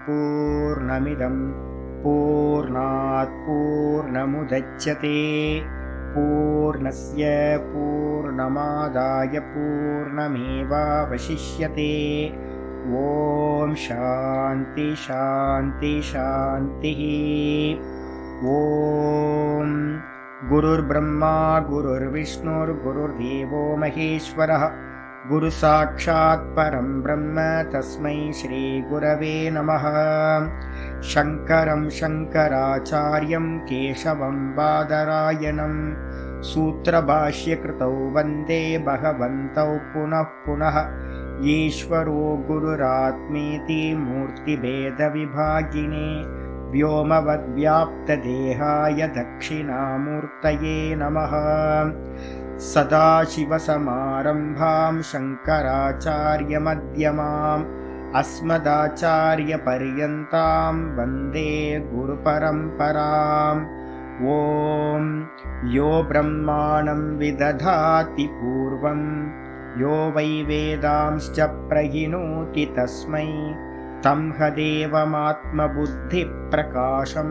पूर्णमिदं पूर्णात् पूर्णमुदच्यते पूर्णस्य पूर्णमादाय पूर्णमेवावशिष्यते। ॐ शान्ति शान्ति शान्तिः। ॐ गुरुर्ब्रह्मा गुरुर्विष्णुर्गुरुर्देवो महेश्वरः गुरुसाक्षात् परं ब्रह्म तस्मै श्रीगुरवे नमः। शङ्करं शङ्कराचार्यं केशवं बादरायणं सूत्रभाष्यकृतौ वन्दे भगवन्तौ पुनः पुनः। ईश्वरो गुरुरात्मेति मूर्तिभेदविभागिने व्योमवद्व्याप्तदेहाय दक्षिणामूर्तये नमः। सदाशिवसमारम्भां शङ्कराचार्यमध्यमाम् अस्मदाचार्यपर्यन्तां वन्दे गुरुपरम्पराम्। ॐ यो ब्रह्माणं विदधाति पूर्वं यो वै वेदांश्च प्रहिणोति तस्मै तं हदेवमात्मबुद्धिप्रकाशं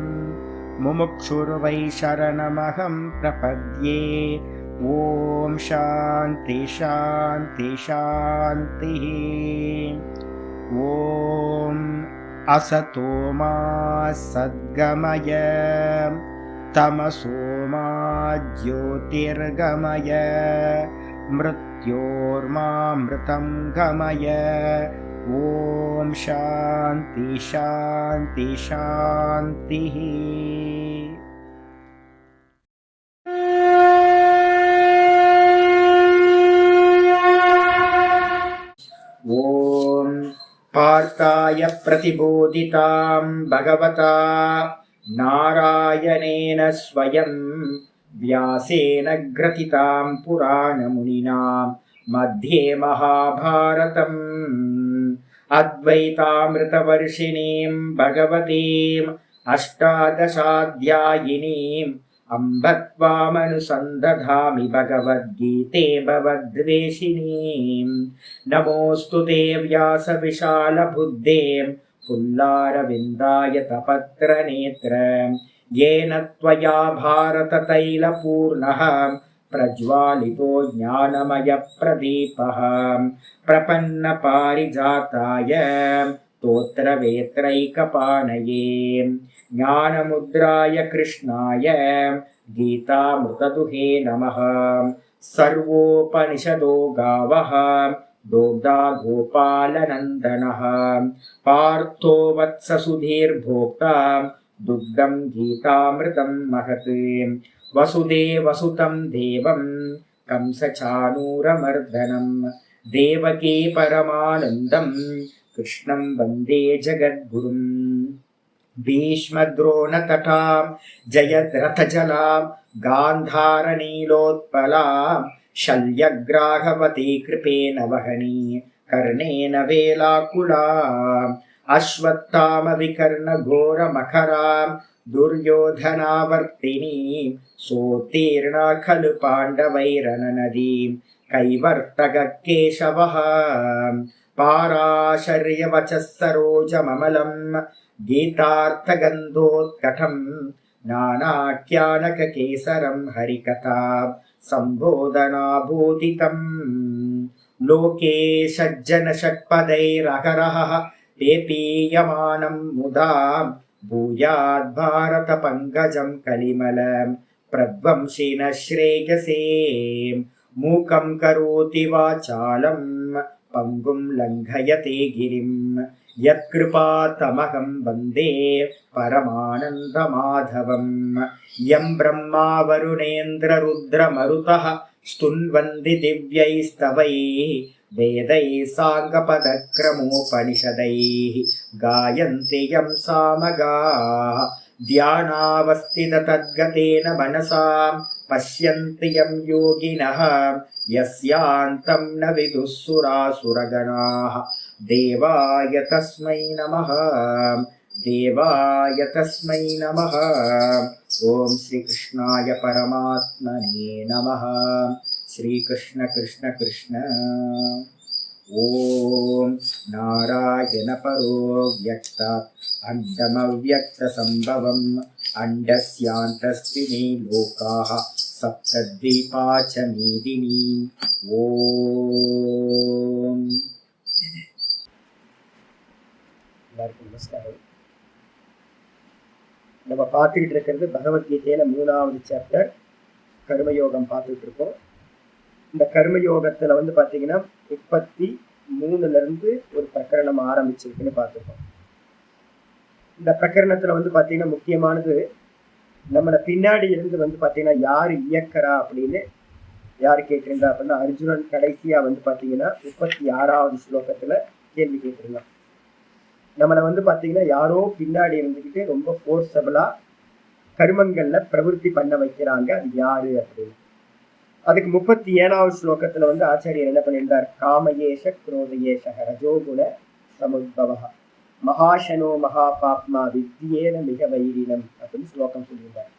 मुमुक्षुर्वै शरणमहं प्रपद्ये। ॐ शान्ति शान्ति शान्तिः। ॐ असतो मा सद्गमय तमसो मा ज्योतिर्गमय मृत्योर्मामृतं गमय। ॐ शान्ति शान्ति शान्तिः। ॐ पार्थाय प्रतिबोधितां भगवता नारायणेन स्वयं व्यासेन ग्रथितां पुराणमुनिना मध्ये महाभारतम् अद्वैतामृतवर्षिणीं भगवतीम् अष्टादशाध्यायिनीम् अम्ब त्वामनुसन्दधामि भगवद्गीते भवद्वेषिणीम्। नमोऽस्तु ते व्यासविशालबुद्धे पुल्लारविन्दाय तपत्रनेत्र येन त्वया भारततैलपूर्णः प्रज्वालितो ज्ञानमयप्रदीपः प्रपन्नपारिजाताय स्तोत्रवेत्रैकपाणये ज्ञानमुद्राय कृष्णाय गीतामृतदुहे नमः। सर्वोपनिषदो गावः दोग्धा गोपालनन्दनः पार्थो वत्ससुधीर्भोक्ता दुग्धं गीतामृतं महत्। वसुदेवसुतं देवं कंसचाणूरमर्दनं देवकी परमानन्दं कृष्णं वन्दे जगद्गुरुम्। भीष्मद्रोणतटां जयद्रथजलां गान्धारनीलोत्पलां शल्यग्राहवती कृपेण वहनी कर्णेन वेलाकुलाम् अश्वत्थामविकर्णघोरमखरां दुर्योधनावर्तिनीं सोत्तीर्णा खलु पाण्डवैरननदीं कैवर्तककेशवः पाराशर्यवचः सरोजममलं गीतार्थगन्धोत्कटं नानाख्यानककेसरं हरिकथा सम्बोधनाभूतितम्। लोके सज्जनषट्पदैरहरः पेपीयमानं मुदा भूयाद्भारतपङ्कजं कलिमलं प्रध्वंसिनः श्रेयसे। मूकं करोति वाचालं पङ्गुं लङ्घयते गिरिं यत्कृपातमहं वन्दे परमानन्दमाधवम्। यं ब्रह्मा वरुणेन्द्ररुद्रमरुतः स्तुन्वन्ति दिव्यैस्तवैः वेदैः साङ्गपदक्रमोपनिषदैः गायन्ति यं सामगाः ध्यानावस्थिततद्गतेन मनसा पश्यन्ति यं योगिनः यस्यान्तं न विदुः सुरासुरगणाः। देवाय तस्मै नमः देवाय तस्मै नमः। ॐ श्रीकृष्णाय परमात्मने नमः। श्रीकृष्ण कृष्ण कृष्ण। ஓம் நாராயண பரோ வியக்தாத் அண்டமவ்யக்த சம்பவம் அண்டஸ்யாந்தஸ்தினி லோகாஹ சப்தத்வீபா ச மீதினி. ஓம். எல்லாருக்கும் நமஸ்காரம். நம்ம பார்த்துக்கிட்டு இருக்கிறது பகவத்கீதையில 3வது சாப்டர் கர்மயோகம் பார்த்துட்டு இருக்கோம். இந்த கர்மயோகத்துல பார்த்தீங்கன்னா 33ல இருந்து ஒரு பிரகரணம் ஆரம்பிச்சிருக்குன்னு பார்த்துருக்கோம். இந்த பிரகரணத்துல பார்த்தீங்கன்னா முக்கியமானது நம்மளை பின்னாடி இருந்து பார்த்தீங்கன்னா யாரு இயக்கரா அப்படின்னு யாரு கேட்டிருந்தா அப்படின்னா அர்ஜுனன் கடைசியா பார்த்தீங்கன்னா 36வது ஸ்லோகத்துல கேள்வி கேட்டிருந்தான். நம்மளை பார்த்தீங்கன்னா யாரோ பின்னாடி இருந்துக்கிட்டு ரொம்ப ஃபோர்ஸபிளா கர்மங்கள்ல பிரவருத்தி பண்ண வைக்கிறாங்க, அது யாரு அப்படின்னு. அதுக்கு 37வது ஸ்லோகத்துல ஆச்சாரியர் என்ன பண்ணியிருந்தார், காமயேஷ குரோதயேஷ ரஜோகுண சமுத்பவ மகாசனோ மகாபாப்மா வித்தியேன மிக வைரினம் அப்படின்னு ஸ்லோகம் சொல்லியிருந்தார்.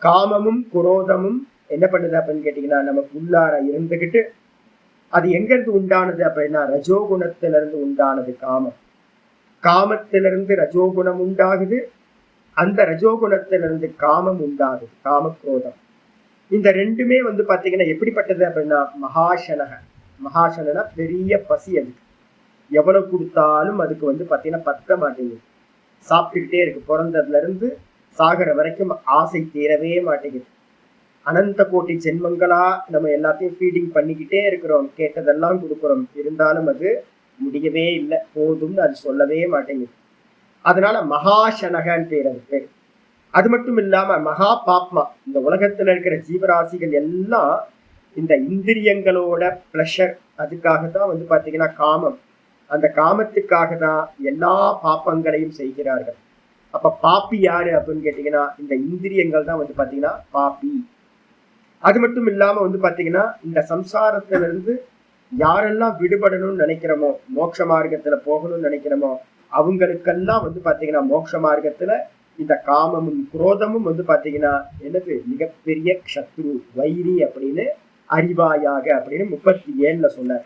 காமமும் குரோதமும் என்ன பண்ணுது அப்படின்னு கேட்டீங்கன்னா நமக்கு உள்ளார இருந்துகிட்டு அது எங்கிருந்து உண்டானது அப்படின்னா ரஜோகுணத்திலிருந்து உண்டானது. காமத்திலிருந்து ரஜோகுணம் உண்டாகுது, அந்த ரஜோகுணத்திலிருந்து காமம் உண்டாகுது, காமக்ரோதம். இந்த ரெண்டுமே பாத்தீங்கன்னா எப்படிப்பட்டது அப்படின்னா மகாசனா பெரிய பசி. அதுக்கு எவ்வளவு கொடுத்தாலும் அதுக்கு பாத்தீங்கன்னா பத்த மாட்டேங்குது, சாப்பிட்டுக்கிட்டே இருக்கு. பிறந்ததுல இருந்து சாகர வரைக்கும் ஆசை தீரவே மாட்டேங்குது. அனந்த கோட்டி ஜென்மங்களா நம்ம எல்லாத்தையும் ஃபீடிங் பண்ணிக்கிட்டே இருக்கிறோம், கேட்டதெல்லாம் கொடுக்குறோம், இருந்தாலும் அது முடியவே இல்லை, போதும்னு அது சொல்லவே மாட்டேங்குது. அதனால மகாசனகன்னு பேர் அது பேர். அது மட்டும் இல்லாம மகா பாப்மா, இந்த உலகத்துல இருக்கிற ஜீவராசிகள் எல்லாம் இந்த இந்திரியங்களோட பிளஷர் அதுக்காகத்தான் பாத்தீங்கன்னா காமம், அந்த காமத்துக்காக தான் எல்லா பாப்பங்களையும் செய்கிறார்கள். அப்ப பாப்பி யாரு அப்படின்னு கேட்டீங்கன்னா இந்த இந்திரியங்கள் தான் பாத்தீங்கன்னா பாப்பி. அது மட்டும் இல்லாம பாத்தீங்கன்னா இந்த சம்சாரத்திலிருந்து யாரெல்லாம் விடுபடணும்னு நினைக்கிறோமோ, மோட்ச மார்க்கத்துல போகணும்னு நினைக்கிறோமோ, அவங்களுக்கெல்லாம் பாத்தீங்கன்னா மோட்ச மார்க்கத்துல இந்த காமமும் குரோதமும் பாத்தீங்கன்னா என்னது மிகப்பெரிய சத்ரு வைரி அப்படின்னு அறிவாயாக அப்படின்னு 37ல சொன்னார்.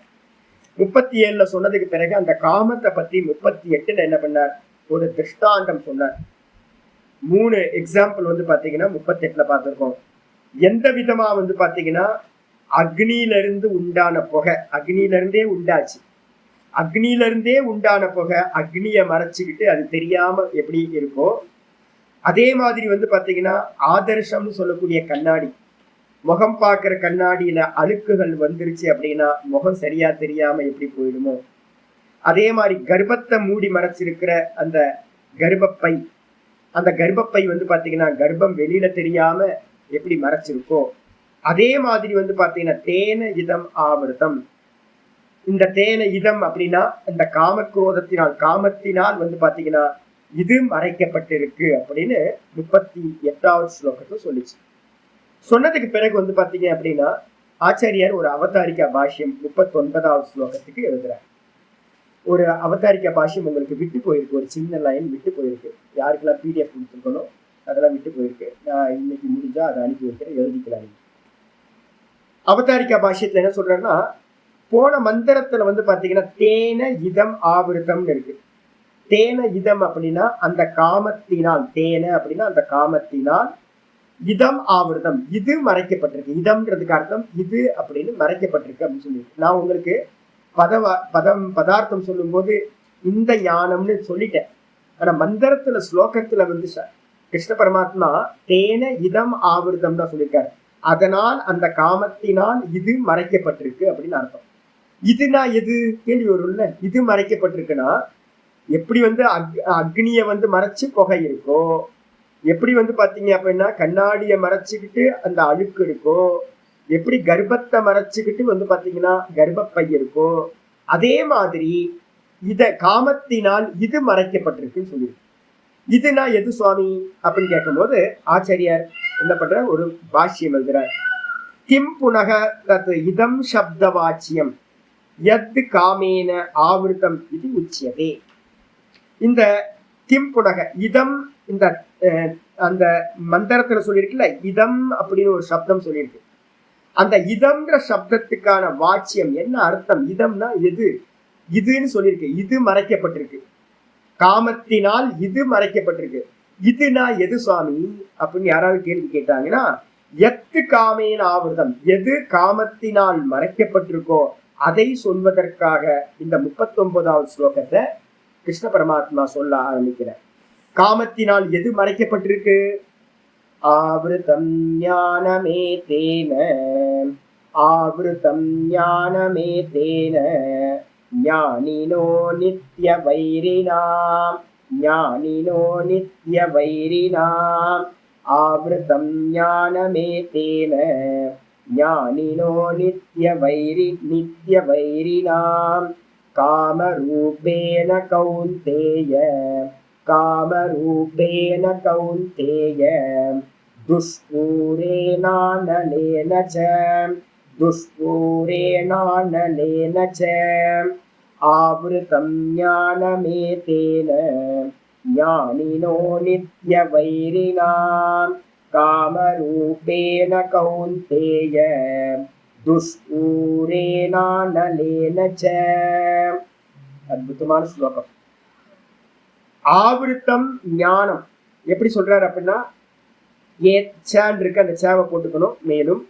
37ல சொன்னதுக்கு பிறகு அந்த காமத்தை பத்தி 38ல என்ன பண்ணார், ஒரு திருஷ்டாந்தம் சொன்னார். 3 எக்ஸாம்பிள் பாத்தீங்கன்னா 38ல பார்த்திருக்கோம். எந்த விதமா பாத்தீங்கன்னா அக்னியில இருந்து உண்டான புகை, அக்னியில இருந்தே உண்டாச்சு, அக்னியில இருந்தே உண்டான புகை அக்னியை மறைச்சுக்கிட்டு அது தெரியாம எப்படி இருக்கோ, அதே மாதிரி பாத்தீங்கன்னா ஆதர்ஷம்னு சொல்லக்கூடிய கண்ணாடி, முகம் பார்க்கிற கண்ணாடியில அழுக்குகள் வந்துருச்சு அப்படின்னா முகம் சரியா தெரியாம எப்படி போயிடுமோ, அதே மாதிரி கர்ப்பத்தை மூடி மறைச்சிருக்கிற அந்த கர்ப்பப்பை, அந்த கர்ப்பப்பை பாத்தீங்கன்னா கர்ப்பம் வெளியில தெரியாம எப்படி மறைச்சிருக்கோ, அதே மாதிரி பாத்தீங்கன்னா தேன இதம் ஆவிரதம். இந்த தேன இதம் அப்படின்னா இந்த காமக்ரோதத்தினால் காமத்தினால் பாத்தீங்கன்னா இது மறைக்கப்பட்டிருக்கு அப்படின்னு 38வது ஸ்லோகத்தை சொல்லிச்சு. சொன்னதுக்கு பிறகு பாத்தீங்க அப்படின்னா ஆச்சாரியார் ஒரு அவதாரிக்கா பாஷ்யம் 39வது ஸ்லோகத்துக்கு எழுதுறார். ஒரு அவதாரிக்கா பாஷ்யம் உங்களுக்கு விட்டு போயிருக்கு, ஒரு சின்ன லைன் விட்டு போயிருக்கு. யாருக்கெல்லாம் பிடிஎஃப் கொடுத்துருக்கணும் அதெல்லாம் விட்டு போயிருக்கு. நான் இன்னைக்கு முடிஞ்சா அதை அனுப்பி வைக்கிறேன், எழுதிக்கலாம். அவதாரிக்கா பாஷ்யத்துல என்ன சொல்றாருன்னா, போன மந்திரத்துல பாத்தீங்கன்னா தேன இதம் ஆவிருத்தம்னு இருக்கு. தேன இதம் அப்படின்னா அந்த காமத்தினால், தேன அப்படின்னா அந்த காமத்தினால், இதம் ஆவிரதம் இது மறைக்கப்பட்டிருக்கு. இதம்ன்றதுக்கு அர்த்தம் இது அப்படின்னு மறைக்கப்பட்டிருக்கு அப்படின்னு சொல்லியிருக்கு. நான் உங்களுக்கு பதார்த்தம் சொல்லும் போது இந்த ஞானம்னு சொல்லிட்டேன். ஆனா மந்திரத்துல ஸ்லோகத்துல கிருஷ்ண பரமாத்மா தேன இதம் ஆவிரதம் தான் சொல்லியிருக்காரு. அதனால் அந்த காமத்தினால் இது மறைக்கப்பட்டிருக்கு அப்படின்னு அர்த்தம். இதுனா எது கேள்வி வரும்ல. இது மறைக்கப்பட்டிருக்குன்னா எப்படி அக்னிய மறைச்சு புகை இருக்கோ, எப்படி பாத்தீங்க அப்படின்னா கண்ணாடிய மறைச்சுக்கிட்டு அந்த அழுக்கு இருக்கோ, எப்படி கர்ப்பத்தை மறைச்சுக்கிட்டு பாத்தீங்கன்னா கர்ப்பப்பை இருக்கோ, அதே மாதிரி இத காமத்தினால் இது மறைக்கப்பட்டிருக்குன்னு சொல்லியிருக்கு. இதுனா எது சுவாமி அப்படின்னு கேட்கும்போது ஆச்சாரியார் என்ன பண்ற, ஒரு பாஷ்யம் எழுதுறார். கிம் புனக தத் இதம் சப்த வாச்சியம் யத் காமேன ஆவிருத்தம் இது உச்சியதே. இந்த கிம் புனக இதம், இந்த அந்த மந்திரத்துல சொல்லியிருக்குல்ல இதம் அப்படின்னு ஒரு சப்தம் சொல்லியிருக்கு. அந்த இதம்ன்ற சப்தத்துக்கான வாச்சியம் என்ன அர்த்தம்? இதம்னா எது, இதுன்னு சொல்லியிருக்கு. இது மறைக்கப்பட்டிருக்கு, காமத்தினால் இது மறைக்கப்பட்டிருக்கு. இதுனா எது சுவாமி அப்படின்னு யாராவது கேள்வி கேட்டாங்கன்னா, எத்து காமேன் ஆவிரதம், எது காமத்தினால் மறைக்கப்பட்டிருக்கோ அதை சொல்வதற்காக இந்த 39வது ஸ்லோகத்தை கிருஷ்ண பரமாத்மா சொல்ல ஆரம்பிக்கிறார். காமத்தினால் எது மறைக்கப்பட்டிருக்கு? ஆவிருதம் ஞானமேதேன, ஆவிருதம் ஞானமேதேன ஞானினோ நித்ய வைரிணாம், ஞானினோ நித்ய வைரிணாம். ஆவிருதம் ஞானமேதேன ஞானினோ நித்ய வைரிணாம். காமரூபேன கௌந்தேய, காமரூபேன கௌந்தேய துஷ்பூரேனானலேன ச, துஷ்பூரேனானலேன ச. ஆவிருதம் ஞானமேதேன ஞானினோ நித்ய வைரிணாம். காமரூபேன கௌந்தேய துஷ்பூரேனானலேன ச. அற்புதமான ஸ்லோகம். ஆவிருத்தம் ஞானம் எப்படி சொல்றாரு அப்படின்னா, ஏச்சான் இருக்கு, அந்த சேவை போட்டுக்கணும். மேலும்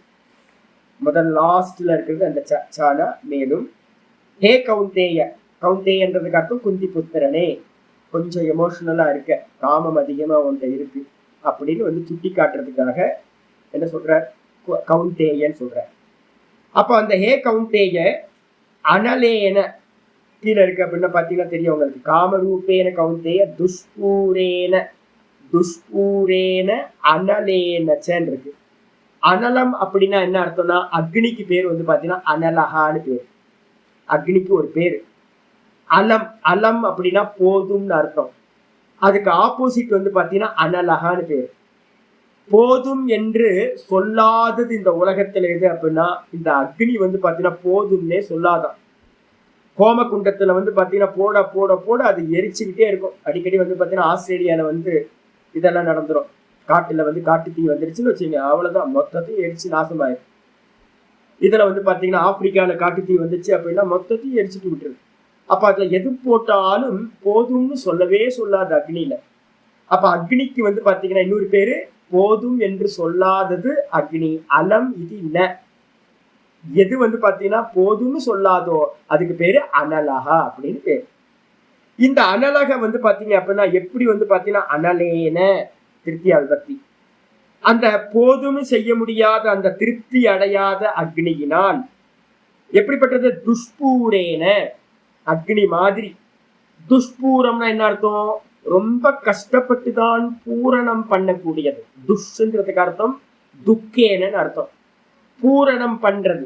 முதல் லாஸ்ட்ல இருக்கிறது அந்த சானா. மேலும் ஹே கௌந்தேய, கௌந்தேயன்றதுக்கு அர்த்தம் குந்தி புத்திரனே, கொஞ்சம் எமோஷனலா இருக்க, காமம் அதிகமா உன்ட்ட இருக்கு அப்படின்னு வந்து சுட்டி காட்டுறதுக்காக என்ன சொல்ற, கௌந்தேயன்னு சொல்ற. அப்ப அந்த ஹே கௌந்தேய அனலேன கீழே இருக்கு அப்படின்னா பாத்தீங்கன்னா தெரியும் உங்களுக்கு. காமரூபேன கௌந்தேய துஷ்பூரேன, துஷ்பூரேன அனலேனச்சன் இருக்கு. அனலம் அப்படின்னா என்ன அர்த்தம்னா, அக்னிக்கு பேர் வந்து பாத்தீங்கன்னா அனலகான்னு பேர், அக்னிக்கு ஒரு பேரு. அலம், அலம் அப்படின்னா போதும்னு அர்த்தம். அதுக்கு ஆப்போசிட் வந்து பாத்தீங்கன்னா அனலகான்னு பேர். போதும் என்று சொல்லாதது இந்த உலகத்துல எது அப்படின்னா, இந்த அக்னி வந்து பாத்தீங்கன்னா போதும்னே சொல்லாதான். கோமகுண்டத்துல வந்து பாத்தீங்கன்னா போட போட போட அது எரிச்சுக்கிட்டே இருக்கும். அடிக்கடி வந்து பாத்தீங்கன்னா ஆஸ்திரேலியால வந்து இதெல்லாம் நடந்துரும். காட்டுல வந்து காட்டு தீ வந்துருச்சுன்னு வச்சுங்க, அவ்வளவுதான், மொத்தத்தையும் எரிச்சு நாசமாயிரும். இதுல வந்து பாத்தீங்கன்னா ஆப்பிரிக்கால காட்டு தீ வந்துச்சு அப்படின்னா மொத்தத்தையும் எரிச்சுட்டு விட்டுருது. அப்ப அதுல எது போட்டாலும் போதும்னு சொல்லவே சொல்லாது அக்னியில. அப்ப அக்னிக்கு வந்து பாத்தீங்கன்னா இன்னொரு பேரு போதும் என்று சொல்லாதது அக்னி. அலம் இது ந, எது வந்து பாத்தீங்கன்னா போதும்னு சொல்லாதோ அதுக்கு பேரு அனலகா அப்படின்னு பேரு. இந்த அனலக வந்து பாத்தீங்க அப்படின்னா எப்படி வந்து பாத்தீங்கன்னா அனலேன திருப்தி விபக்தி. அந்த போதும்னு செய்ய முடியாத அந்த திருப்தி அடையாத அக்னியினால் எப்படிப்பட்டது, துஷ்பூரேன, அக்னி மாதிரி. துஷ்பூரம்னா என்ன அர்த்தம், ரொம்ப கஷ்டப்பட்டுதான் பூரணம் பண்ணக்கூடியது. துஷ்ன்றதுக்கு அர்த்தம் துக்கேனு அர்த்தம். பூரணம் பண்றது,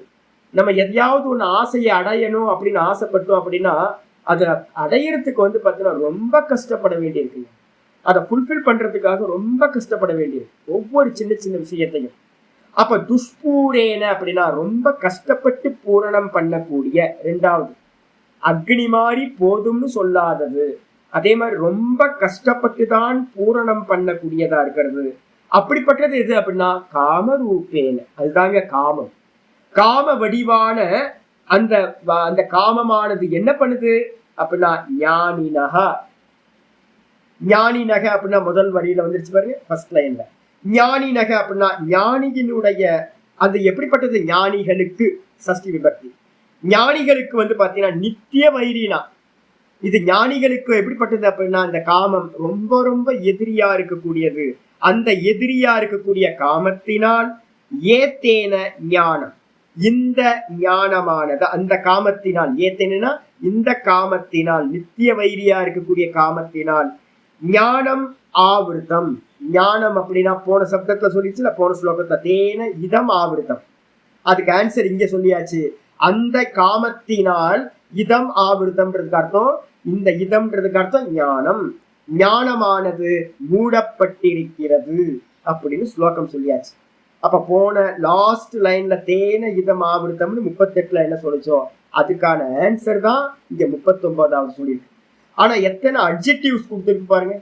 நம்ம எதையாவது ஒண்ணு ஆசையை அடையணும் அப்படின்னு ஆசைப்பட்டோம் அப்படின்னா அதை அடையறதுக்கு வந்து பாத்தீங்கன்னா ரொம்ப கஷ்டப்பட வேண்டியிருக்கு. அதை ஃபுல்ஃபில் பண்றதுக்காக ரொம்ப கஷ்டப்பட வேண்டியிருக்கு, ஒவ்வொரு சின்ன சின்ன விஷயத்தையும். அப்ப துஷ்பூரேன அப்படின்னா ரொம்ப கஷ்டப்பட்டு பூரணம் பண்ணக்கூடிய. ரெண்டாவது அக்னி மாதிரி போதும்னு சொல்லாதது, அதே மாதிரி ரொம்ப கஷ்டப்பட்டு தான் பூரணம் பண்ணக்கூடியதா இருக்கிறது. அப்படிப்பட்டது எது அப்படின்னா காமரூபேன, அதுதாங்க காமம். காம வடிவான அந்த அந்த காமமானது என்ன பண்ணுது அப்படின்னா ஞானினகா. ஞானினக அப்படின்னா முதல் வரியில வந்துருச்சு பாருங்க, ஃபர்ஸ்ட் லைன்ல. ஞானினக அப்படின்னா ஞானியினுடைய அது எப்படிப்பட்டது, ஞானிகளுக்கு, சஷ்டி விபக்தி. ஞானிகளுக்கு வந்து பாத்தீங்கன்னா நித்திய வைரினா. இது ஞானிகளுக்கு எப்படிப்பட்டது அப்படின்னா இந்த காமம் ரொம்ப ரொம்ப எதிரியா இருக்கக்கூடியது. அந்த எதிரியா இருக்கக்கூடிய காமத்தினால் ஏத்தேன ஞானம், இந்த ஞானமானது அந்த காமத்தினால், ஏத்தேனா இந்த காமத்தினால், நித்திய வைரியா இருக்கக்கூடிய காமத்தினால் ஞானம் ஆவிருத்தம். ஞானம் அப்படின்னா போன சப்தத்துல சொல்லிச்சுல, போன ஸ்லோகத்துல தேன இதம் ஆவிருத்தம். அதுக்கு ஆன்சர் இங்க சொல்லியாச்சு. அந்த காமத்தினால் இதம் ஆவிருத்தம்ன்றதுக்கு அர்த்தம், இந்த இதம்ன்றதுக்கு அர்த்தம் ஞானம். ஞானமானது மூடப்பட்டிருக்கிறது அப்படின்னு ஸ்லோகம் சொல்லியாச்சு. அப்ப போன லாஸ்ட் லைன்ல தேன இதம் ஆவிருத்தம்னு 38ல என்ன சொல்லிச்சோம், அதுக்கான ஆன்சர் தான் இங்க 39வது சொல்லியிருக்கு. ஆனா எத்தனை அட்ஜெக்டிவ்ஸ் கொடுத்துருக்கு பாருங்க.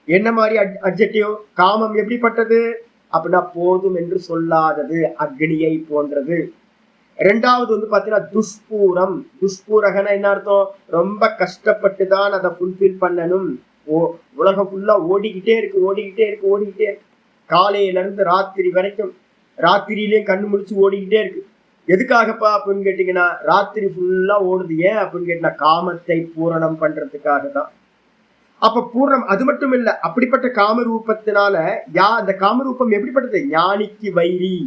என்ன மாதிரி அட்ஜெக்டிவ், காமம் எப்படிப்பட்டது, அப்படின்னா போதும் என்று சொல்லாதது, அக்னியை போன்றது. ரெண்டாவது வந்து பாத்தீங்கன்னா துஷ்பூரம். துஷ்பூரகனா என்ன அர்த்தம்? ரொம்ப கஷ்டப்பட்டு தான் அதை ஃபுல்ஃபில் பண்ணணும். உலகம் ஃபுல்லா ஓடிக்கிட்டே இருக்கு. காலையில இருந்து ராத்திரி வரைக்கும், ராத்திரியிலயும் கண்ணு முடிச்சு ஓடிக்கிட்டே இருக்கு. எதுக்காகப்பா அப்படின்னு கேட்டீங்கன்னா, ராத்திரி ஃபுல்லா ஓடுது. ஏன் அப்படின்னு கேட்டீங்கன்னா, காமத்தை பூரணம் பண்றதுக்காக தான். அப்ப பூர்ணம் அது மட்டும் இல்ல, அப்படிப்பட்ட காமரூபத்தினால அந்த காமரூபம் எப்படிப்பட்டது? ஞானிக்கு வைரி,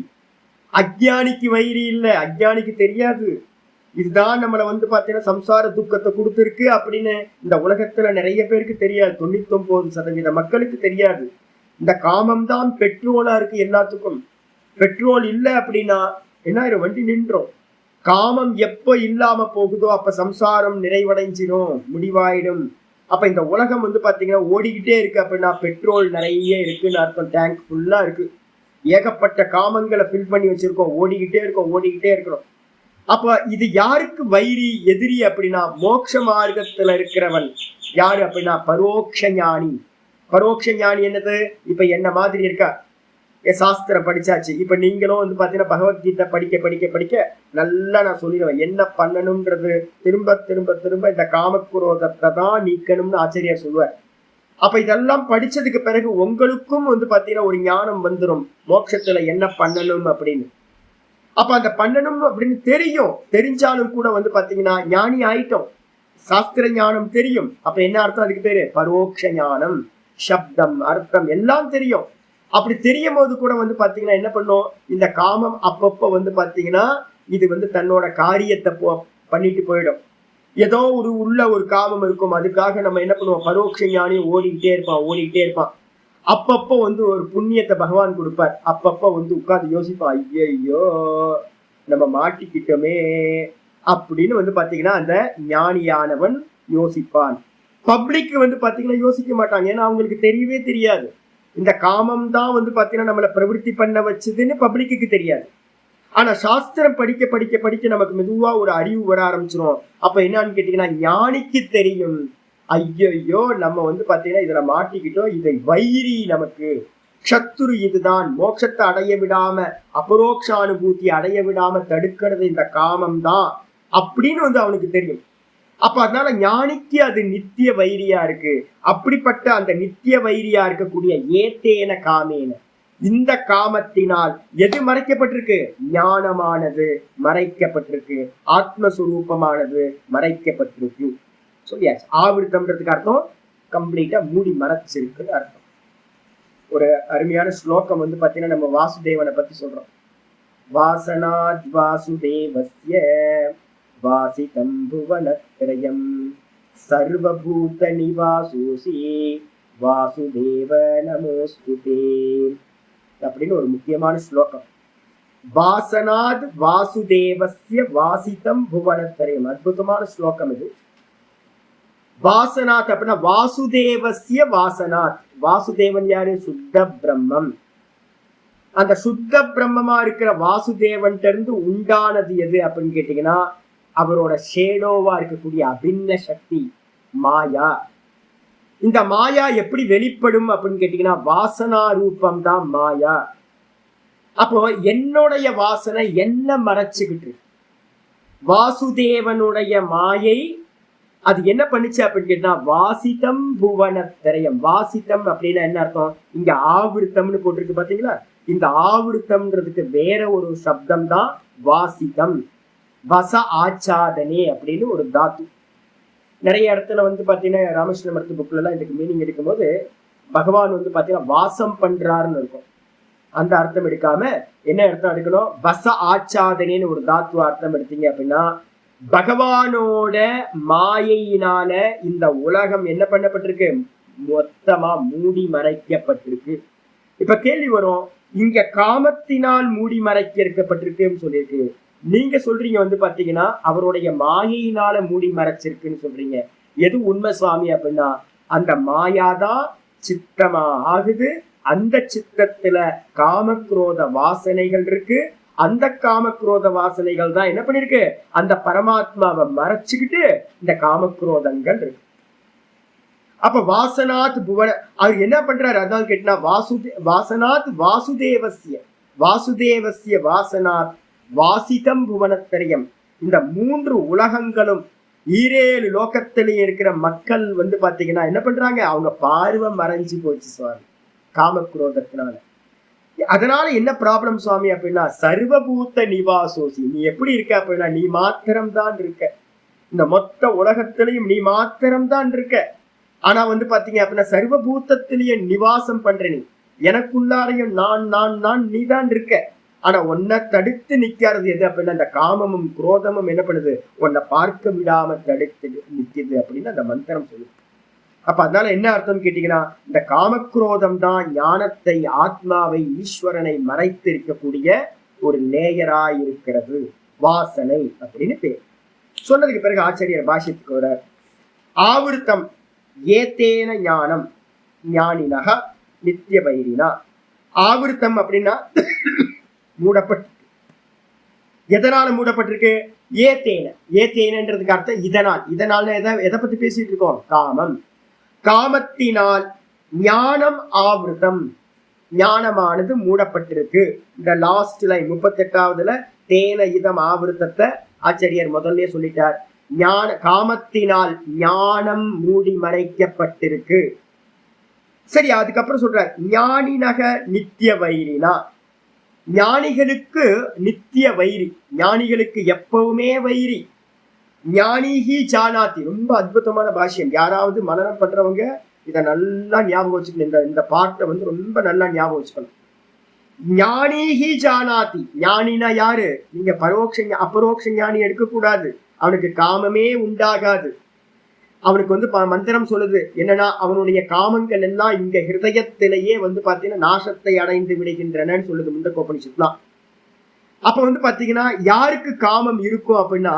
அஜ்ஞானிக்கு வைரி இல்ல. அஜ்ஞானிக்கு தெரியாது இதுதான் நம்மளை வந்து பாத்தீங்கன்னா சம்சார துக்கத்தை கொடுத்துருக்கு அப்படின்னு. இந்த உலகத்துல நிறைய பேருக்கு தெரியாது. 99% மக்களுக்கு தெரியாது. இந்த காமம் தான் பெட்ரோலா இருக்கு எல்லாத்துக்கும். பெட்ரோல் இல்லை அப்படின்னா என்ன ஆயிரும்? வண்டி நின்றோம். காமம் எப்ப இல்லாம போகுதோ அப்ப சம்சாரம் நிறைவடைஞ்சிடும், முடிவாயிடும். அப்ப இந்த உலகம் வந்து பாத்தீங்கன்னா ஓடிக்கிட்டே இருக்கு அப்படின்னா பெட்ரோல் நிறைய இருக்குன்னு அர்த்தம். டேங்க் ஃபுல்லா இருக்கு. ஏகப்பட்ட காமங்களை ஃபில் பண்ணி வச்சிருக்கோம். ஓடிக்கிட்டே இருக்கிறோம். அப்ப இது யாருக்கு வைரி, எதிரி அப்படின்னா மோட்ச மார்க்கத்துல இருக்கிறவன். யாரு அப்படின்னா பரோட்ச ஞானி. பரோட்ச ஞானி என்னது? இப்ப என்ன மாதிரி இருக்கா, சாஸ்திரம் படிச்சாச்சு. இப்ப நீங்களும் வந்து பாத்தீங்கன்னா பகவத்கீதை படிக்க நல்லா நான் சொல்லிடுவேன் என்ன பண்ணணும்ன்றது. திரும்ப இந்த காமக்குரோதத்தை தான் நீக்கணும்னு ஆச்சரியார் சொல்லுவார். அப்ப இதெல்லாம் படிச்சதுக்கு பிறகு உங்களுக்கும் வந்து பாத்தீங்கன்னா ஒரு ஞானம் வந்துடும், மோட்சத்துல என்ன பண்ணணும் அப்படின்னு. அப்ப அந்த பண்ணணும் அப்படின்னு தெரிஞ்சாலும் கூட வந்து பாத்தீங்கன்னா ஞானி ஆயிட்டோம். சாஸ்திர ஞானம் தெரியும். அப்ப என்ன அர்த்தம்? அதுக்கு பேரு பரோட்ச ஞானம். சப்தம், அர்த்தம் எல்லாம் தெரியும். அப்படி தெரியும் போது கூட வந்து பாத்தீங்கன்னா என்ன பண்ணும்? இந்த காமம் அப்பப்போ வந்து பாத்தீங்கன்னா இது வந்து தன்னோட காரியத்தை பண்ணிட்டு போயிடும். ஏதோ ஒரு காமம் இருக்கும். அதுக்காக நம்ம என்ன பண்ணுவோம்? பரோட்ச ஞானி ஓடிக்கிட்டே இருப்பான். அப்பப்போ வந்து ஒரு புண்ணியத்தை பகவான் கொடுப்பார். அப்பப்போ வந்து உட்கார்ந்து யோசிப்பான், ஐயோ நம்ம மாட்டிக்கிட்டோமே அப்படின்னு வந்து பாத்தீங்கன்னா அந்த ஞானியானவன் யோசிப்பான். பப்ளிக் வந்து பாத்தீங்கன்னா யோசிக்க மாட்டாங்க. ஏன்னா அவங்களுக்கு தெரியவே தெரியாது. இந்த காமம் தான் வந்து பாத்தீங்கன்னா நம்மளை பிரவருத்தி பண்ண வச்சதுன்னு பப்ளிக்கு தெரியாது. ஆனா சாஸ்திரம் படிக்க நமக்கு மெதுவா ஒரு அறிவு வர ஆரம்பிச்சிடும். அப்ப என்னன்னு கேட்டீங்கன்னா ஞானிக்கு தெரியும், ஐயோ நம்ம வந்து பாத்தீங்கன்னா இதுல மாட்டிக்கிட்டோம். இதை வைரி, நமக்கு சத்துரு இதுதான். மோட்சத்தை அடைய விடாம, அபரோக்ஷானுபூத்தி அடைய விடாம தடுக்கிறது இந்த காமம் தான் அப்படின்னு வந்து அவனுக்கு தெரியும். அப்ப அதனால ஞானிக்கு அது நித்திய வைரியா இருக்கு. அப்படிப்பட்ட அந்த நித்திய வைரியா இருக்கக்கூடிய ஏத்தேன காமேன, இந்த காமத்தினால் எது மறைக்கப்பட்டிருக்கு? ஞானமானது மறைக்கப்பட்டிருக்கு, ஆத்மஸ்வரூபமானது மறைக்கப்பட்டிருக்கு. சொல்லியாச்சு. ஆவிருத்தம்ன்றதுக்கு அர்த்தம் கம்ப்ளீட்டா மூடி மறைச்சிருக்குன்னு அர்த்தம். ஒரு அருமையான ஸ்லோகம் வந்து பாத்தீங்கன்னா நம்ம வாசுதேவனை பத்தி சொல்றோம். வாசனாத் வாசுதேவஸ்ய வாசிதம் புவனத்ரயம் சர்வபூத நிவாசோசி வாசுதேவ நமோஸ்துதே அப்படின்னு ஒரு முக்கியமான ஸ்லோகம். வாசனாத் வாசுதேவஸ்ய வாசிதம் புவனத்ரயம். அற்புதமான ஸ்லோகம் இது. வாசனாத் அப்படின்னா வாசுதேவஸ்ய வாசனாத். வாசுதேவன் யாரு? சுத்த பிரம்மம். அந்த சுத்த பிரம்மமா இருக்கிற வாசுதேவன் இருந்து உண்டானது எது அப்படின்னு கேட்டீங்கன்னா அவரோட ஷேடோவா இருக்கக்கூடிய அபின்ன சக்தி மாயா. இந்த மாயா எப்படி வெளிப்படும் அப்படின்னு கேட்டீங்கன்னா வாசனா ரூபம் தான் மாயா. அப்போ என்னுடைய வாசனை என்ன மறைச்சுக்கிட்டு, வாசுதேவனுடைய மாயை அது என்ன பண்ணுச்சு அப்படின்னு கேட்டா வாசிதம் புவனத்திரயம். வாசிதம் அப்படின்னா என்ன அர்த்தம்? இங்க ஆவிருத்தம்னு போட்டிருக்கு பாத்தீங்களா? இந்த ஆவிருத்தம்ன்றதுக்கு வேற ஒரு சப்தம் தான் வாசிதம். வச ஆச்சாதனே அப்படின்னு ஒரு தாத்து. நிறைய இடத்துல வந்து பாத்தீங்கன்னா ராமகிருஷ்ண மருத்து புக்ல எல்லாம் இதுக்கு மீனிங் எடுக்கும் போது பகவான் வந்து பாத்தீங்கன்னா வாசம் பண்றாருன்னு இருக்கும். அந்த அர்த்தம் எடுக்காம என்ன அர்த்தம் எடுக்கணும்? வச ஆச்சாதனேன்னு ஒரு தாத்து அர்த்தம் எடுத்தீங்க அப்படின்னா பகவானோட மாயையினால இந்த உலகம் என்ன பண்ணப்பட்டிருக்கு? மொத்தமா மூடி மறைக்கப்பட்டிருக்கு. இப்ப கேள்வி வரும், இங்க காமத்தினால் மூடி மறைக்கப்பட்டிருக்குன்னு சொல்லியிருக்கு. நீங்க சொல்றீங்க வந்து பாத்தீங்கன்னா அவருடைய மாயையினால மூடி மறைச்சிருக்குன்னு சொல்றீங்க. எது உண்மை சுவாமி அப்படின்னா அந்த மாயாதான் சித்தமா ஆகுது. அந்த சித்தத்துல காமக்ரோத வாசனைகள் இருக்கு. அந்த காமக்ரோத வாசனைகள் தான் என்ன பண்ணிருக்கு? அந்த பரமாத்மாவை மறைச்சுக்கிட்டு இந்த காமக்ரோதங்கள் இருக்கு. அப்ப வாசனாத் புவன அவர் என்ன பண்றாரு? அதனால கேட்டா வாசனாத் வாசுதேவசிய வாசனாத் வாசிதம் புவனத்திரயம். இந்த 3 உலகங்களும் 7 லோகத்திலேயே இருக்கிற மக்கள் வந்து பாத்தீங்கன்னா என்ன பண்றாங்க? அவங்க பார்வை மறைஞ்சு போச்சு சுவாமி காமக்ரோதத்தினால. அதனால என்ன ப்ராப்ளம் சுவாமி அப்படின்னா, சர்வபூத்த நிவாசோசி, நீ எப்படி இருக்க அப்படின்னா நீ மாத்திரம்தான் இருக்க, இந்த மொத்த உலகத்திலையும் நீ மாத்திரம்தான் இருக்க. ஆனா வந்து பாத்தீங்க அப்படின்னா சர்வபூத்தத்திலேயே நிவாசம் பண்ற நீ, எனக்குள்ளாரையும் நான் நான் நான் நீ தான் இருக்க. ஆனா உன்னை தடுத்து நிக்கிறது எது அப்படின்னா அந்த காமமும் குரோதமும் என்ன பண்ணுது? உன்னை பார்க்க விடாம தடுத்து நிக்குது அப்படின்னு அந்த மந்திரம் சொல்லுது. அப்ப அதனால என்ன அர்த்தம் கேட்டீங்கன்னா, இந்த காமக்ரோதம் தான் ஞானத்தை, ஆத்மாவை, ஈஸ்வரனை மறைத்து இருக்கக்கூடிய ஒரு லேயரா இருக்கிறது, வாசனை அப்படின்னு பேர். சொன்னதுக்கு பிறகு ஆச்சாரியர் பாஷ்யத்துக்கு வர ஆவருத்தம் ஏத்தேன ஞானம் ஞானினக நித்திய வைரினா. ஆவருத்தம் அப்படின்னா மூடப்பட்டு, எதனால மூடப்பட்டிருக்கு? ஏத்தேனன்றதுக்கு அர்த்தம் இதனால். இதனால எதை பத்தி பேசிட்டு இருக்கோம்? காமம். காமத்தினால் ஞானம் ஆவருத்தம், ஞானமானது மூடப்பட்டிருக்கு. இந்த லாஸ்ட் லைன் 38வதுல தேன இதம் ஆவருத்தத்தை ஆச்சரியர் முதல்ல சொல்லிட்டார். காமத்தினால் ஞானம் மூடி மறைக்கப்பட்டிருக்கு. சரி, அதுக்கப்புறம் சொல்றார் ஞானினக நித்திய வைரினா. ஞானிகளுக்கு நித்திய வைரி, ஞானிகளுக்கு எப்பவுமே வைரி. ஞானிஹி ஜானாதி, ரொம்ப அற்புதமான பாஷ்யம். யாராவது மனனம் பண்றவங்க இதை நல்லா ஞாபகம் வச்சுக்கணும். இந்த பாட்டை வந்து ரொம்ப நல்லா ஞாபகம் வச்சுக்கணும். ஞானிஹி ஜானாதி, ஞானினா யாரு? நீங்க அபரோக்ஷ ஞானி எடுக்கக்கூடாது. அவனுக்கு காமமே உண்டாகாது. அவனுக்கு வந்து மந்திரம் சொல்லுது என்னன்னா, அவனுடைய காமங்கள் எல்லாம் இங்க ஹிருதயத்திலேயே வந்து பாத்தீங்கன்னா நாசத்தை அடைந்து விடுகின்றனன்னு சொல்லுது முண்டகோபனிஷத்துலாம். அப்ப வந்து பாத்தீங்கன்னா யாருக்கு காமம் இருக்கும் அப்படின்னா,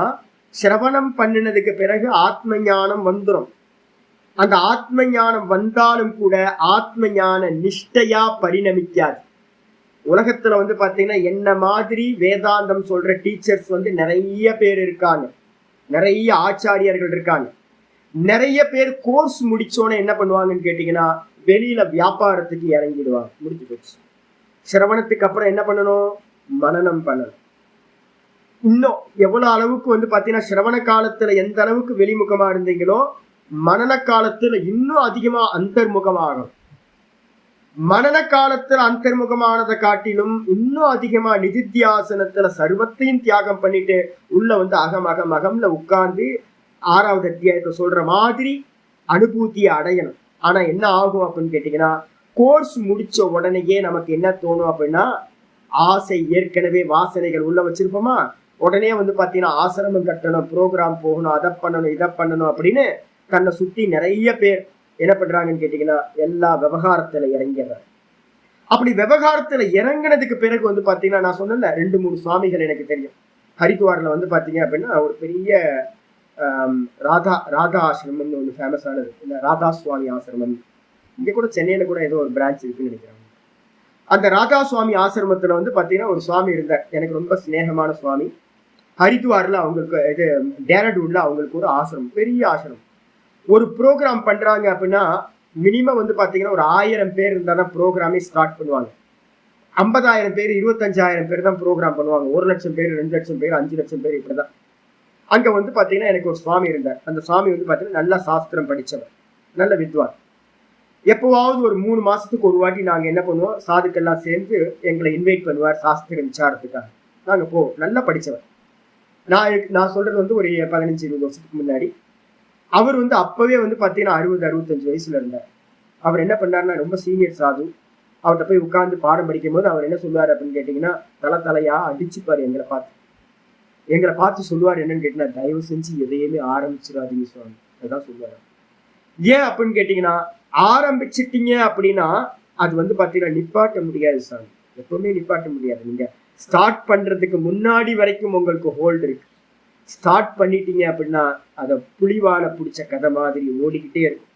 சிரவணம் பண்ணினதுக்கு பிறகு ஆத்ம ஞானம் வந்துடும். அந்த ஆத்ம ஞானம் வந்தாலும் கூட ஆத்ம ஞான நிஷ்டையா பரிணமிக்காது. உலகத்துல வந்து பாத்தீங்கன்னா என்ன மாதிரி வேதாந்தம் சொல்ற டீச்சர்ஸ் வந்து நிறைய பேர் இருக்காங்க, நிறைய ஆச்சாரியர்கள் இருக்காங்க. நிறைய பேர் கோர்ஸ் முடிச்சோன்னு என்ன பண்ணுவாங்கன்னு கேட்டீங்கன்னா வெளியில வியாபாரத்துக்கு இறங்கிடுவாங்க. முடிச்சு போச்சு. சிரவணத்துக்கு அப்புறம் என்ன பண்ணணும்? மனனம் பண்ணணும். இன்னும் எவ்வளவு அளவுக்கு வந்து பாத்தீங்கன்னா சிரவண காலத்துல எந்த அளவுக்கு வெளிமுகமா இருந்தீங்களோ மனன காலத்துல இன்னும் அதிகமா அந்தர்முகமாகும். மனன காலத்துல அந்தர்முகமானதை காட்டிலும் இன்னும் அதிகமா நிதித்தியாசனத்துல சர்வத்தையும் தியாகம் பண்ணிட்டு உள்ள வந்து அகம்ல உட்கார்ந்து 6வது அத்தியாயத்தை சொல்ற மாதிரி அனுபூதியை அடையணும். ஆனா என்ன ஆகும் அப்படின்னு கேட்டீங்கன்னா, கோர்ஸ் முடிச்ச உடனேயே நமக்கு என்ன தோணும் அப்படின்னா, ஆசை, ஏற்கனவே வாசனைகள் உள்ள வச்சிருப்போமா, உடனே வந்து பாத்தீங்கன்னா ஆசிரமம் கட்டணும், ப்ரோக்ராம் போகணும், அதை பண்ணணும், இதை பண்ணணும் அப்படின்னு தன்னை சுத்தி நிறைய பேர் என்ன பண்றாங்கன்னு கேட்டீங்கன்னா எல்லா விவகாரத்துல இறங்கிடுறாங்க. அப்படி விவகாரத்துல இறங்கினதுக்கு பிறகு வந்து பாத்தீங்கன்னா நான் சொன்னேன்ல 2-3 சுவாமிகள் எனக்கு தெரியும். ஹரித்வார்ல வந்து பாத்தீங்க அப்படின்னா ஒரு பெரிய ராதா ஆசிரமம்னு ஒன்று ஃபேமஸ் ஆனது, இல்லை ராதா சுவாமி ஆசிரமம். இங்கே கூட சென்னையில கூட ஏதோ ஒரு பிரான்ச் இருக்குன்னு நினைக்கிறாங்க. அந்த ராதா சுவாமி ஆசிரமத்துல வந்து பாத்தீங்கன்னா ஒரு சுவாமி இருந்தார், எனக்கு ரொம்ப சிநேகமான சுவாமி. ஹரித்வார்ல அவங்களுக்கு இது டேராடூன்ல அவங்களுக்கு ஒரு ஆசிரமம், பெரிய ஆசிரமம். ஒரு ப்ரோக்ராம் பண்றாங்க அப்படின்னா மினிமம் வந்து பாத்தீங்கன்னா ஒரு 1000 பேர் இருந்தா தான் ப்ரோக்ராமே ஸ்டார்ட் பண்ணுவாங்க. 50,000 பேர் 25,000 பேர் தான் ப்ரோக்ராம் பண்ணுவாங்க. 1 லட்சம் பேர் 2 லட்சம் பேர் 5 லட்சம் பேர் இப்படிதான். அங்க வந்து பாத்தீங்கன்னா எனக்கு ஒரு சுவாமி இருந்தார். அந்த சுவாமி வந்து பாத்தீங்கன்னா நல்லா சாஸ்திரம் படிச்சவர், நல்ல வித்வான். எப்போவாவது ஒரு 3 மாசத்துக்கு ஒரு வாட்டி நாங்க என்ன பண்ணுவோம், சாதுக்கெல்லாம் சேர்ந்து எங்களை இன்வைட் பண்ணுவார் சாஸ்திர விசாரத்துக்காக. நாங்க நல்லா படிச்சவர். நான் சொல்றது வந்து ஒரு 15-20 வருஷத்துக்கு முன்னாடி. அவர் வந்து அப்பவே வந்து பாத்தீங்கன்னா 60-65 வயசுல இருந்தார். அவர் என்ன பண்ணாருன்னா ரொம்ப சீனியர் சாது. அவர்கிட்ட போய் உட்கார்ந்து பாடம் படிக்கும் போது அவர் என்ன சொல்லுவாரு அப்படின்னு கேட்டீங்கன்னா, தலையா அடிச்சுப்பாரு எங்களை பார்த்து சொல்லுவார் என்னன்னு கேட்டீங்கன்னா, தயவு செஞ்சு எதையுமே ஆரம்பிச்சிடாதீங்க சுவாமி, அதான் சொல்லுவாரு. ஏன் அப்படின்னு கேட்டீங்கன்னா, ஆரம்பிச்சிட்டீங்க அப்படின்னா அது வந்து பாத்தீங்கன்னா நிப்பாட்ட முடியாது சாமி, எப்பவுமே நிப்பாட்ட முடியாது. நீங்க ஸ்டார்ட் பண்றதுக்கு முன்னாடி வரைக்கும் உங்களுக்கு ஹோல்டு இருக்கு. ஸ்டார்ட் பண்ணிட்டீங்க அப்படின்னா அதை புலிவால பிடிச்ச கதை மாதிரி ஓடிக்கிட்டே இருக்கும்.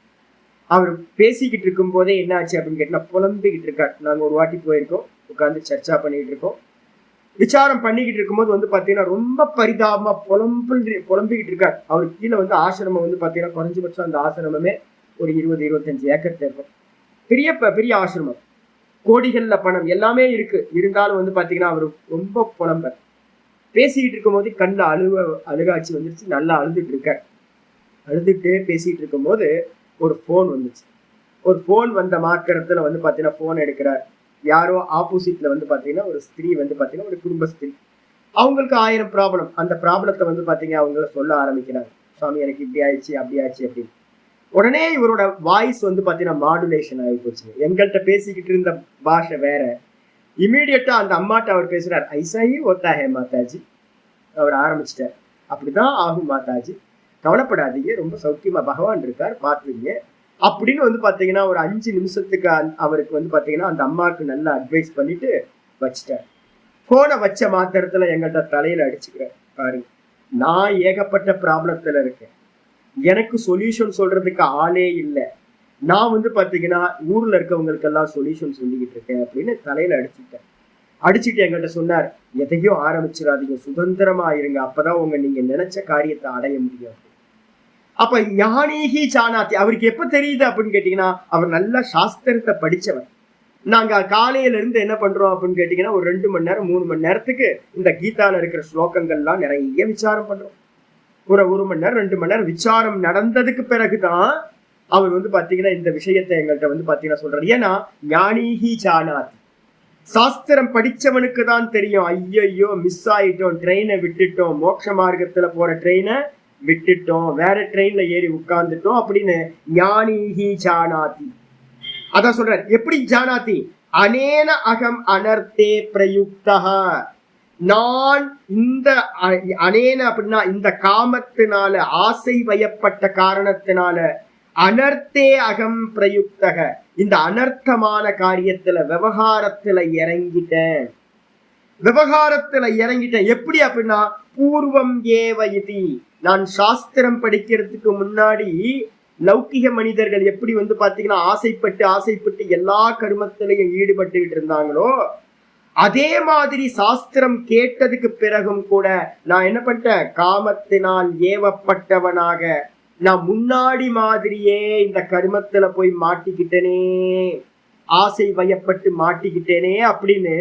அவர் பேசிக்கிட்டு இருக்கும் போதே என்ன ஆச்சு அப்படின்னு கேட்டா புலம்பிக்கிட்டு இருக்காரு. நாங்க ஒரு வாட்டி போயிருக்கோம், உட்காந்து சர்ச்சா பண்ணிக்கிட்டு இருக்கோம். விசாரம் பண்ணிக்கிட்டு இருக்கும்போது வந்து பாத்தீங்கன்னா ரொம்ப பரிதாபமா புலம்பிக்கிட்டு இருக்காரு. அவருக்கு கீழே வந்து ஆசிரமம் வந்து பாத்தீங்கன்னா குறைஞ்சபட்சம் அந்த ஆசிரமமே ஒரு 20-25 ஏக்கர் இருக்கும். பெரிய பெரிய ஆசிரமம், கோடிகள்ல பணம் எல்லாமே இருக்கு. இருந்தாலும் வந்து பாத்தீங்கன்னா அவர் ரொம்ப புலம்பர். பேசிக்கிட்டு இருக்கும் போது கண்ணுல அழுகாட்சி வந்துருச்சு. நல்லா அழுதுட்டு இருக்கார். அழுதுட்டு பேசிட்டு இருக்கும் போது ஒரு போன் வந்துச்சு. ஒரு போன் வந்த மாத்திரத்துல வந்து பாத்தீங்கன்னா போன் எடுக்கிறார். யாரோ ஆப்போசிட்ல வந்து பாத்தீங்கன்னா ஒரு ஸ்திரீ வந்து பாத்தீங்கன்னா ஒரு குடும்ப ஸ்திரீ. அவங்களுக்கு 1000 ப்ராப்ளம். அந்த ப்ராப்ளத்தை வந்து பாத்தீங்க அவங்கள சொல்ல ஆரம்பிக்கிறாங்க. சுவாமி எனக்கு இப்படி ஆயிடுச்சு அப்படி ஆயிடுச்சு அப்படின்னு. உடனே இவரோட வாய்ஸ் வந்து பாத்தீங்கன்னா மாடுலேஷன் ஆகி போச்சு. எங்கள்கிட்ட பேசிக்கிட்டு இருந்த பாஷை வேற. இமீடியட்டா அந்த அம்மாட்ட அவர் பேசுறாரு. ஐசாயி ஒத்தா ஹே மாதாஜி. அவர் ஆரம்பிச்சிட்டார். அப்படிதான் ஆகும் மாதாஜி, கவலைப்படாதீங்க, ரொம்ப சௌக்கியமா பகவான் இருக்கார், பாத்துருங்க அப்படின்னு வந்து பாத்தீங்கன்னா ஒரு 5 நிமிஷத்துக்கு அவருக்கு வந்து பாத்தீங்கன்னா அந்த அம்மாவுக்கு நல்லா அட்வைஸ் பண்ணிட்டு வச்சுட்டார். போனை வச்ச மாத்திரத்துல எங்கள்கிட்ட தலையில அடிச்சுக்கிறேன். பாருங்க, நான் ஏகப்பட்ட ப்ராப்ளத்துல இருக்கேன், எனக்கு சொல்யூஷன் சொல்றதுக்கு ஆளே இல்லை, நான் வந்து பாத்தீங்கன்னா ஊர்ல இருக்கவங்களுக்கு எல்லாம் சொல்யூஷன் சொல்லிக்கிட்டு இருக்கேன் அப்படின்னு தலையில அடிச்சுட்டு எங்கள்கிட்ட சொன்னார், எதையும் ஆரம்பிச்சிடாதீங்க, சுதந்திரமா இருங்க, அப்பதான் நீங்க நினைச்ச காரியத்தை அடைய முடியும். அப்ப ஞானீகி சாணாத்தி அவருக்கு எப்ப தெரியுது அப்படின்னு கேட்டீங்கன்னா, அவர் நல்ல சாஸ்திரத்தை படிச்சவர். நாங்க காலையில இருந்து என்ன பண்றோம் அப்படின்னு கேட்டீங்கன்னா, ஒரு 2 மணி நேரம் 3 மணி நேரத்துக்கு இந்த கீதால இருக்கிற ஸ்லோகங்கள்லாம் நிறைய விசாரம் பண்றோம். ஒரு 1 மணி நேரம் 2 மணி நேரம் விசாரம் நடந்ததுக்கு பிறகுதான் அவர் வந்து பாத்தீங்கன்னா இந்த விஷயத்தை எங்கள்கிட்ட வந்து பாத்தீங்கன்னா சொல்றாரு. ஏன்னா ஞானீகி சாணாத்தி, சாஸ்திரம் படிச்சவனுக்கு தான் தெரியும், ஐயோ மிஸ் ஆயிட்டோம், ட்ரெயினை விட்டுட்டோம், மோட்ச மார்க்கத்துல போற ட்ரெயினை விட்டுட்டோம், வேற ட்ரெயின்ல ஏறி உட்கார்ந்துட்டோம் அப்படின்னு. ஞானீகி ஜானாதி, அதான் சொல்றாரு. எப்படி ஜானாதி? அனேன அகம் அனர்த்தே பிரயுக்தா, நான் இந்த அனேன அப்படின்னா இந்த காமத்தினால ஆசை வயப்பட்ட காரணத்தினால அனர்த்தே அகம் பிரயுக்தக, இந்த அனர்த்தமான காரியத்துல விவகாரத்துல இறங்கிட்டேன். எப்படி அப்படின்னா பூர்வம் ஏவ இதி, நான் சாஸ்திரம் படிக்கிறதுக்கு முன்னாடி லௌகிக மனிதர்கள் எப்படி வந்து பாத்தீங்கன்னா ஆசைப்பட்டு எல்லா கர்மத்திலையும் ஈடுபட்டுக்கிட்டு இருந்தாங்களோ, அதே மாதிரி சாஸ்திரம் கேட்டதுக்கு பிறகும் கூட நான் என்ன பண்ணிட்டேன், காமத்தினால் ஏவப்பட்டவனாக நான் முன்னாடி மாதிரியே இந்த கர்மத்துல போய் மாட்டிக்கிட்டேனே, ஆசை வயப்பட்டு மாட்டிக்கிட்டேனே அப்படின்னு.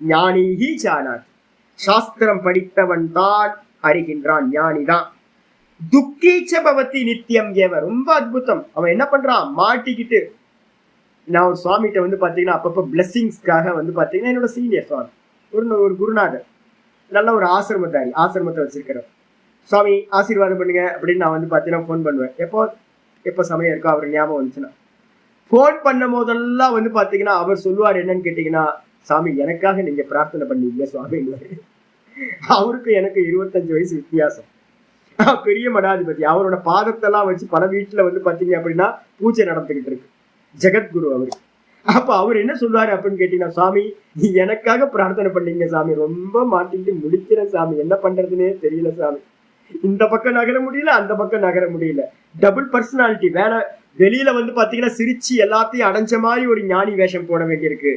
ஞானிகி ஜானாதி, சாஸ்திரம் படித்தவன் தான் அறிகின்றான், ஞானிதான். துக்கீச்ச பவதி நித்தியம் ஏவ, ரொம்ப அற்புதம். அவன் என்ன பண்றான், மாட்டிக்கிட்டு. நான் ஒரு சுவாமிகிட்ட வந்து பாத்தீங்கன்னா அப்பப்ப பிளெஸிங்ஸ்க்காக வந்து பாத்தீங்கன்னா என்னோட சீனியர் சுவாமி, ஒரு குருநாதர், நல்ல ஒரு ஆசிரமத்தை வச்சிருக்கிறேன். சுவாமி ஆசீர்வாதம் பண்ணுங்க அப்படின்னு நான் வந்து பாத்தீங்கன்னா போன் பண்ணுவேன். எப்போ சமயம் இருக்கோ அவர் ஞாபகம் வந்துச்சுன்னா. போன் பண்ணும் போதெல்லாம் வந்து பாத்தீங்கன்னா அவர் சொல்லுவார், என்னன்னு கேட்டீங்கன்னா, சாமி எனக்காக நீங்க பிரார்த்தனை பண்ணீங்க சுவாமி. அவருக்கு எனக்கு 25 வயசு வித்தியாசம். பெரிய மடாதிபதி, அவரோட பாதத்தெல்லாம் வச்சு பல வீட்டுல வந்து பாத்தீங்க அப்படின்னா பூஜை நடந்துகிட்டு இருக்கு, ஜெகத்குரு அவரு. அப்ப அவர் என்ன சொல்லுவாரு அப்படின்னு கேட்டீங்கன்னா, சாமி எனக்காக பிரார்த்தனை பண்ணீங்க சாமி, ரொம்ப மாட்டிட்டு முடிக்கிறேன் சாமி, என்ன பண்றதுன்னே தெரியல சாமி, இந்த பக்கம் நகர முடியல, அந்த பக்கம் நகர முடியல, டபுள் பர்சனாலிட்டி வேற. வெளியில வந்து பாத்தீங்கன்னா சிரிச்சு எல்லாத்தையும் அடைஞ்ச மாதிரி ஒரு ஞானி வேஷம் போட வேண்டியிருக்கு,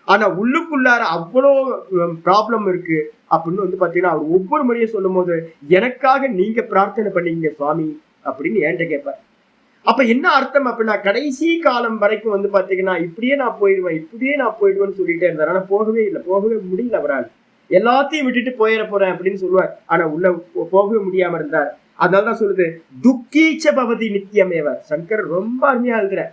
ஆனா உள்ளுக்குள்ளார அவ்வளோ ப்ராப்ளம் இருக்கு அப்படின்னு வந்து பாத்தீங்கன்னா அவர் ஒவ்வொரு முறையும் சொல்லும் போது, எனக்காக நீங்க பிரார்த்தனை பண்ணீங்க சுவாமி அப்படின்னு என்கிட்ட கேட்பார். அப்ப என்ன அர்த்தம் அப்படின்னா, கடைசி காலம் வரைக்கும் வந்து பாத்தீங்கன்னா இப்படியே நான் போயிடுவேன்னு சொல்லிட்டே இருந்தார். ஆனா போகவே முடியல அவரால். எல்லாத்தையும் விட்டுட்டு போயிட போறேன் அப்படின்னு சொல்லுவார், ஆனா உள்ள போகவே முடியாம இருந்தார். அதனாலதான் சொல்லுது துக்கீச்ச பவதி நித்தியமேவ. சங்கர் ரொம்ப அருமையா இருக்கிற,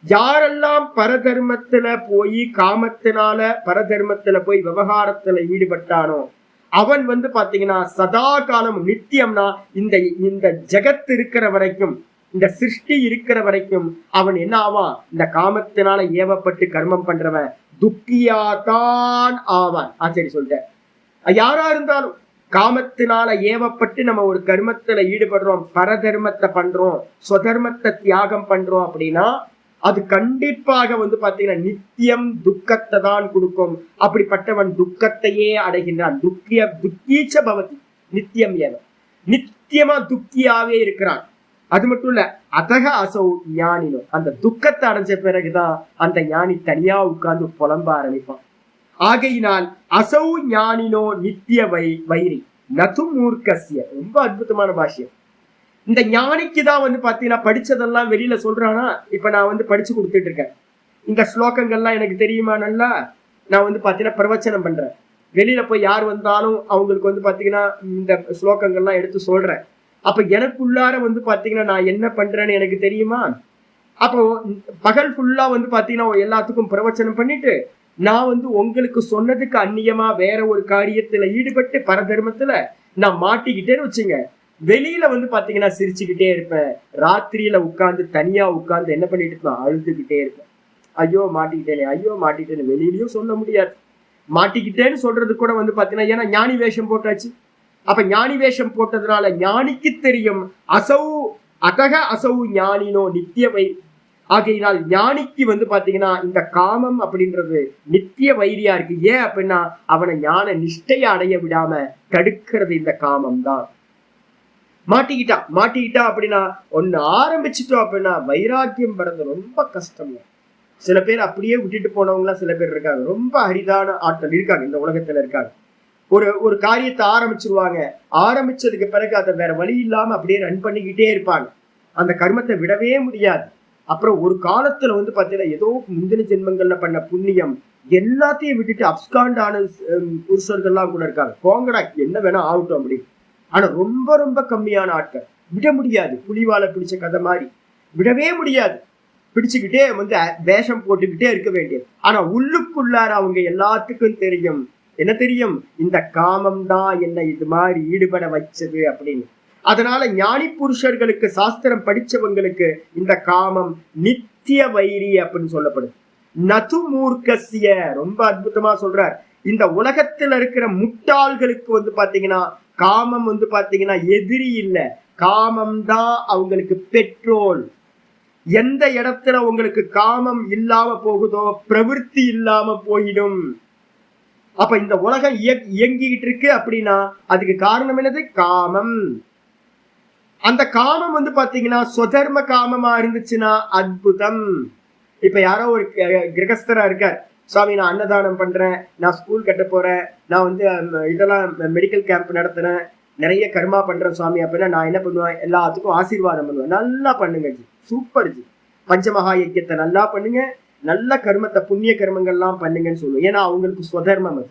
யாரெல்லாம் பரதர்மத்துல போய் காமத்தினால பரதர்மத்துல போய் விவகாரத்துல ஈடுபட்டானோ அவன் வந்து பாத்தீங்கன்னா சதா காலம் நித்தியம்னா இந்த ஜெகத் இருக்கிற வரைக்கும், இந்த சிருஷ்டி இருக்கிற வரைக்கும் அவன் என்ன ஆவான், இந்த காமத்தினால ஏவப்பட்டு கர்மம் பண்றவன் துக்கியாதான் ஆவான். சரி சொல்லிட்டேன். யாரா இருந்தாலும் காமத்தினால ஏவப்பட்டு நம்ம ஒரு கர்மத்துல ஈடுபடுறோம், பரதர்மத்தை பண்றோம், ஸ்வதர்மத்தை தியாகம் பண்றோம் அப்படின்னா அது கண்டிப்பாக வந்து பாத்தீங்கன்னா நித்தியம் துக்கத்தை தான் கொடுக்கும். அப்படிப்பட்டவன் துக்கத்தையே அடைகின்றான். துக்கீச்ச பவதி நித்தியம் ஏவ, நித்தியமா துக்கியாவே இருக்கிறான். அது மட்டும் இல்ல, அதக அசௌ ஞானினோ, அந்த துக்கத்தை அடைஞ்ச பிறகுதான் அந்த ஞானி தனியா உட்கார்ந்து புலம்ப ஆரம்பிப்பான். ஆகையினால் அசௌ ஞானினோ நித்திய வைரி நது மூர்க்கசிய, ரொம்ப அற்புதமான பாஷ்யம். இந்த ஞானிக்கு தான் வந்து பாத்தீங்கன்னா படிச்சதெல்லாம் வெளியில சொல்றானா. இப்ப நான் வந்து படிச்சு கொடுத்துட்டு இருக்கேன். இந்த ஸ்லோகங்கள்லாம் எனக்கு தெரியுமா நல்லா. நான் வந்து பாத்தீங்கன்னா பிரவச்சனம் பண்றேன். வெளியில போய் யார் வந்தாலும் அவங்களுக்கு வந்து பாத்தீங்கன்னா இந்த ஸ்லோகங்கள்லாம் எடுத்து சொல்றேன். அப்ப எனக்குள்ளார வந்து பாத்தீங்கன்னா நான் என்ன பண்றேன்னு எனக்கு தெரியுமா. அப்போ பகல் ஃபுல்லா வந்து பாத்தீங்கன்னா எல்லாத்துக்கும் பிரவச்சனம் பண்ணிட்டு நான் வந்து உங்களுக்கு சொன்னதுக்கு அந்நியமா வேற ஒரு காரியத்துல ஈடுபட்டு பரதர்மத்துல நான் மாட்டிக்கிட்டேன்னு வச்சுங்க. வெளியில வந்து பாத்தீங்கன்னா சிரிச்சுக்கிட்டே இருப்பேன். ராத்திரியில உட்கார்ந்து தனியா உட்கார்ந்து என்ன பண்ணிட்டு இருப்பேன், அழுதுகிட்டே இருப்பேன். ஐயோ மாட்டிக்கிட்டேனே, ஐயோ மாட்டிக்கிட்டேன்னு வெளியிலயும் சொல்ல முடியாது. மாட்டிக்கிட்டேன்னு சொல்றது கூட வந்து பாத்தீங்கன்னா ஏன்னா ஞானி வேஷம் போட்டாச்சு. அப்ப ஞானி வேஷம் போட்டதுனால ஞானிக்கு தெரியும் அசௌ அகக அசௌ ஞானினோ நித்திய வை. ஆகையினால் ஞானிக்கு வந்து பாத்தீங்கன்னா இந்த காமம் அப்படின்றது நித்திய வைரியா இருக்கு. ஏன் அப்படின்னா அவனை ஞான நிஷ்டைய அடைய விடாம தடுக்கிறது இந்த காமம் தான். மாட்டிக்கிட்டா அப்படின்னா ஒன்னு ஆரம்பிச்சுட்டோம் அப்படின்னா வைராக்கியம் படுறது ரொம்ப கஷ்டம். சில பேர் அப்படியே விட்டுட்டு போனவங்களாம் சில பேர் இருக்காங்க. ரொம்ப அரிதான ஆட்கள் இருக்காங்க இந்த உலகத்துல இருக்காங்க. ஒரு காரியத்தை ஆரம்பிச்சிருவாங்க. ஆரம்பிச்சதுக்கு பிறகு அதை வேற வழி இல்லாம அப்படியே ரன் பண்ணிக்கிட்டே இருப்பாங்க. அந்த கர்மத்தை விடவே முடியாது. அப்புறம் ஒரு காலத்துல வந்து பாத்தீங்கன்னா ஏதோ முந்தின ஜென்மங்கள்ல பண்ண புண்ணியம் எல்லாத்தையும் விட்டுட்டு அப்ஸ்காண்டான புருஷர்கள்லாம் கூட இருக்காங்க. போங்கடா என்ன வேணா ஆகட்டும் அப்படின்னு. ஆனா ரொம்ப ரொம்ப கம்மியான ஆட்கள். விட முடியாது. புலிவாலை பிடிச்ச கதை மாதிரி விடவே முடியாது. பிடிச்சுக்கிட்டே வந்து வேஷம் போட்டுக்கிட்டே இருக்க வேண்டியது. ஆனா உள்ளுக்குள்ளார அவங்க எல்லாத்துக்கும் தெரியும். என்ன தெரியும், இந்த காமம் தான் என்ன இது மாதிரி ஈடுபட வச்சது அப்படின்னு. அதனால ஞானி புருஷர்களுக்கு சாஸ்திரம் படிச்சவங்களுக்கு இந்த காமம் நித்திய வைரி அப்படின்னு சொல்லப்படுது. நது மூர்க்கசிய ரொம்ப அற்புதமா சொல்றார். இந்த உலகத்துல இருக்கிற முட்டாள்களுக்கு வந்து பாத்தீங்கன்னா காமம் வந்து பாத்தீங்கன்னா எதிரி இல்ல, காமம் தான் அவங்களுக்கு பெட்ரோல். எந்த இடத்துல உங்களுக்கு காமம் இல்லாம போகுதோ பிரவிற்த்தி இல்லாம போயிடும். அப்ப இந்த உலகம் இயங்கிக்கிட்டு இருக்கு அப்படின்னா அதுக்கு காரணம் என்னது, காமம். அந்த காமம் வந்து பாத்தீங்கன்னா சொதர்ம காமமா இருந்துச்சுன்னா அற்புதம். இப்ப யாரோ ஒரு கிரகஸ்தரா இருக்கார், சுவாமி நான் அன்னதானம் பண்றேன், நான் ஸ்கூல் கட்ட போறேன், நான் வந்து இதெல்லாம் மெடிக்கல் கேம்ப் நடத்துறேன், நிறைய கர்மா பண்றேன் சுவாமி அப்படின்னா நான் என்ன பண்ணுவேன், எல்லாத்துக்கும் ஆசீர்வாதம் பண்ணுவேன். நல்லா பண்ணுங்க ஜி, சூப்பர் ஜி, பஞ்சமகா யஜ்யத்தை நல்லா பண்ணுங்க, நல்ல கர்மத்தை புண்ணிய கர்மங்கள்லாம் பண்ணுங்கன்னு சொல்லுவேன். ஏன்னா அவங்களுக்கு சுதர்மம் அது.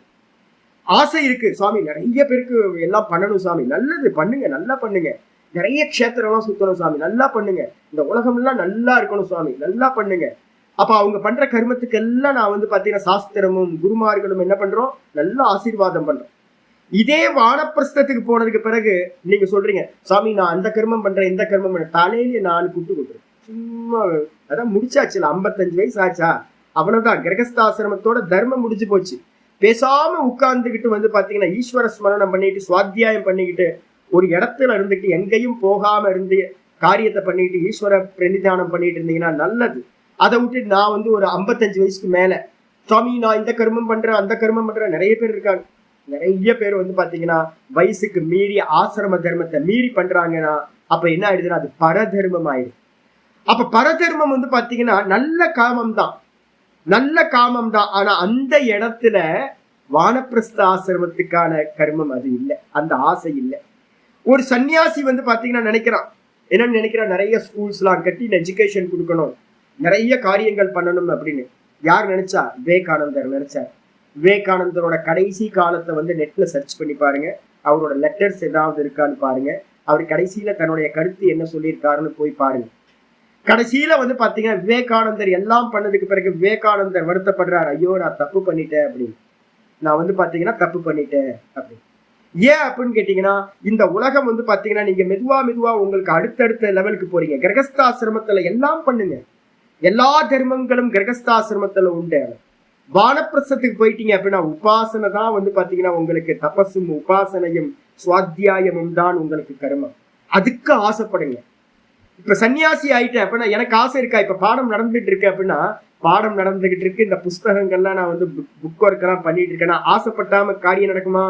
ஆசை இருக்கு சுவாமி, நிறைய பேருக்கு எல்லாம் பண்ணணும் சுவாமி, நல்லது பண்ணுங்க, நல்லா பண்ணுங்க, நிறைய க்ஷேத்திரம்லாம் சுத்தணும் சுவாமி, நல்லா பண்ணுங்க, இந்த உலகம் எல்லாம் நல்லா இருக்கணும் சுவாமி, நல்லா பண்ணுங்க. அப்ப அவங்க பண்ற கர்மத்துக்கு எல்லாம் நான் வந்து பாத்தீங்கன்னா சாஸ்திரமும் குருமார்களும் என்ன பண்றோம், நல்ல ஆசீர்வாதம் பண்றோம். இதே வானப்பிரஸ்தத்துக்கு போனதுக்கு பிறகு நீங்க சொல்றீங்க சுவாமி நான் அந்த கர்மம் பண்றேன் இந்த கர்மம் பண்றேன், தலையில 4 குட்டு கொடுத்துரு, சும்மா அதான் முடிச்சாச்சுல, 55 வயசு ஆச்சா, அவ்வளவுதான், கிரகஸ்தாசிரமத்தோட தர்மம் முடிஞ்சு போச்சு. பேசாம உட்கார்ந்துகிட்டு வந்து பாத்தீங்கன்னா ஈஸ்வர ஸ்மரணம் பண்ணிட்டு சுவாத்தியாயம் பண்ணிக்கிட்டு ஒரு இடத்துல இருந்துட்டு எங்கேயும் போகாம இருந்து காரியத்தை பண்ணிட்டு ஈஸ்வர பிரணிதானம் பண்ணிட்டு இருந்தீங்கன்னா நல்லது. அதை விட்டு நான் வந்து ஒரு 55 வயசுக்கு மேல சுவாமி நான் இந்த கர்மம் பண்றேன் அந்த கர்மம் பண்றேன், நிறைய பேர் இருக்காங்க. நிறைய பேர் வந்து பாத்தீங்கன்னா வயசுக்கு மீறி ஆசிரம தர்மத்தை மீறி பண்றாங்கன்னா அப்ப என்ன ஆயிடுதுன்னா அது பரதர்மம் ஆயிடுது. அப்ப பரதர்மம் வந்து பாத்தீங்கன்னா நல்ல காமம் தான், நல்ல காமம் தான். ஆனா அந்த இடத்துல வானப்பிரஸ்த ஆசிரமத்துக்கான கர்மம் அது இல்லை, அந்த ஆசை இல்லை. ஒரு சன்னியாசி வந்து பாத்தீங்கன்னா நினைக்கிறான், என்னன்னு நினைக்கிறான், நிறைய ஸ்கூல்ஸ் எல்லாம் கட்டி எஜுகேஷன் கொடுக்கணும், நிறைய காரியங்கள் பண்ணணும் அப்படின்னு. யார் நினைச்சா, விவேகானந்தர் நினைச்சார். விவேகானந்தரோட கடைசி காலத்தை வந்து நெட்ல சர்ச் பண்ணி பாருங்க, அவரோட லெட்டர்ஸ் ஏதாவது இருக்கான்னு பாருங்க, அவர் கடைசியில தன்னுடைய கருத்து என்ன சொல்லியிருக்காருன்னு போய் பாருங்க. கடைசியில வந்து பாத்தீங்கன்னா விவேகானந்தர் எல்லாம் பண்ணதுக்கு பிறகு விவேகானந்தர் வருத்தப்படுறார், ஐயோ நான் தப்பு பண்ணிட்டேன் அப்படின்னு, நான் வந்து பாத்தீங்கன்னா தப்பு பண்ணிட்டேன் அப்படின்னு. ஏன் அப்படின்னு கேட்டீங்கன்னா இந்த உலகம் வந்து பாத்தீங்கன்னா நீங்க மெதுவா மெதுவா உங்களுக்கு அடுத்தடுத்த லெவலுக்கு போறீங்க. கிரகஸ்தாசிரமத்துல எல்லாம் பண்ணுங்க, எல்லா தர்மங்களும் கிரகஸ்தாசிரமத்துல உண்டு. வானப்பிரசத்துக்கு போயிட்டீங்க அப்படின்னா உபாசனை தான் வந்து பாத்தீங்கன்னா உங்களுக்கு தபஸும் உபாசனையும் சுவாத்தியாயமும் தான் உங்களுக்கு கர்மம். அதுக்கு ஆசைப்படுங்க. இப்ப சன்னியாசி ஆயிட்டேன் அப்படின்னா எனக்கு ஆசை இருக்கா, இப்ப பாடம் நடந்துட்டு இருக்கு அப்படின்னா பாடம் நடந்துகிட்டு இருக்கு, இந்த புஸ்தகங்கள்லாம் நான் வந்து புக் ஒர்க் எல்லாம் பண்ணிட்டு இருக்கேன்னா ஆசைப்பட்டாம காரியம் நடக்குமா?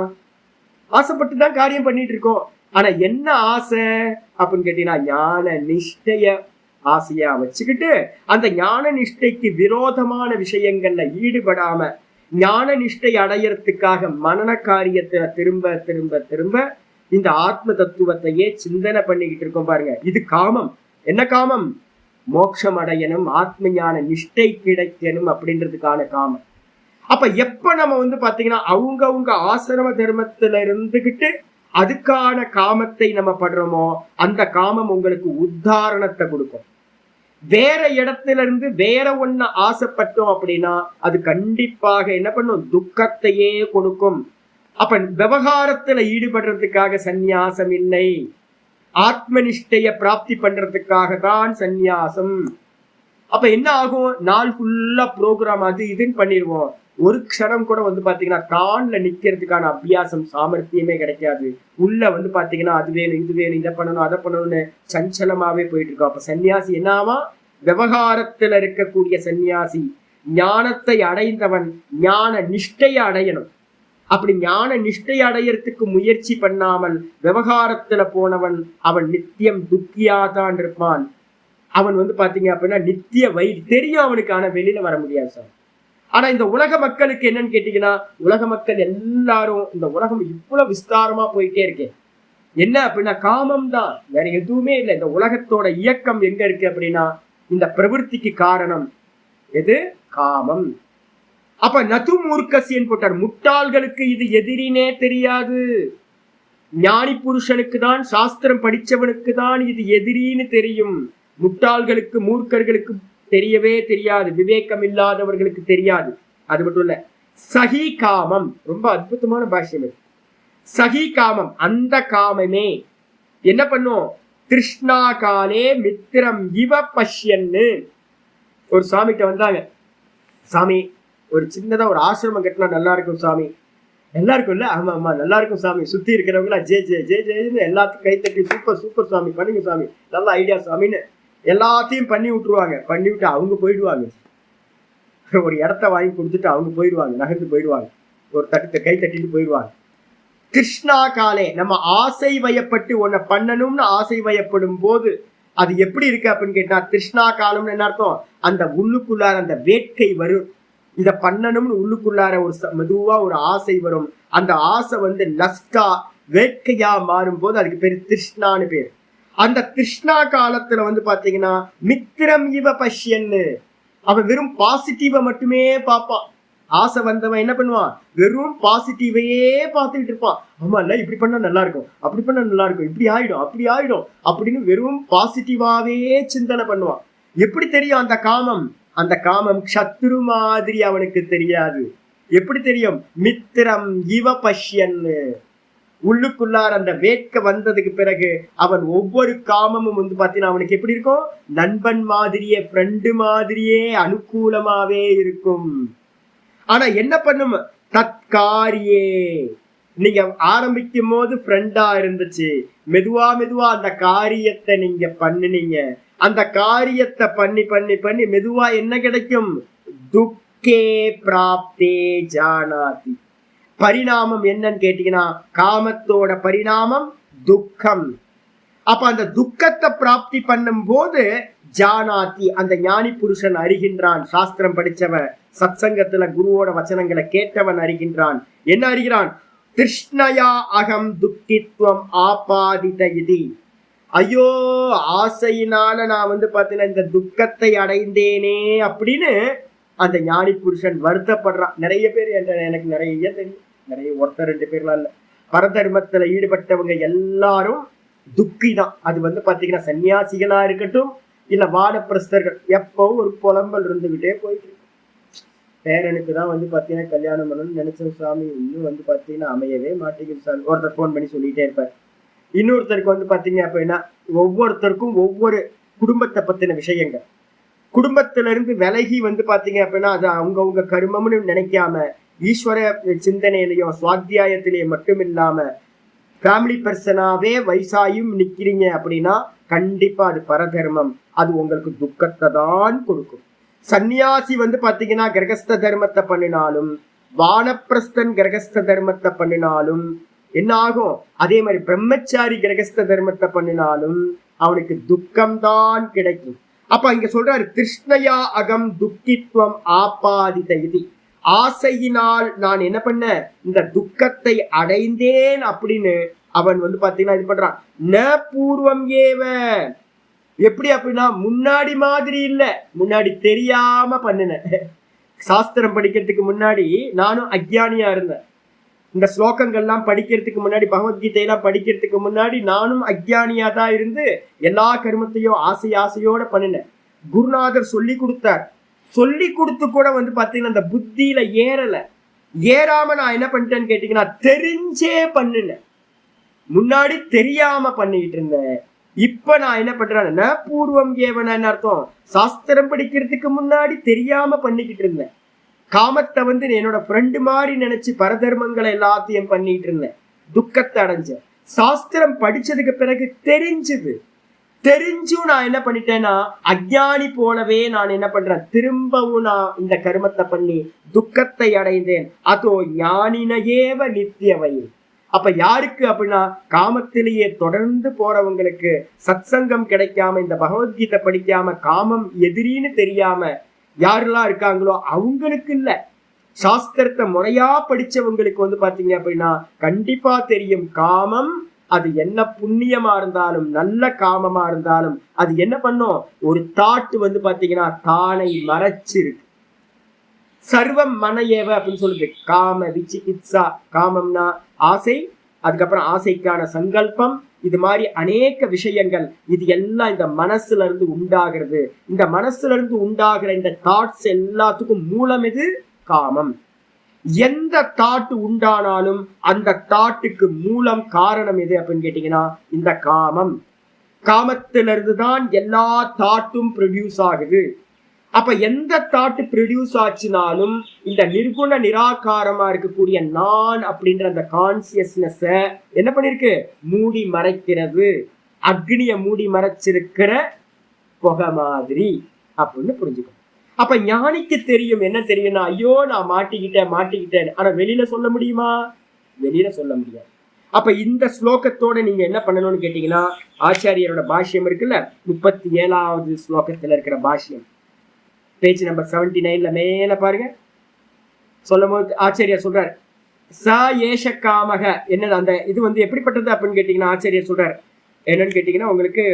ஆசைப்பட்டு தான் காரியம் பண்ணிட்டு இருக்கோம். ஆனா என்ன ஆசை அப்படின்னு கேட்டீங்கன்னா ஞான நிஷ்டைய ஆசையா வச்சுக்கிட்டு அந்த ஞான நிஷ்டைக்கு விரோதமான விஷயங்கள்ல ஈடுபடாம ஞான நிஷ்டை அடையறதுக்காக மனன காரியத்துல திரும்ப திரும்ப திரும்ப இந்த ஆத்ம தத்துவத்தையே சிந்தனை பண்ணிக்கிட்டு இருக்கோம் பாருங்க. இது காமம். என்ன காமம்? மோட்சம் அடையணும், ஆத்ம ஞான நிஷ்டை கிடைக்கணும் அப்படின்றதுக்கான காமம். அப்ப எப்ப நம்ம வந்து பாத்தீங்கன்னா அவங்க ஆசிரம தர்மத்துல இருந்துகிட்டு அதுக்கான காமத்தை நம்ம படுறோமோ அந்த காமம் உங்களுக்கு உத்தாரணத்தை கொடுக்கும். வேற இடத்துல இருந்து வேற ஒண்ணு ஆசைப்பட்டோம் அப்படின்னா அது கண்டிப்பாக என்ன பண்ணும்? துக்கத்தையே கொடுக்கும். அப்ப விவகாரத்துல ஈடுபடுறதுக்காக சந்நியாசம் இல்லை, ஆத்மனிஷ்டைய பிராப்தி பண்றதுக்காக தான் சந்நியாசம். அப்ப என்ன ஆகும்? நாள் ஃபுல்லா ப்ரோக்ராம் அது இதுன்னு பண்ணிடுவோம். ஒரு க்ஷணம் கூட வந்து பாத்தீங்கன்னா தான்ல நிக்கிறதுக்கான அபியாசம் சாமர்த்தியமே கிடைக்காது. உள்ள வந்து பாத்தீங்கன்னா அது வேணும் இது வேணும் இதை பண்ணணும் அதை பண்ணணும்னு சஞ்சலமாவே போயிட்டு இருக்கோம். அப்ப சன்னியாசி என்னாவா? விவகாரத்துல இருக்கக்கூடிய சன்னியாசி ஞானத்தை அடைந்தவன் ஞான நிஷ்டையை அடையணும். அப்படி ஞான நிஷ்டை அடையறதுக்கு முயற்சி பண்ணாமல் விவகாரத்துல போனவன் அவன் நித்தியம் துக்கியாதான் இருப்பான். அவன் வந்து பாத்தீங்க அப்படின்னா நித்திய வயிறு தெரியும் அவனுக்கு, ஆனா வெளியில வர முடியாது சார். ஆனா இந்த உலக மக்களுக்கு என்னன்னு கேட்டீங்கன்னா, உலக மக்கள் எல்லாரும் இந்த உலகம் இவ்வளவு விஸ்தாரமா போயிட்டே இருக்கு. என்ன அப்படின்னா காமம் தான், வேற எதுவுமே இல்லை. இந்த உலகத்தோட இயக்கம் எங்க இருக்கு அப்படின்னா இந்த பிரவருத்திக்கு காரணம் எது? காமம். அப்ப நது மூர்க்கசியன் போட்டார். முட்டாள்களுக்கு இது எதிரினே தெரியாது. ஞானி புருஷனுக்கு தான், சாஸ்திரம் படிச்சவனுக்கு தான் இது எதிரின்னு தெரியும். முட்டாள்களுக்கு மூர்க்கர்களுக்கு தெரியவே தெரியாது, விவேகம் இல்லாதவர்களுக்கு தெரியாது. அது மட்டும் இல்ல, சகி காமம் ரொம்ப அற்புதமான பாஷ்யம். சகி காமம், அந்த காமமே என்ன பண்ணும்? கிருஷ்ணா காலே மித்திரம் இவ பஷ்யன்னு ஒரு சாமிகிட்ட வந்தாங்க. சாமி, ஒரு சின்னதா ஒரு ஆசிரமம் கட்டினா நல்லா இருக்கும் சாமி. நல்லா இருக்கும் இல்ல? ஆமா ஆமா நல்லா இருக்கும் சாமி. சுத்தி இருக்கிறவங்களா ஜே ஜே ஜே ஜேன்னு எல்லாத்துக்கும் கைத்தட்டி சூப்பர் சூப்பர் சாமி பண்ணுங்க சாமி, நல்ல ஐடியா சாமின்னு எல்லாத்தையும் பண்ணி விட்டுருவாங்க. பண்ணி விட்டு அவங்க போயிடுவாங்க. ஒரு இடத்த வாங்கி கொடுத்துட்டு அவங்க போயிடுவாங்க, நகர்ந்து போயிடுவாங்க, ஒரு தட்டு கை தட்டிட்டு போயிடுவாங்க. கிருஷ்ணா காலே, நம்ம ஆசை வயப்பட்டு ஒன்ன பண்ணணும்னு ஆசை வயப்படும் போது அது எப்படி இருக்கு அப்படின்னு கேட்டா, கிருஷ்ணா காலம்னு என்ன அர்த்தம்? அந்த உள்ளுக்குள்ளார அந்த வேட்கை வரும். இத பண்ணணும்னு உள்ளுக்குள்ளார ஒரு மெதுவா ஒரு ஆசை வரும். அந்த ஆசை வந்து நஷ்டா வேட்கையா மாறும் போது அதுக்கு பேரு கிருஷ்ணான்னு பேரு. அந்த கிருஷ்ணா காலத்துல வந்து பாத்தீங்கன்னா மித்திரம் இவ பஷ்யன்னு, அவன் வெறும் பாசிட்டிவ மட்டுமே பார்ப்பான். ஆசை வந்தவன் என்ன பண்ணுவான்? வெறும் பாசிட்டிவையே பார்த்துக்கிட்டு இருப்பான். ஆமா இல்ல, இப்படி பண்ணா நல்லா இருக்கும், அப்படி பண்ணா நல்லா இருக்கும், இப்படி ஆயிடும் அப்படி ஆயிடும் அப்படின்னு வெறும் பாசிட்டிவாவே சிந்தனை பண்ணுவான். எப்படி தெரியும் அந்த காமம்? அந்த காமம் சத்ரு மாதிரி அவனுக்கு தெரியாது. எப்படி தெரியும்? மித்திரம் இவ பஷ்யன்னு, உள்ளுக்குள்ளார அந்த வேட்கை வந்ததுக்கு பிறகு அவன் ஒவ்வொரு காமமும் வந்து பாத்தீங்கன்னா அவனுக்கு எப்படி இருக்கும்? நண்பன் மாதிரியே, ஃப்ரெண்டு மாதிரியே அனுகூலமாவே இருக்கும். ஆனா என்ன பண்ணும்? தற்காரியே, நீங்க ஆரம்பிக்கும் போது ஃப்ரெண்டா இருந்துச்சு, மெதுவா மெதுவா அந்த காரியத்தை நீங்க பண்ணுனீங்க. அந்த காரியத்தை பண்ணி பண்ணி பண்ணி மெதுவா என்ன கிடைக்கும்? துக்கே பிராப்தே ஜானாதி. பரிணாமம் என்னன்னு கேட்டீங்கன்னா காமத்தோட பரிணாமம் துக்கம். அப்ப அந்த துக்கத்தை பிராப்தி பண்ணும் போது ஜானாதி, அந்த ஞானி புருஷன் அறிகின்றான். சாஸ்திரம் படிச்சவன், சத்சங்கத்துல குருவோட வச்சனங்களை கேட்டவன் அறிகின்றான். என்ன அறிகிறான்? கிருஷ்ணயா அகம் துக்கித்வம் ஆபாதித இதி. ஐயோ, ஆசையினால நான் வந்து பாத்தீங்கன்னா இந்த துக்கத்தை அடைந்தேனே அப்படின்னு அந்த ஞானி புருஷன் வருத்தப்படுறான். நிறைய பேர் எனக்கு நிறைய தெரியும், நிறைய ஒருத்தர் ரெண்டு பேர்லாம் இல்ல, பரதர்மத்துல ஈடுபட்டவங்க எல்லாரும் துக்கி தான். அது வந்து பாத்தீங்கன்னா சன்னியாசிகளா இருக்கட்டும் இல்ல வானப்பிரஸ்தர்கள், எப்பவும் ஒரு புலம்பல் இருந்துகிட்டே போயிட்டு இருக்கு. பேரனுக்கு தான் வந்து பாத்தீங்கன்னா கல்யாணம் பண்ணணும்னு நினைச்சேன் சாமி, இன்னும் வந்து பாத்தீங்கன்னா அமையவே மாட்டேங்குது சாமி. ஒருத்தர் போன் பண்ணி சொல்லிட்டே இருப்பார். இன்னொருத்தருக்கு வந்து பாத்தீங்க அப்படின்னா ஒவ்வொருத்தருக்கும் ஒவ்வொரு குடும்பத்தை பத்தின விஷயங்கள், குடும்பத்தில இருந்து விலகி வந்து பாத்தீங்க அப்படின்னா அது அவங்கவுங்க கர்மம்னு நினைக்காம ஈஸ்வர சிந்தனையிலையும் சுவாத்தியாயத்திலேயும் மட்டும் இல்லாம ஃபேமிலி பர்சனாவே வயசாயும் நிக்கிறீங்க அப்படின்னா கண்டிப்பா அது பரதர்மம். அது உங்களுக்கு துக்கத்தை தான் கொடுக்கும். சன்னியாசி வந்து பாத்தீங்கன்னா கிரகஸ்த தர்மத்தை பண்ணினாலும், வானப்பிரஸ்தன் கிரகஸ்த தர்மத்தை பண்ணினாலும் என்ன ஆகும்? அதே மாதிரி பிரம்மச்சாரி கிரகஸ்த தர்மத்தை பண்ணினாலும் அவனுக்கு துக்கம்தான் கிடைக்கும். அப்ப இங்க சொல்றாரு கிருஷ்ணயா அகம் துக்கித்வம் ஆபாதித இதி. ஆசையினால் நான் என்ன பண்ண? இந்த துக்கத்தை அடைந்தேன் அப்படின்னு அவன் வந்து பாத்தீங்கன்னா இது பண்றான். ந பூர்வம் ஏவ, எப்படி அப்படின்னா முன்னாடி மாதிரி இல்ல, முன்னாடி தெரியாம பண்ணினேன். சாஸ்திரம் படிக்கிறதுக்கு முன்னாடி நானும் அஜ்ஞானியா இருந்தேன். இந்த ஸ்லோகங்கள்லாம் படிக்கிறதுக்கு முன்னாடி, பகவத்கீதையெல்லாம் படிக்கிறதுக்கு முன்னாடி நானும் அஜ்ஞானியா தான் இருந்து எல்லா கர்மத்தையும் ஆசையோட பண்ணினேன். குருநாதர் சொல்லி கொடுத்தார். சொல்லி கொடுத்து கூட வந்து பாத்தீங்கன்னா அந்த புத்தியில ஏறாம நான் என்ன பண்ணிட்டேன்னு கேட்டீங்கன்னா தெரிஞ்சே பண்ணினேன். முன்னாடி தெரியாம பண்ணிட்டு இருந்தேன். இப்ப நான் என்ன பண்றேன்னா பூர்வம் ஏவன அர்த்தம், சாஸ்திரம் படிக்கிறதுக்கு முன்னாடி தெரியாம பண்ணிக்கிட்டு இருந்தேன். காமத்தை வந்து என்னோட ஃப்ரெண்டு மாதிரி நினைச்சு பரதர்மங்களை எல்லாத்தையும் பண்ணிட்டு இருந்தேன். துக்கத்தை அடைஞ்சேன். சாஸ்திரம் படிச்சதுக்கு பிறகு தெரிஞ்சும் நான் என்ன பண்ணிட்டேன்னா அஜ்ஞானி போலவே நான் என்ன பண்றேன், திரும்பவும் நான் இந்த கர்மத்தை பண்ணி துக்கத்தை அடைந்தேன். அதோ ஞானினையேவ நித்தியவை. அப்ப யாருக்கு அப்படின்னா காமத்திலேயே தொடர்ந்து போறவங்களுக்கு, சத்சங்கம் கிடைக்காம இந்த பகவத்கீதை படிக்காம காமம் எதிரின்னு தெரியாம யாரெல்லாம் இருக்காங்களோ அவங்களுக்கு இல்ல, சாஸ்திரத்தை முறையா படிச்சவங்களுக்கு வந்து பாத்தீங்க அப்படின்னா கண்டிப்பா தெரியும் காமம் அது என்ன புண்ணியமா இருந்தாலும் நல்ல காமமா இருந்தாலும் அது என்ன பண்ணும், ஒரு தாட்டு வந்து பாத்தீங்கன்னா தானை மறைச்சிருக்கு. சர்வம் மன ஏவ அப்படின்னு சொல்லுது. காம விசிகித்சா, காமம்னா ஆசை, அதுக்கப்புறம் ஆசைக்கான சங்கல்பம், இது மாதிரி அநேக விஷயங்கள், இது எல்லாம் இந்த மனசுல இருந்து உண்டாகிறது. இந்த மனசுல இருந்து உண்டாகிற இந்த தாட்ஸ் எல்லாத்துக்கும் மூலம் எது? காமம். எந்த தாட்டு உண்டானாலும் அந்த தாட்டுக்கு மூலம் காரணம் எது அப்படின்னு கேட்டீங்கன்னா இந்த காமம். காமத்திலிருந்து தான் எல்லா தாட்டும் ப்ரொடியூஸ் ஆகுது. அப்ப எந்த தாட்டு ப்ரொடியூஸ் ஆச்சுனாலும் இந்த நிர்குண நிராகாரமா இருக்கக்கூடிய நான் அப்படின்ற அந்த கான்சியஸ்னஸ என்ன பண்ணிருக்கு, மூடி மறைக்கிறது. அக்னிய மூடி மறைச்சிருக்கிற புகை மாதிரி அப்படின்னு புரிஞ்சுக்கணும். அப்ப ஞானிக்கு தெரியும், என்ன தெரியும்னா ஐயோ நான் மாட்டிக்கிட்டேன். ஆனா வெளியில சொல்ல முடியுமா? வெளியில சொல்ல முடியாது. அப்ப இந்த ஸ்லோகத்தோட நீங்க என்ன பண்ணணும்னு கேட்டீங்கன்னா ஆச்சாரியரோட பாஷ்யம் இருக்குல்ல, 37வது ஸ்லோகத்துல இருக்கிற பாஷ்யம், பேஜ் நம்பர் 79ல மேல பாருங்க. சொல்லும் போது ஆச்சாரியா சொல்றாரு ச ஏஷ காமக. என்னது அந்த இது வந்து எப்படிப்பட்டது அப்படின்னு கேட்டீங்கன்னா ஆச்சாரியர் சொல்றாரு என்னன்னு கேட்டீங்கன்னா உங்களுக்கு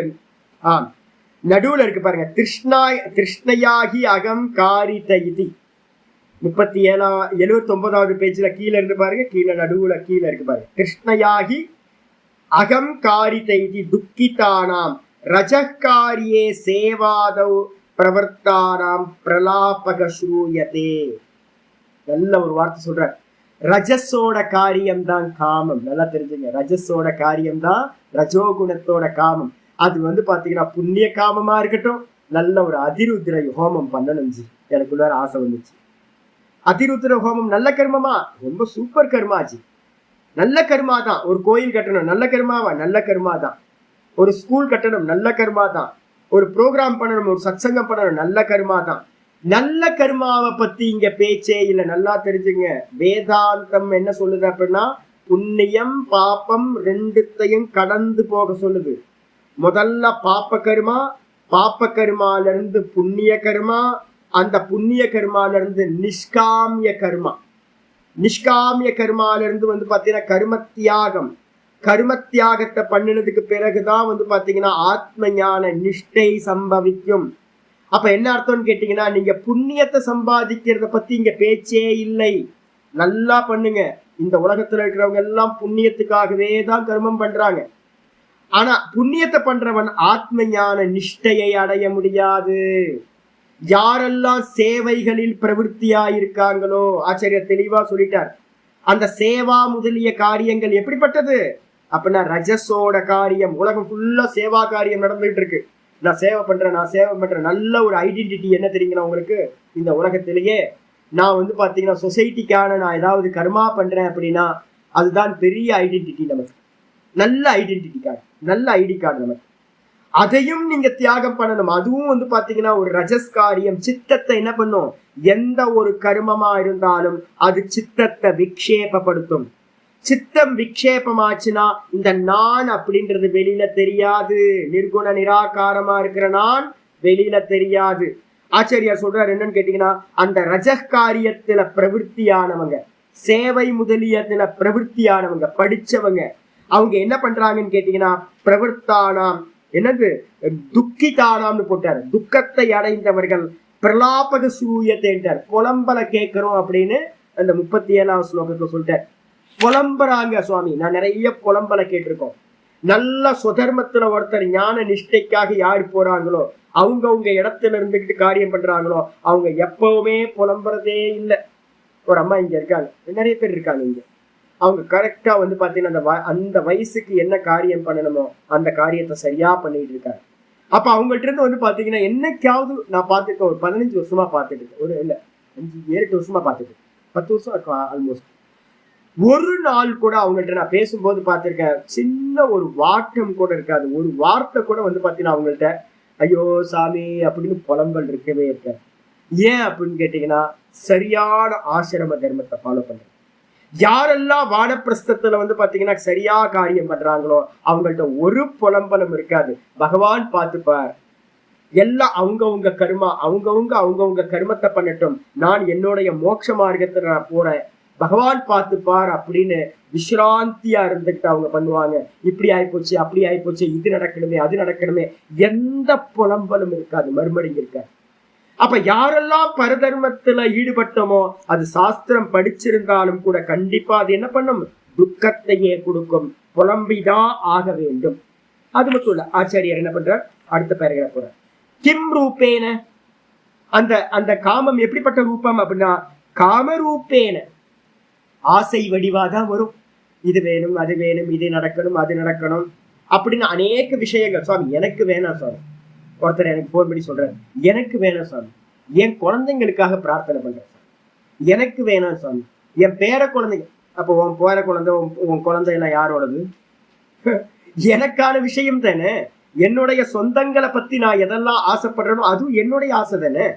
நடுவுல இருக்கு பாருங்க, திருஷ்ணயாகி அகம் காரித இதி. 79வது பேஜ்ல கீழே இருந்து பாருங்க, கீழே நடுவுல கீழே இருக்கு பாருங்க, கிருஷ்ணயாகி அகம் காரித இதி துக்கிதானாம் ரஜகாரியே சேவாதவ் பிரவர்த்தானாம் பிரலாபக ஸ்ரூயதே. நல்ல ஒரு வார்த்தை சொல்றார். ரஜஸோட காரியம் தான் காமம். நல்லா தெரிஞ்சுங்க, ரஜஸோட காரியம் தான் ரஜோகுணத்தோட காமம். அது வந்து பாத்தீங்கன்னா புண்ணிய காமமா இருக்கட்டும், நல்ல ஒரு அதிருத்ர ஹோமம் பண்ணணும். எனக்குள்ளார ஆசை வந்துச்சு. அதிருத்ர ஹோமம் நல்ல கர்மமா? ரொம்ப சூப்பர் கர்மாச்சு, நல்ல கர்மா தான். ஒரு கோயில் கட்டணும், நல்ல கர்மாவா? நல்ல கர்மா தான். ஒரு ஸ்கூல் கட்டணும், நல்ல கர்மா தான். ஒரு ப்ரோக்ராம் பண்ணணும், ஒரு சத்சங்கம் பண்ணணும், நல்ல கர்மா தான். நல்ல கர்மாவை பத்தி இங்க பேச்சே இல்லை. நல்லா தெரிஞ்சுங்க, வேதாந்தம் என்ன சொல்லுது அப்படின்னா புண்ணியம் பாப்பம் ரெண்டுத்தையும் கடந்து போக சொல்லுது. முதல்ல பாப்ப கர்மா, பாப்ப கர்மால இருந்து புண்ணிய கர்மா, அந்த புண்ணிய கர்மால இருந்து நிஷ்காமிய கர்மா, நிஷ்காமிய கர்மால இருந்து வந்து பாத்தீங்கன்னா கர்ம தியாகம். கர்ம தியாகத்தை பண்ணினதுக்கு பிறகுதான் வந்து பாத்தீங்கன்னா ஆத்ம ஞான நிஷ்டை சம்பவிக்கும். அப்ப என்ன அர்த்தம்னு கேட்டீங்கன்னா நீங்க புண்ணியத்தை சம்பாதிக்கிறத பத்தி இங்க பேச்சே இல்லை. நல்லா பண்ணுங்க. இந்த உலகத்துல இருக்கிறவங்க எல்லாம் புண்ணியத்துக்காகவே தான் கர்மம் பண்றாங்க. ஆனா புண்ணியத்தை பண்றவன் ஆத்ம ஞான நிஷ்டையை அடைய முடியாது. யாரெல்லாம் சேவைகளில் பிரவருத்தியா இருக்காங்களோ, ஆச்சாரியர் தெளிவா சொல்லிட்டார், அந்த சேவா முதலிய காரியங்கள் எப்படிப்பட்டது அப்படின்னா ரஜஸோட காரியம். உலகம் ஃபுல்லா சேவா காரியம் நடந்துகிட்டு இருக்கு. நான் சேவை பண்றேன். நல்ல ஒரு ஐடென்டிட்டி என்ன தெரியுங்களா உங்களுக்கு, இந்த உலகத்திலேயே நான் வந்து பாத்தீங்கன்னா சொசைட்டிக்கான நான் ஏதாவது கர்மா பண்றேன் அப்படின்னா அதுதான் பெரிய ஐடென்டிட்டி நமக்கு. நல்ல ஐடென்டிட்டி கார்டு, நல்ல ஐடி கார்டு நமக்கு. அதையும் நீங்க தியாகம் பண்ணணும். அதுவும் வந்து பாத்தீங்கன்னா ஒரு ரஜஸ் காரியம். சித்தத்தை என்ன பண்ணும், எந்த ஒரு கர்மமா இருந்தாலும் அது சித்தத்தை விக்ஷேபப்படுத்தும். சித்தம் விக்ஷேபமாச்சுன்னா இந்த நான் அப்படின்றது வெளியில தெரியாது. நிர்குண நிராகாரமா இருக்கிற நான் வெளியில தெரியாது. ஆச்சாரியார் சொல்றாரு என்னன்னு கேட்டீங்கன்னா அந்த ரஜகாரியத்துல பிரவருத்தியானவங்க, சேவை முதலியத்துல பிரவருத்தியானவங்க, படிச்சவங்க, அவங்க என்ன பண்றாங்கன்னு கேட்டீங்கன்னா பிரவர்த்தானாம் என்னது துக்கிதானாம்னு போட்டார். துக்கத்தை அடைந்தவர்கள் பிரலாபக சூயத்தேன்ட்டார். புலம்பல கேட்கிறோம் அப்படின்னு அந்த 37ஆம் ஸ்லோகத்துல சொல்லிட்டார். புலம்புறாங்க சுவாமி, நான் நிறைய புலம்பல கேட்டிருக்கோம். நல்ல சுதர்மத்துல ஒருத்தர் ஞான நிஷ்டைக்காக யாரு போறாங்களோ, அவங்க இடத்துல இருந்துகிட்டு காரியம் பண்றாங்களோ, அவங்க எப்பவுமே புலம்புறதே இல்லை. ஒரு அம்மா இங்க இருக்காங்க, நிறைய பேர் இருக்காங்க இங்க. அவங்க கரெக்டா வந்து பாத்தீங்கன்னா அந்த வயசுக்கு என்ன காரியம் பண்ணணுமோ அந்த காரியத்தை சரியா பண்ணிட்டு இருக்காங்க. அப்ப அவங்கள்ட்ட இருந்து வந்து பாத்தீங்கன்னா என்னைக்காவது நான் பார்த்துருக்கேன், ஒரு 15 வருஷமா பார்த்துட்டு இருக்கேன், ஒரு இல்ல 5-7 வருஷமா பார்த்துட்டு 10 வருஷம் இருக்கும் ஆல்மோஸ்ட். ஒரு நாள் கூட அவங்கள்ட்ட நான் பேசும்போது பார்த்திருக்கேன், சின்ன ஒரு வாட்டம் கூட இருக்காது. ஒரு வார்த்தை கூட வந்து பாத்தீங்கன்னா அவங்கள்ட்ட ஐயோ சாமி அப்படின்னு புலம்பல் இருக்கவே இருக்க. ஏன் அப்படின்னு கேட்டீங்கன்னா சரியான ஆசிரம தர்மத்தை ஃபாலோ பண்றேன். யாரெல்லாம் வானப்பிரஸ்தத்துல வந்து பாத்தீங்கன்னா சரியா காரியம் பண்றாங்களோ அவங்கள்ட்ட ஒரு புலம்பலம் இருக்காது. பகவான் பார்த்துப்பார், எல்லாம் அவங்கவுங்க கர்மா, அவங்கவுங்க கர்மத்தை பண்ணட்டும், நான் என்னுடைய மோட்ச மார்க்கத்துல நான் போறேன், பகவான் பார்த்துப்பார் அப்படின்னு விசிராந்தியா இருந்துட்டு அவங்க பண்ணுவாங்க. இப்படி ஆயிப்போச்சு, அப்படி ஆயிப்போச்சு, இது நடக்கணுமே, அது நடக்கணுமே, எந்த புலம்பலும் இருக்காது, மறுமடிங்க இருக்காது. அப்ப யாரெல்லாம் பரதர்மத்துல ஈடுபட்டோமோ அது சாஸ்திரம் படிச்சிருந்தாலும் கூட கண்டிப்பா அது என்ன பண்ணும், துக்கத்தையே கொடுக்கும். புலம்பிதான் ஆக வேண்டும். அது மட்டும் இல்ல, ஆச்சாரியர் என்ன பண்றார், அடுத்த பேரகிராஃப் போறார். கிம் ரூபேன, அந்த அந்த காமம் எப்படிப்பட்ட ரூபம் அப்படின்னா காமரூபேன, ஆசை வடிவாதான் வரும். இது வேணும், அது வேணும், இது நடக்கணும், அது நடக்கணும் அப்படின்னு அநேக விஷயங்கள். சுவாமி எனக்கு வேணாம் சுவாமி, ஒருத்தர் எனக்கு போன் பண்ணி சொல்றாரு, எனக்கு வேணாம் சுவாமி, என் குழந்தைங்களுக்காக பிரார்த்தனை பண்றேன், எனக்கு வேணாம் சுவாமி, என் பேர குழந்தைங்க. அப்போ உன் பேர குழந்தை, உன் குழந்தை எல்லாம் யாரோடது? எனக்கான விஷயம் தானே. என்னுடைய சொந்தங்களை பத்தி நான் எதெல்லாம் ஆசைப்படுறேனோ அதுவும் என்னுடைய ஆசை தானே.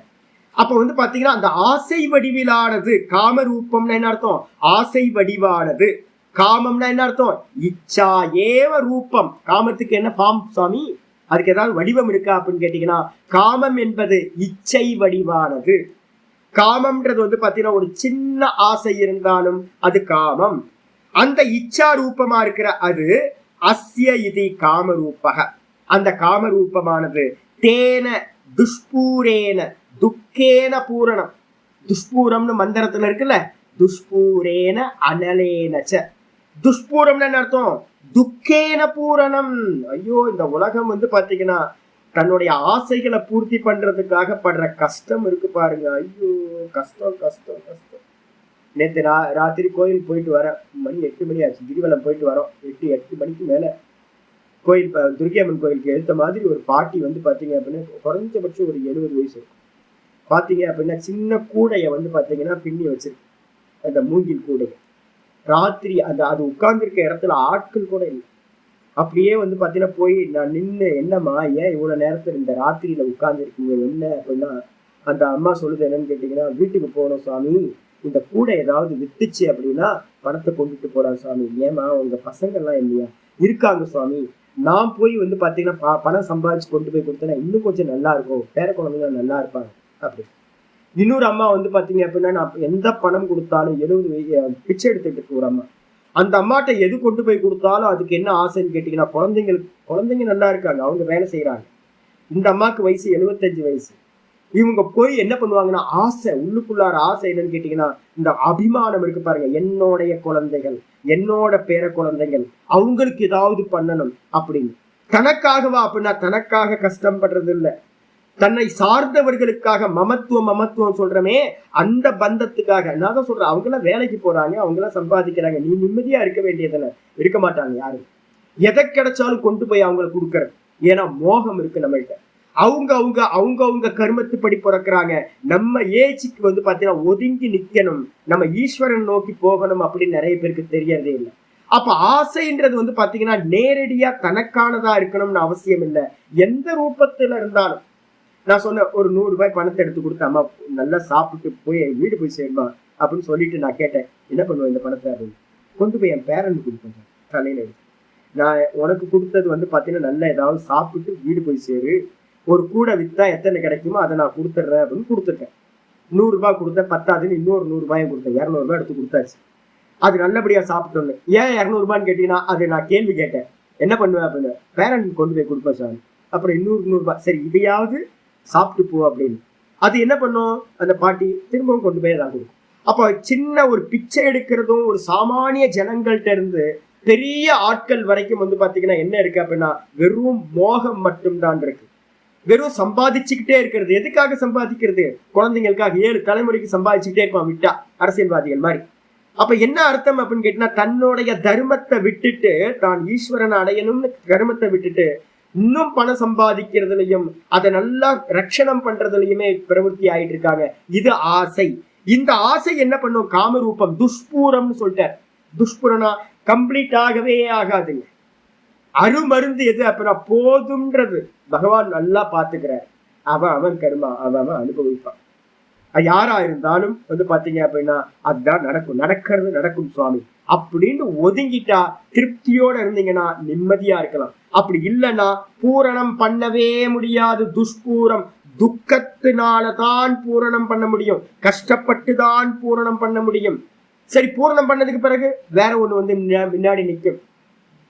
அப்ப வந்து பாத்தீங்கன்னா அந்த ஆசை வடிவிலானது காமரூபம்னா என்ன அர்த்தம், ஆசை வடிவானது. காமம்னா என்ன அர்த்தம், இச்சா ஏவ ரூபம். காமத்துக்கு என்ன ஃபார்ம் சுவாமி, அதுக்கு ஏதாவது வடிவம் இருக்கா அப்படின்னு கேட்டீங்கன்னா காமம் என்பது இச்சை வடிவானது. காமம்ன்றது வந்து பாத்தீங்கன்னா ஒரு சின்ன ஆசை இருந்தாலும் அது காமம். அந்த இச்சா ரூபமா இருக்கிற அது அஸ்ய இது காமரூபக. அந்த காமரூபமானது தேன துஷ்பூரேன துக்கேன பூரணம். துஷ்பூரம்னு மந்திரத்துல இருக்குல்ல, துஷ்பூரேன அனலேனச்ச. துஷ்பூரம்னு என்ன அர்த்தம், துக்கேன பூரணம். ஐயோ, இந்த உலகம் வந்து பாத்தீங்கன்னா தன்னுடைய ஆசைகளை பூர்த்தி பண்றதுக்காக படுற கஷ்டம் இருக்கு பாருங்க. ஐயோ கஷ்டம் கஷ்டம் கஷ்டம். நேற்று ராத்திரி கோயில் போயிட்டு வர மணி 8 மணி ஆச்சு, கிரிவலம் போயிட்டு வரோம். 8 மணிக்கு மேல கோயில், துர்கியம்மன் கோயிலுக்கு எடுத்த மாதிரி ஒரு பாட்டி வந்து பாத்தீங்க அப்படின்னா குறைஞ்சபட்சம் ஒரு 70 வயசு இருக்கும். பாத்தீங்க அப்படின்னா சின்ன கூடைய வந்து பாத்தீங்கன்னா பின்னி வச்சிருக்கு, அந்த மூங்கில் கூடை. ராத்திரி அது உட்கார்ந்துருக்க இடத்துல ஆட்கள் கூட இல்லை. அப்படியே வந்து பாத்தீங்கன்னா போய் நான் நின்று, என்னம்மா ஏன் இவ்வளவு நேரத்துல இந்த ராத்திரியில உட்கார்ந்துருக்கீங்க என்ன அப்படின்னா, அந்த அம்மா சொல்லுது என்னன்னு கேட்டீங்கன்னா, வீட்டுக்கு போகணும் சுவாமி, இந்த கூடை ஏதாவது வித்துச்சு அப்படின்னா பணத்தை கொண்டுட்டு போறான் சுவாமி. ஏமா உங்க பசங்க எல்லாம் இல்லையா? இருக்காங்க சுவாமி, நான் போய் வந்து பாத்தீங்கன்னா பணம் சம்பாதிச்சு கொண்டு போய் கொடுத்தேன்னா இன்னும் கொஞ்சம் நல்லா இருக்கும், பேர குழந்தைங்க நல்லா இருப்பாங்க அப்படி. இன்னொரு அம்மா வந்து பாத்தீங்க அப்படின்னா நான் எந்த பணம் கொடுத்தாலும் 70 பிச்சை எடுத்துட்டு இருக்கு ஒரு அம்மா. அந்த அம்மாட்ட எது கொண்டு போய் கொடுத்தாலும் அதுக்கு என்ன ஆசைன்னு கேட்டீங்கன்னா குழந்தைங்க நல்லா இருக்காங்க, அவங்க வேலை செய்யறாங்க. இந்த அம்மாவுக்கு வயசு 75 வயசு. இவங்க போய் என்ன பண்ணுவாங்கன்னா ஆசை, உள்ளுக்குள்ளார ஆசை என்னன்னு கேட்டீங்கன்னா இந்த அபிமானம் இருக்கு பாருங்க, என்னோடைய குழந்தைகள், என்னோட பேர குழந்தைகள், அவங்களுக்கு ஏதாவது பண்ணணும் அப்படின்னு. தனக்காகவா அப்படின்னா தனக்காக கஷ்டம் படுறது இல்லை, தன்னை சார்ந்தவர்களுக்காக மமத்துவம் சொல்றமே அந்த பந்தத்துக்காக. நான் தான் சொல்றேன், அவங்க எல்லாம் வேலைக்கு போறாங்க, அவங்க எல்லாம் சம்பாதிக்கிறாங்க, நீ நிம்மதியா இருக்க வேண்டியதுன்னு இருக்க மாட்டாங்க யாரும். எதை கிடைச்சாலும் கொண்டு போய் அவங்களுக்கு கொடுக்கறது. ஏன்னா மோகம் இருக்கு நம்மள்கிட்ட. அவங்க கர்மத்துப்படி பிறக்கிறாங்க. நம்ம ஏஜுக்கு வந்து பாத்தீங்கன்னா ஒதுங்கி நிக்கணும், நம்ம ஈஸ்வரன் நோக்கி போகணும் அப்படின்னு நிறைய பேருக்கு தெரியறதே இல்லை. அப்ப ஆசைன்றது வந்து பாத்தீங்கன்னா நேரடியா தனக்கானதா இருக்கணும்னு அவசியம் இல்லை. எந்த ரூபத்துல இருந்தாலும், நான் சொன்ன ஒரு 100 ரூபாய் பணத்தை எடுத்து கொடுத்த அம்மா நல்லா சாப்பிட்டு போய் வீடு போய் சேருமா அப்படின்னு சொல்லிட்டு நான் கேட்டேன், என்ன பண்ணுவேன் இந்த பணத்தை அப்படின்னு. கொண்டு போய் என் பேரனுக்கு கொடுப்பேன் தலையில எடுத்து. நான் உனக்கு கொடுத்தது வந்து பாத்தீங்கன்னா நல்லா ஏதாவது சாப்பிட்டு வீடு போய் சேரு, ஒரு கூடை வித்தா எத்தனை கிடைக்குமோ அதை நான் கொடுத்துட்றேன் அப்படின்னு கொடுத்துட்டேன். 100 ரூபாய் கொடுத்தேன், பத்தாதுன்னு இன்னொரு 100 ரூபாயும் கொடுத்தேன், 200 ரூபாய் எடுத்து கொடுத்தாச்சு. அது நல்லபடியா சாப்பிட்டோன்னு. ஏன் 200 ரூபான்னு கேட்டீங்கன்னா, அது நான் கேள்வி கேட்டேன், என்ன பண்ணுவேன் அப்படின்னு. பேரண்ட் கொண்டு போய் கொடுப்பேன் சார். அப்புறம் இன்னொரு 100 ரூபாய், சரி இதையாவது சாப்பிட்டு போ அப்படின்னு. அது என்ன பண்ணும், அந்த பாட்டி திரும்பவும் கொண்டு போய் தான் கொடுக்கும். அப்போ சின்ன ஒரு பிச்சை எடுக்கிறதும் ஒரு சாமானிய ஜனங்கள்ட்ட இருந்து பெரிய ஆட்கள் வரைக்கும் வந்து பாத்தீங்கன்னா என்ன இருக்கு அப்படின்னா, வெறும் மோகம் மட்டும்தான் இருக்கு. வெறும் சம்பாதிச்சுக்கிட்டே இருக்கிறது. எதுக்காக சம்பாதிக்கிறது? குழந்தைங்களுக்காக. 7 தலைமுறைக்கு சம்பாதிச்சுக்கிட்டே இருப்பான் விட்டா, அரசியல்வாதிகள் மாதிரி. அப்ப என்ன அர்த்தம் அப்படின்னு கேட்டா, தன்னுடைய தர்மத்தை விட்டுட்டு, தான் ஈஸ்வரனை அடையணும்னு தர்மத்தை விட்டுட்டு இன்னும் பணம் சம்பாதிக்கிறதுலயும் அதை நல்லா ரட்சணம் பண்றதுலயுமே பிரவருத்தி ஆயிட்டு இருக்காங்க. இது ஆசை. இந்த ஆசை என்ன பண்ணும்? காமரூபம், துஷ்பூரம்னு சொல்லிட்டார். துஷ்புரனா கம்ப்ளீட்டாகவே ஆகாதுங்க. அருமருந்து எது அப்படின்னா போதும்ன்றது. பகவான் நல்லா பாத்துக்கிறார். அவன் கர்மா அவன் அனுபவிப்பான். யாரா இருந்தாலும் வந்து பாத்தீங்க அப்படின்னா அதுதான் நடக்கும். நடக்கும் சுவாமி அப்படின்னு ஒதுங்கிட்டா, திருப்தியோட இருந்தீங்கன்னா நிம்மதியா இருக்கலாம். அப்படி இல்லைன்னா பூரணம் பண்ணவே முடியாது. துஷ்பூரம், துக்கத்தினாலதான் பூரணம் பண்ண முடியும். கஷ்டப்பட்டுதான் பூரணம் பண்ண முடியும். சரி, பூரணம் பண்ணதுக்கு பிறகு வேற ஒண்ணு வந்து முன்னாடி நிற்கும்.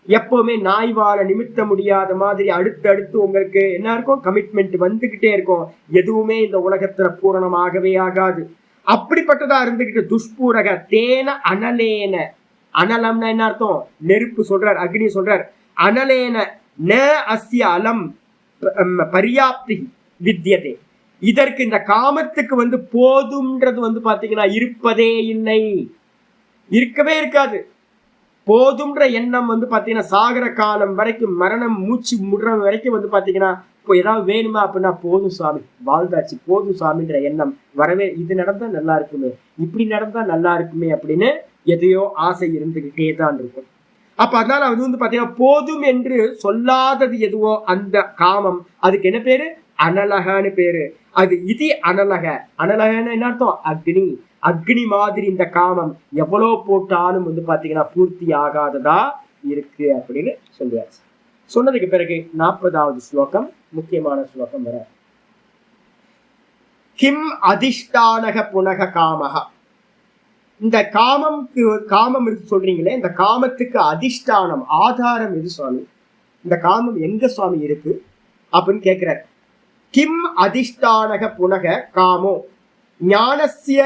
எப்பவுமே நாய் வாழ நிமித்த முடியாத மாதிரி அடுத்து உங்களுக்கு என்ன இருக்கும்? கமிட்மெண்ட் வந்துகிட்டே இருக்கும். எதுவுமே இந்த உலகத்துல பூரணமாகவே ஆகாது. அப்படிப்பட்டதா இருந்துகிட்டு துஷ்பூரக தேன அனலேன. அனலம்னா என்ன அர்த்தம்? நெருப்பு சொல்றார், அக்னி சொல்றார். அனலேன ந அஸ்ய அலம் பர்யாப்தி வித்யதே. இதற்கு இந்த காமத்துக்கு வந்து போதும்ன்றது வந்து பாத்தீங்கன்னா இருப்பதே இல்லை, இருக்கவே இருக்காது. போதும்ன்ற எண்ணம் வந்து பாத்தீங்கன்னா சாகர காலம் வரைக்கும், மரணம் மூச்சு முடுற வரைக்கும் வந்து பாத்தீங்கன்னா இப்போ ஏதாவது வேணுமா அப்படின்னா போதும் சாமி, வாழ்ந்தாச்சு போதும் சாமின்ற எண்ணம் வரவே. இது நடந்தா நல்லா இருக்குமே, இப்படி நடந்தா நல்லா இருக்குமே அப்படின்னு எதையோ ஆசை இருந்துகிட்டே தான் இருக்கும். அப்ப அதனால அது வந்து பாத்தீங்கன்னா போதும் என்று சொல்லாதது எதுவோ அந்த காமம், அதுக்கு என்ன பேரு? அனலகன்னு பேரு. அது இது அனலக. அனலகன்னு என்ன அர்த்தம்? அக்னி. அக்னி மாதிரி இந்த காமம் எவ்வளவு போட்டாலும் வந்து பாத்தீங்கன்னா பூர்த்தி ஆகாததா இருக்கு அப்படின்னு சொல்லியாச்சு. சொன்னதுக்கு பிறகு 40வது ஸ்லோகம், முக்கியமான ஸ்லோகம் வர. கிம் அதிஷ்டானக புனக காமஹ. இந்த காமம் இருக்கு சொல்றீங்களே, இந்த காமத்துக்கு அதிஷ்டானம், ஆதாரம் எது சுவாமி? இந்த காமம் எங்க சுவாமி இருக்கு அப்படின்னு கேட்கிறார். கிம் அதிஷ்டானக புனக காமோ ஞானஸ்ய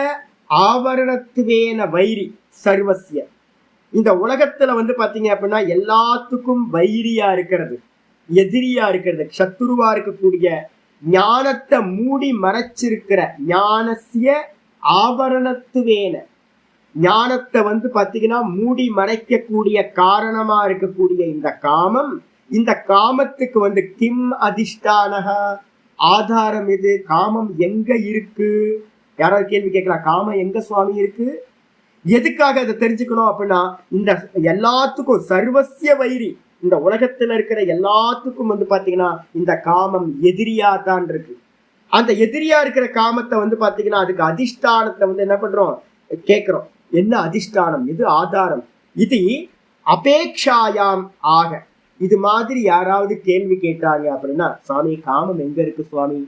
ஆவரணத்துவேன வைரி சர்வசிய. இந்த உலகத்துல வந்து பாத்தீங்க அப்படின்னா எல்லாத்துக்கும் வைரியா இருக்கிறது, எதிரியா இருக்கிறது, சத்துருவா இருக்கக்கூடிய ஞானத்தை மூடி மறைச்சிருக்கிற ஞானஸ்ய ஆவரணத்துவேன, ஞானத்தை வந்து பாத்தீங்கன்னா மூடி மறைக்கக்கூடிய காரணமா இருக்கக்கூடிய இந்த காமம், இந்த காமத்துக்கு வந்து கிம் அதிஷ்டானக, ஆதாரம் எது? காமம் எங்க இருக்கு? யாராவது கேள்வி கேட்கலாம், காமம் எங்க சுவாமி இருக்கு? எதுக்காக அதை தெரிஞ்சுக்கணும் அப்படின்னா, இந்த எல்லாத்துக்கும் சர்வசிய வைரி, இந்த உலகத்துல இருக்கிற எல்லாத்துக்கும் வந்து பாத்தீங்கன்னா இந்த காமம் எதிரியா தான் இருக்கு. அந்த எதிரியா இருக்கிற காமத்தை வந்து பாத்தீங்கன்னா அதுக்கு அதிஷ்டானத்தை வந்து என்ன பண்றோம்? கேட்கிறோம். என்ன அதிஷ்டானம்? இது ஆதாரம். இது அபேக்ஷாயாம் ஆக. இது மாதிரி யாராவது கேள்வி கேட்டாங்க அப்படின்னா, சுவாமி காமம் எங்க இருக்கு சுவாமி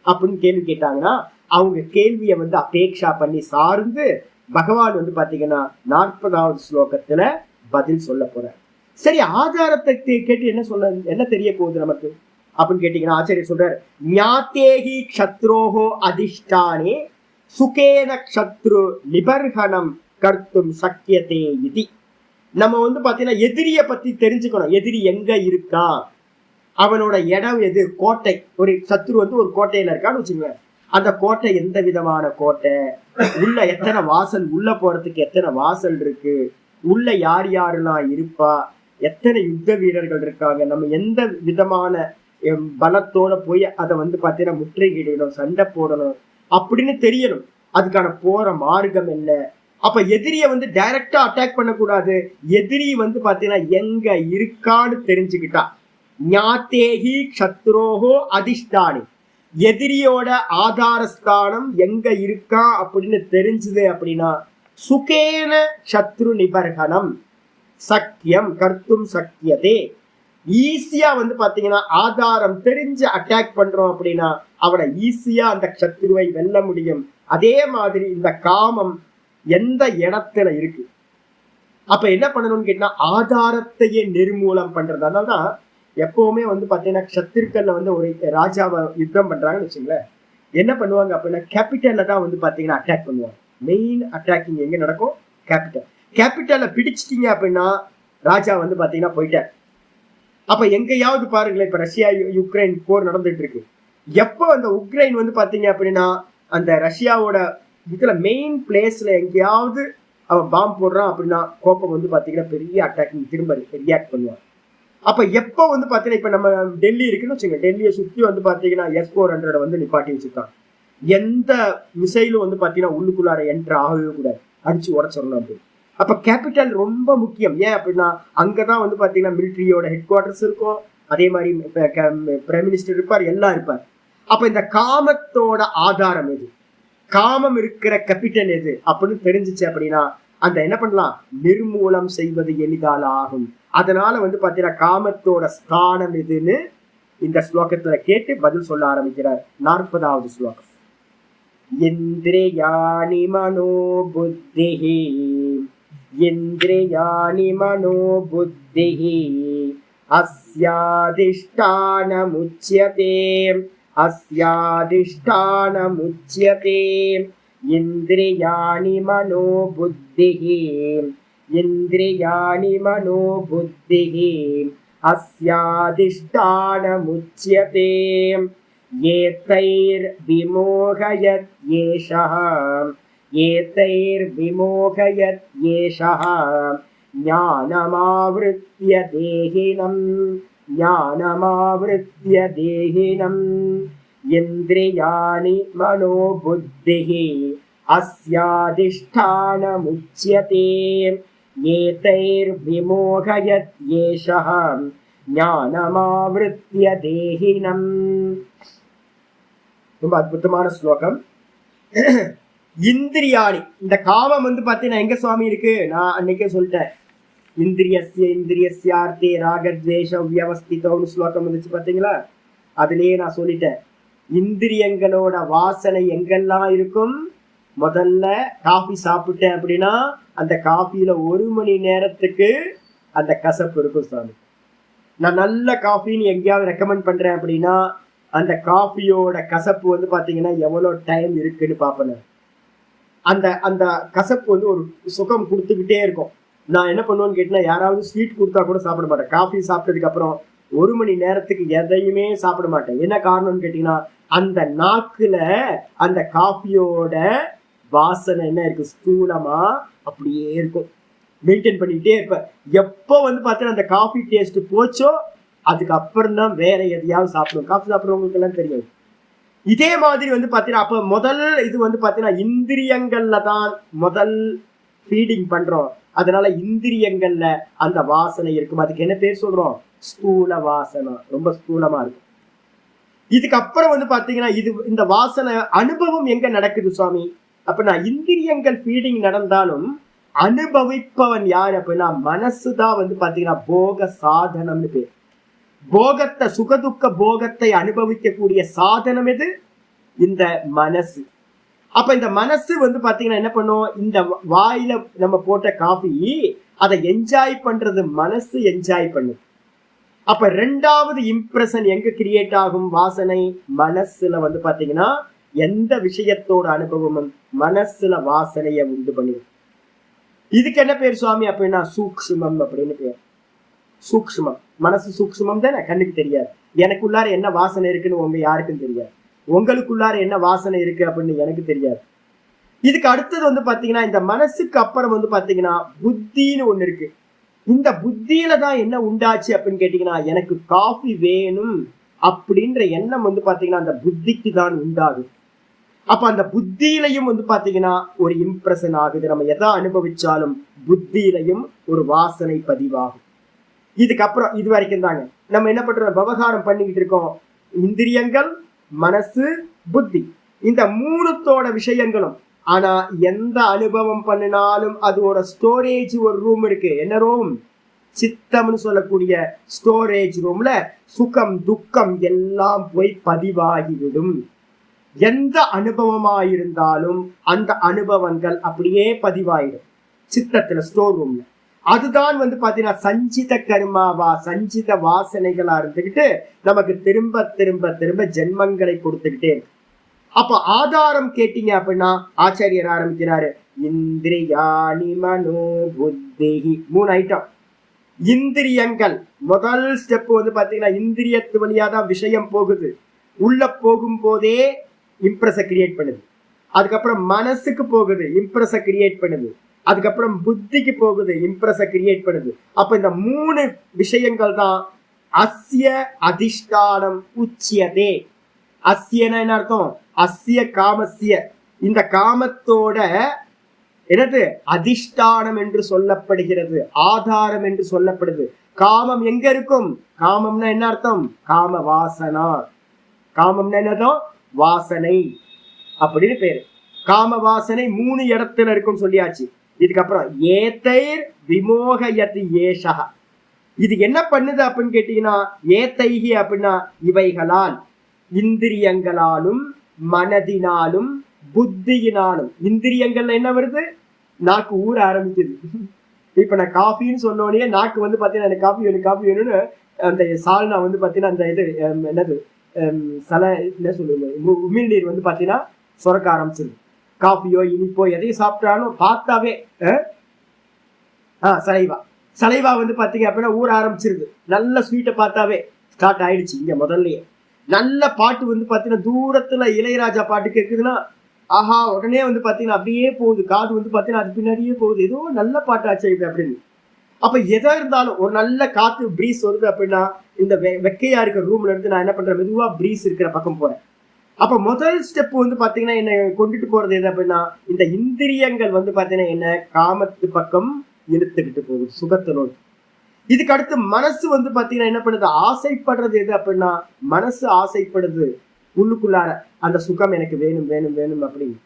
அப்படின்னு கேள்வி கேட்டாங்கன்னா, அவங்க கேள்வியை வந்து அபேக்ஷா பண்ணி சார்ந்து பகவான் வந்து பாத்தீங்கன்னா 40வது ஸ்லோகத்துல பதில் சொல்ல போற. சரி, ஆதாரத்தை கேட்டு என்ன தெரிய போகுது நமக்கு அப்படின்னு கேட்டீங்கன்னா, ஆச்சாரியர் சொல்றார், ஞாத்தேகி க்ஷத்ரோஹோ அதிஷ்டானே சுகேன க்ஷத்ரு நிபர்ஹனம் கர்த்தும் சக்கியதே இதி. நம்ம வந்து பாத்தீங்கன்னா எதிரிய பத்தி தெரிஞ்சுக்கணும். எதிரி எங்க இருக்கா, அவனோட இடம் எது? கோட்டை. ஒரு சத்ரு வந்து ஒரு கோட்டையில இருக்கான்னு வச்சுக்கோங்க. அந்த கோட்டை எந்த விதமான கோட்டை, உள்ள எத்தனை வாசல், உள்ள போறதுக்கு எத்தனை வாசல் இருக்கு, உள்ள யார் யாரெல்லாம் இருப்பா, எத்தனை யுத்த வீரர்கள் இருக்காங்க, நம்ம எந்த விதமான பலத்தோட போய் அதை வந்து பாத்தீங்கன்னா முற்றுகையிடணும், சண்டை போடணும் அப்படின்னு தெரியணும். அதுக்கான போற மார்க்கம் என்ன? அப்ப எதிரிய வந்து டைரக்டா அட்டாக் பண்ணக்கூடாது. எதிரி வந்து பாத்தீங்கன்னா எங்க இருக்கான்னு தெரிஞ்சுக்கிட்டா, ஞாத்தேகி க்ஷத்ரோஹோ அதிஷ்டானி, எதிரியோட ஆதாரஸ்தானம் எங்க இருக்கா அப்படின்னு தெரிஞ்சுது அப்படின்னா சுகேன சத்ரு நிபர்கணம் சக்கியம் கர்த்தும் சக்கியதே. ஈஸியா வந்து பாத்தீங்கன்னா ஆதாரம் தெரிஞ்சு அட்டாக் பண்றோம் அப்படின்னா அவனை ஈஸியா அந்த சத்ருவை வெல்ல முடியும். அதே மாதிரி இந்த காமம் எந்த இடத்துல இருக்கு, அப்ப என்ன பண்ணணும்னு கேட்டா ஆதாரத்தையே நிர்மூலம் பண்றது. அதனாலதான் எப்பவுமே வந்து பாத்தீங்கன்னா சத்திருக்கள்ல வந்து ஒரு ராஜாவை யுத்தம் பண்றாங்கன்னு வச்சுங்களேன், என்ன பண்ணுவாங்க அப்படின்னா கேபிட்டல்ல தான் வந்து பாத்தீங்கன்னா அட்டாக் பண்ணுவாங்க. மெயின் அட்டாக்கிங் எங்க நடக்கும்? கேபிட்டல். கேபிட்டல்ல பிடிச்சிட்டீங்க அப்படின்னா ராஜா வந்து பாத்தீங்கன்னா போயிட்டார். அப்ப எங்கேயாவது பாருங்களேன், இப்ப ரஷ்யா யுக்ரைன் போர் நடந்துட்டு இருக்கு. எப்போ அந்த உக்ரைன் வந்து பாத்தீங்க அப்படின்னா அந்த ரஷ்யாவோட இதுல மெயின் பிளேஸ்ல எங்கேயாவது அவன் பாம்பு போடுறான் அப்படின்னா கோப்பம் வந்து பாத்தீங்கன்னா பெரிய அட்டாக்கிங் திரும்ப ரியாக்ட் பண்ணுவான். அப்ப எப்போ வந்து பாத்தீங்கன்னா இப்ப நம்ம டெல்லி இருக்குன்னு வச்சுங்க, டெல்லியை சுத்தி வந்து பாத்தீங்கன்னா S-400 வந்து நிப்பாட்டி வச்சுருக்கான். எந்த மிசைலும் வந்து பாத்தீங்கன்னா உள்ளுக்குள்ளார என்ட்ரு ஆகவே கூடாது, அடிச்சு உடச்சிடணும் அப்படின்னு. அப்ப கேபிட்டல் ரொம்ப முக்கியம். ஏன் அப்படின்னா அங்கதான் வந்து பாத்தீங்கன்னா மிலிட்ரியோட ஹெட் குவார்டர்ஸ் இருக்கும், அதே மாதிரி பிரைம் மினிஸ்டர் இருப்பார், எல்லாம் இருப்பார். அப்ப இந்த காமத்தோட ஆதாரம் எது, காமம் இருக்கிற கேபிட்டல் எது அப்படின்னு தெரிஞ்சிச்சு அப்படின்னா அந்த என்ன பண்ணலாம், நிர்மூலம் செய்வது எளிதால ஆகும். அதனால வந்து பாத்தீங்கன்னா காமத்தோட ஸ்தானம் எதுன்னு இந்த ஸ்லோகத்துல கேட்டு பதில் சொல்ல ஆரம்பிக்கிறார். 40வது ஸ்லோகம். இந்திரியாணி மனோ புத்திஹி, இந்திரியாணி மனோ புத்திஹி அஸ்யாதிஷ்டானமுச்யதே, அஸ்யாதிஷ்டானமுச்யதே. இந்திரியாணி மனோ புத்திஹி, இந்திரியாணி மனோ புத்திஹி அஸ்யாதிஷ்டானமுச்யதே. ஏதைர்விமோகயத் ஏஷः, ஏதைர்விமோகயத் ஏஷः ஞானமாவ்ருத்ய தேஹினம், ஞானமாவ்ருத்ய தேஹினம். இந்திரியாணி மனோ புத்திஹி அஸ்யாதிஷ்டானமுச்யதே. ஏதைர்விமோகயத் ஏஷः ஞானமாவ்ருத்ய தேஹினம். ரொம்ப அற்புதமான ஸ்லோகம். இந்திரியாணி, இந்த காமம் வந்து பாத்தீங்கன்னா எங்க சுவாமி இருக்கு? நான் அன்னைக்கே சொல்லிட்டேன். இந்திரியஸ்ய இந்திரியஸ்யார்த்தே ராகத்வேஷ வியவஸ்திதோன்னு ஸ்லோகம் வந்துச்சு பாத்தீங்களா? அதுலயே நான் சொல்லிட்டேன், இந்திரியங்களோட வாசனை எங்கெல்லாம் இருக்கும். முதல்ல காஃபி சாப்பிட்டேன் அப்படின்னா அந்த காஃபியில 1 மணி நேரத்துக்கு அந்த கசப்பு இருக்கும் சுவாமி. நான் நல்ல காஃபின்னு எங்கேயாவது ரெக்கமெண்ட் பண்றேன் அப்படின்னா அந்த காஃபியோட கசப்பு வந்து பாத்தீங்கன்னா எவ்வளவு டைம் இருக்குன்னு பாப்பேன். அந்த அந்த கசப்பு வந்து ஒரு சுகம் கொடுத்துக்கிட்டே இருக்கும். நான் என்ன பண்ணுவேன்னு கேட்டீங்கன்னா, யாராவது ஸ்வீட் கொடுத்தா கூட சாப்பிட மாட்டேன். காஃபி சாப்பிட்டதுக்கு அப்புறம் 1 மணி நேரத்துக்கு எதையுமே சாப்பிட மாட்டேன். என்ன காரணம்னு கேட்டீங்கன்னா அந்த நாக்குல அந்த காஃபியோட வாசனை என்ன இருக்கு, ஸ்தூலமா அப்படியே இருக்கும். மெயின்டைன் பண்ணிக்கிட்டே இருப்பேன். எப்போ வந்து பார்த்தீங்கன்னா அந்த காஃபி டேஸ்ட் போச்சோ அதுக்கப்புறம் தான் வேற எதையாவது சாப்பிடுவோம். காஃபி சாப்பிட்றவங்களுக்கு எல்லாம் தெரியும். இதே மாதிரி வந்து பார்த்தீங்கன்னா அப்போ முதல் இது வந்து பார்த்தீங்கன்னா இந்திரியங்கள்ல தான் முதல் ஃபீடிங் பண்றோம். அதனால இந்திரியங்கள்ல அந்த வாசனை இருக்கும். அதுக்கு என்ன பேர் சொல்றோம்? ஸ்தூல வாசனை. ரொம்ப ஸ்தூலமா இருக்கும். இதுக்கப்புறம் வந்து பாத்தீங்கன்னா இது இந்த வாசனை அனுபவம் எங்க நடக்குது சுவாமி அப்படின்னா, இந்திரியங்கள் ஃபீடிங் நடந்தாலும் அனுபவிப்பவன் யார் அப்படின்னா மனசுதான் வந்து பாத்தீங்கன்னா போக சாதனம்னு பேர். போகத்தை, சுகதுக்க போகத்தை அனுபவிக்கக்கூடிய சாதனம் எது? இந்த மனசு. அப்ப இந்த மனசு வந்து பாத்தீங்கன்னா என்ன பண்ணும், இந்த வாயில நம்ம போட்ட காஃபி அதை என்ஜாய் பண்றது மனசு என்ஜாய் பண்ணுது. அப்ப 2வது இம்ப்ரெஷன் எங்க கிரியேட் ஆகும்? வாசனை மனசுல வந்து பாத்தீங்கன்னா எந்த விஷயத்தோட அனுபவமும் மனசுல வாசனைய உண்டு பண்ணிடும். இதுக்கு என்ன பேர் சுவாமி அப்படின்னா சூக்ஷ்மம் அப்படின்னு பேர். சூக்ஷ்மம், மனசு சூக்ஷ்மம் தானே, கண்ணுக்கு தெரியாது. எனக்குள்ளார என்ன வாசனை இருக்குன்னு உங்க யாருக்கும் தெரியாது. உங்களுக்குள்ளார என்ன வாசனை இருக்கு அப்படின்னு எனக்கு தெரியாது. இதுக்கு அடுத்தது வந்து பாத்தீங்கன்னா இந்த மனசுக்கு அப்புறம் வந்து பாத்தீங்கன்னா புத்தின்னு ஒண்ணு இருக்கு. இந்த புத்தியில தான் என்ன உண்டாச்சு அப்படின்னு கேட்டீங்கன்னா, எனக்கு காஃபி வேணும் அப்படின்ற எண்ணம் வந்து பாத்தீங்கன்னா அந்த புத்திக்கு தான் உண்டாகுது. அப்ப அந்த புத்தியிலையும் வந்து பாத்தீங்கன்னா ஒரு இம்ப்ரெஷன் ஆகுது. நம்ம எதை அனுபவிச்சாலும் புத்தியிலையும் ஒரு வாசனை பதிவாகும். இதுக்கப்புறம் இது வரைக்கும் தாங்க நம்ம என்ன பண்றோம், விவகாரம் பண்ணிக்கிட்டு இருக்கோம். இந்திரியங்கள், மனசு, புத்தி, இந்த 3தோட விஷயங்களும். ஆனா எந்த அனுபவம் பண்ணினாலும் அதோட ஸ்டோரேஜ் ஒரு ரூம் இருக்கு. என்ன ரூம்? சித்தம்னு சொல்லக்கூடிய ஸ்டோரேஜ் ரூம்ல சுகம் துக்கம் எல்லாம் போய் பதிவாகிவிடும். எந்த அனுபவமாயிருந்தாலும் அந்த அனுபவங்கள் அப்படியே பதிவாயிடும் சித்தத்துல, ஸ்டோர் ரூம்ல. அதுதான் வந்து பாத்தீங்கன்னா சஞ்சித கர்மாவா, சஞ்சித வாசனைகளா இருந்துகிட்டு நமக்கு திரும்ப திரும்ப திரும்ப ஜென்மங்களை கொடுத்துக்கிட்டே இருக்கு. அப்ப ஆதாரம் கேட்டீங்க அப்படின்னா ஆச்சாரியர் ஆரம்பிக்கிறாரு, இந்திரியாணி மனோ புத்தி. 3 ஐட்டம். இந்திரியங்கள் முதல் ஸ்டெப் வந்து பாத்தீங்கன்னா இந்திரியத்து வழியா தான் விஷயம் போகுது. உள்ள போகும் போதே இம்ப்ரெஸ கிரியேட் பண்ணுது. அதுக்கப்புறம் மனசுக்கு போகுது, இம்ப்ரெஸ கிரியேட் பண்ணுது. அதுக்கப்புறம் புத்திக்கு போகுது, இம்ப்ரெஸ கிரியேட் பண்ணுது. அப்ப இந்த 3 விஷயங்கள் தான் அஸ்ய அதிஷ்டானம் உச்சியதே. அஸ்யனா என்ன அர்த்தம்? அஸ்ய காமஸ்ய, இந்த காமத்தோட என்னது அதிஷ்டானம் என்று சொல்லப்படுகிறது, ஆதாரம் என்று சொல்லப்படுது. காமம் எங்க இருக்கும்? காமம்னா என்ன அர்த்தம்? காம வாசனா. காமம்னா என்னதும் வாசனை அப்படின்னு பேரு. காம வாசனை 3 இடத்துல இருக்கும் சொல்லியாச்சு. இதுக்கப்புறம் ஏதைர் விமோகயதி ஏஷா. இது என்ன பண்ணுது அப்படின்னு கேட்டீங்கன்னா, ஏதைகி அப்படின்னா இவைகளால், இந்திரியங்களாலும் மனதினாலும் புத்தியினாலும். இந்திரியங்கள்ல என்ன வருது? நாக்கு ஊற ஆரம்பிக்குது. இப்ப நான் காஃபின்னு சொன்னோடனே நாக்கு வந்து பாத்தீங்கன்னா எனக்கு காஃபி வேணும் காஃபி வேணும்னு அந்த சால்னா வந்து பாத்தீங்கன்னா அந்த இது என்னது என்ன சொல்லுங்க உமிழ்நீர் வந்து பாத்தீங்கன்னா சுரக்க ஆரம்பிச்சிருது. காஃபியோ இனிப்போ எதையும் சாப்பிட்டாலும் பார்த்தாவே சலைவா சலைவா வந்து பாத்தீங்க அப்படின்னா ஊற ஆரம்பிச்சிருது. நல்ல ஸ்வீட்டை பார்த்தாவே ஸ்டார்ட் ஆயிடுச்சு. இங்க முதல்லயே நல்ல பாட்டு வந்து பாத்தீங்கன்னா தூரத்துல இளையராஜா பாட்டு கேட்குதுன்னா ஆஹா உடனே வந்து பாத்தீங்கன்னா அப்படியே போகுது, காது வந்து பாத்தீங்கன்னா அது பின்னாடியே போகுது, ஏதோ நல்ல பாட்டாச்சு இது அப்படின்னு. அப்ப எதா இருந்தாலும் ஒரு நல்ல காத்து பிரீஸ் வருது அப்படின்னா இந்த வெக்கையா இருக்கிற ரூம்ல இருந்து நான் என்ன பண்றேன், மெதுவா பிரீஸ் இருக்கிற பக்கம் போறேன். அப்ப முதல் ஸ்டெப் வந்து பாத்தீங்கன்னா என்ன கொண்டுட்டு போறது எது அப்படின்னா, இந்த இந்திரியங்கள் வந்து பாத்தீங்கன்னா என்ன காமத்து பக்கம் இழுத்துக்கிட்டு போகுது, சுகத்தை நோக்கி. இதுக்கு அடுத்து மனசு வந்து பாத்தீங்கன்னா என்ன பண்ணுது, ஆசைப்படுறது எது அப்படின்னா, மனசு ஆசைப்படுது உள்ளுக்குள்ளார அந்த சுகம் எனக்கு வேணும் வேணும் வேணும் அப்படின்னு.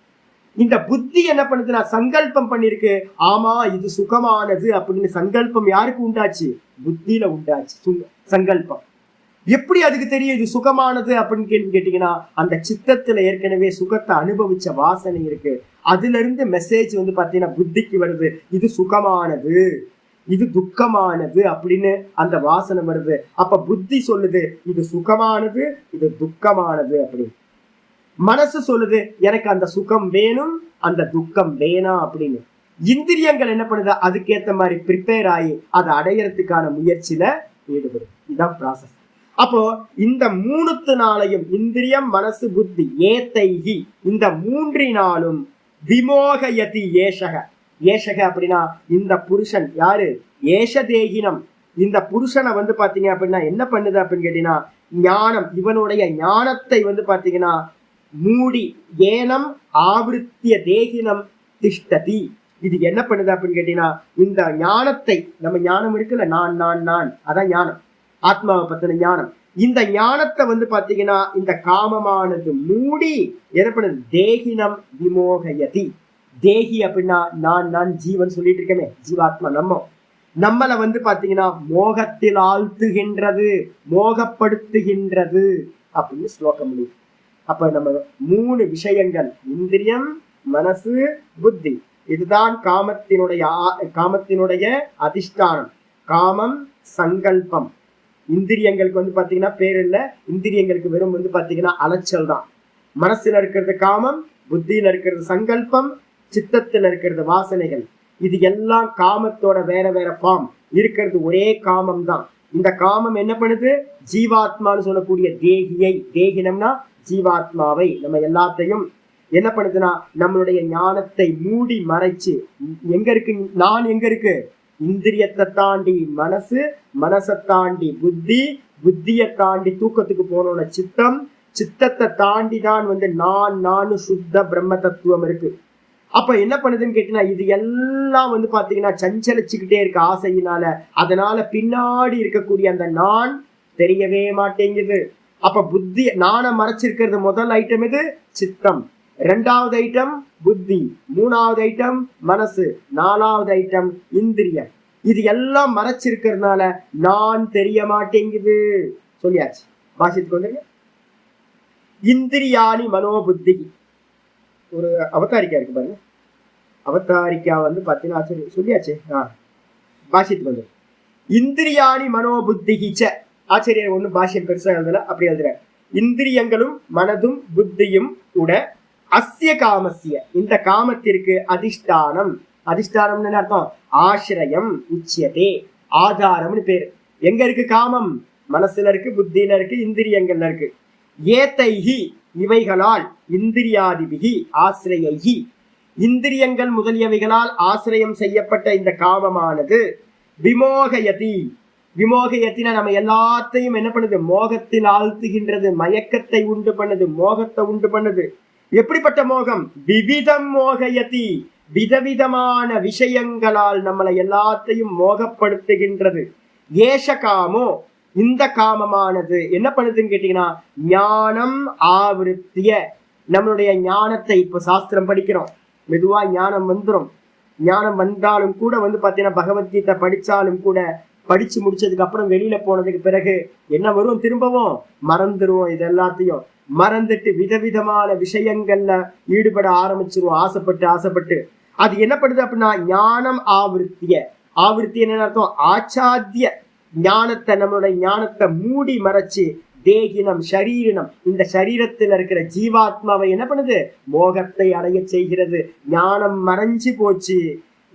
இந்த புத்தி என்ன பண்ணுதுன்னா சங்கல்பம் பண்ணிருக்கு, ஆமா இது சுகமானது அப்படின்னு. சங்கல்பம் யாருக்கு உண்டாச்சு? புத்தியில உண்டாச்சு சங்கல்பம். எப்படி அதுக்கு தெரியும் இது சுகமானது அப்படின்னு கேள்வி கேட்டீங்கன்னா, அந்த சித்தத்துல ஏற்கனவே சுகத்தை அனுபவிச்ச வாசனை இருக்கு. அதுல இருந்து மெசேஜ் வந்து பாத்தீங்கன்னா புத்திக்கு வருது, இது சுகமானது இது துக்கமானது அப்படின்னு அந்த வாசனை வருது. அப்ப புத்தி சொல்லுது இது சுகமானது இது துக்கமானது அப்படின்னு. மனசு சொல்லுது எனக்கு அந்த சுகம் வேணும் அந்த துக்கம் வேணாம் அப்படின்னு. இந்திரியங்கள் என்ன பண்ணுது, அதுக்கேற்ற மாதிரி ப்ரிப்பேர் ஆகி அதை அடையறதுக்கான முயற்சியில ஈடுபடும். இதுதான் ப்ராசஸ். அப்போ இந்த 3 இந்திரியம் மனசு புத்தி ஏத்தைகி, இந்த 3 விமோகயதி ஏஷக. ஏஷக அப்படின்னா இந்த புருஷன் யாரு? ஏஷதேகினம். இந்த புருஷனை வந்து பாத்தீங்க அப்படின்னா என்ன பண்ணுது அப்படின்னு கேட்டீங்கன்னா, ஞானம், இவனுடைய ஞானத்தை வந்து பாத்தீங்கன்னா மூடி, ஏனம் ஆவருத்திய தேகினம் திஷ்டதி. இது என்ன பண்ணுது அப்படின்னு கேட்டீங்கன்னா, இந்த ஞானத்தை, நம்ம ஞானம் இருக்குல்ல, நான் நான் நான், அதான் ஞானம், ஆத்மாவை பத்தின ஞானம். இந்த ஞானத்தை வந்து பாத்தீங்கன்னா இந்த காமமானது மூடி என்ன பண்ணுது, தேகினம் விமோகயதி. தேகி அப்படின்னா நான் நான் ஜீவன் சொல்லிட்டு இருக்கமே, ஜீவாத்மா நம்மளை வந்து பாத்தீங்கன்னா மோகத்தில் ஆழ்த்துகின்றது, மோகப்படுத்துகின்றது அப்படின்னு ஸ்லோகம் முடியும். அப்ப நம்ம 3 விஷயங்கள், இந்திரியம் மனசு புத்தி, இதுதான் காமத்தினுடைய அதிஷ்டானம். காமம் சங்கல்பம். இந்திரியங்களுக்கு வந்து பாத்தீங்கன்னா பேர் இல்ல, இந்திரியங்களுக்கு வெறும் வந்து பாத்தீங்கன்னா அலைச்சல் தான். மனசுல இருக்கிறது காமம், புத்தியில இருக்கிறது சங்கல்பம், சித்தத்துல இருக்கிறது வாசனைகள். இது எல்லாம் காமத்தோட வேற வேற ஃபார்ம், இருக்கிறது ஒரே காமம் தான். இந்த காமம் என்ன பண்ணுது, ஜீவாத்மான்னு சொல்லக்கூடிய தேகியை, தேகினம்னா ஜீவாத்மாவை, நம்ம எல்லாத்தையும் என்ன பண்ணுதுன்னா நம்மளுடைய ஞானத்தை மூடி மறைச்சு, எங்க இருக்கு நான், எங்க இருக்கு இந்திரியத்தை தாண்டி மனசு, மனசை தாண்டி புத்தி, புத்தியை தாண்டி தூக்கத்துக்கு போனோம்னா சித்தம், சித்தத்தை தாண்டி தான் வந்து நான் சுத்த பிரம்ம தத்துவம் இருக்கு. அப்ப என்ன பண்ணுதுன்னு கேட்டீங்கன்னா, இது எல்லாம் வந்து பாத்தீங்கன்னா சஞ்சலிச்சுக்கிட்டே இருக்கு ஆசையினால. அதனால பின்னாடி இருக்கக்கூடிய அந்த நான் தெரியவே மாட்டேங்குது. அப்ப புத்தி நானை மறைச்சிருக்கிறது முதல் ஐட்டம் இது சித்தம், 2வது ஐட்டம் புத்தி, 3வது ஐட்டம் மனசு, 4வது ஐட்டம் இந்திரியம். இது எல்லாம் மறைச்சிருக்கிறதுனால நான் தெரிய மாட்டேங்குது சொல்லியாச்சு. பாஷத்துக்கு வந்துருங்க. இந்திரியாணி மனோபுத்தி, ஒரு அவதாரிக்கா இருக்கு பாருங்க. அவதாரிக்கா வந்து பாத்தீங்கன்னா சொல்லியாச்சு. பாஷ்யத்துக்கு வந்து இந்திரியாணி மனோபுத்திகிச்ச. ஆச்சரியர் ஒண்ணு பாஷ்யம் பெருசா எழுதல, அப்படி எழுதுற. இந்திரியங்களும் மனதும் புத்தியும் உட அஸ்ய காமஸ்ய, இந்த காமத்திற்கு அதிஷ்டானம். அதிஷ்டானம்னு அர்த்தம் ஆசிரியம் உச்சியதே, ஆதாரம்னு பேரு. எங்க இருக்கு காமம்? மனசுல இருக்கு, புத்தியில இருக்கு, இந்திரியங்கள்ல இருக்கு. ஏதைஹி, இவைகளால், இந்திரியாதிபிகி ஆசிரியைஹி, இந்திரியங்கள் முதலியவைகளால் ஆசிரியம் செய்யப்பட்ட இந்த காமமானது விமோகயதி. விமோகயத்தினா நம்ம எல்லாத்தையும் என்ன பண்ணுது? மோகத்தில் ஆழ்த்துகின்றது, மயக்கத்தை உண்டு பண்ணுது, மோகத்தை உண்டு பண்ணுது. எப்படிப்பட்ட மோகம்? விவிதம் மோகயதி, விதவிதமான விஷயங்களால் நம்மளை எல்லாத்தையும் மோகப்படுத்துகின்றது. ஏஷ காமோ, இந்த காமமானது என்ன பண்ணுதுன்னு கேட்டீங்கன்னா, ஞானம் ஆவருத்திய, நம்மளுடைய ஞானத்தை, இப்ப சாஸ்திரம் படிக்கிறோம், மெதுவா ஞானம் வந்துடும். ஞானம் வந்தாலும் கூட பாத்தீங்கன்னா பகவத்கீதை படிச்சாலும் கூட படிச்சு முடிச்சதுக்கு அப்புறம் வெளியில போனதுக்கு பிறகு என்ன வரும்? திரும்பவும் மறந்துடுவோம். இது எல்லாத்தையும் மறந்துட்டு விதவிதமான விஷயங்கள்ல ஈடுபட ஆரம்பிச்சிருவோம், ஆசைப்பட்டு ஆசைப்பட்டு. அது என்ன பண்ணுது அப்படின்னா ஞானம் ஆவருத்திய. ஆவருத்தி என்ன அர்த்தம்? ஆச்சாத்திய ஞானத்தை, நம்மளுடைய ஞானத்தை மூடி மறைச்சு தேகினம் ஷரீரினம், இந்த சரீரத்தில் இருக்கிற ஜீவாத்மாவை என்ன பண்ணுது? மோகத்தை அடைய செய்கிறது. ஞானம் மறைஞ்சு போச்சு,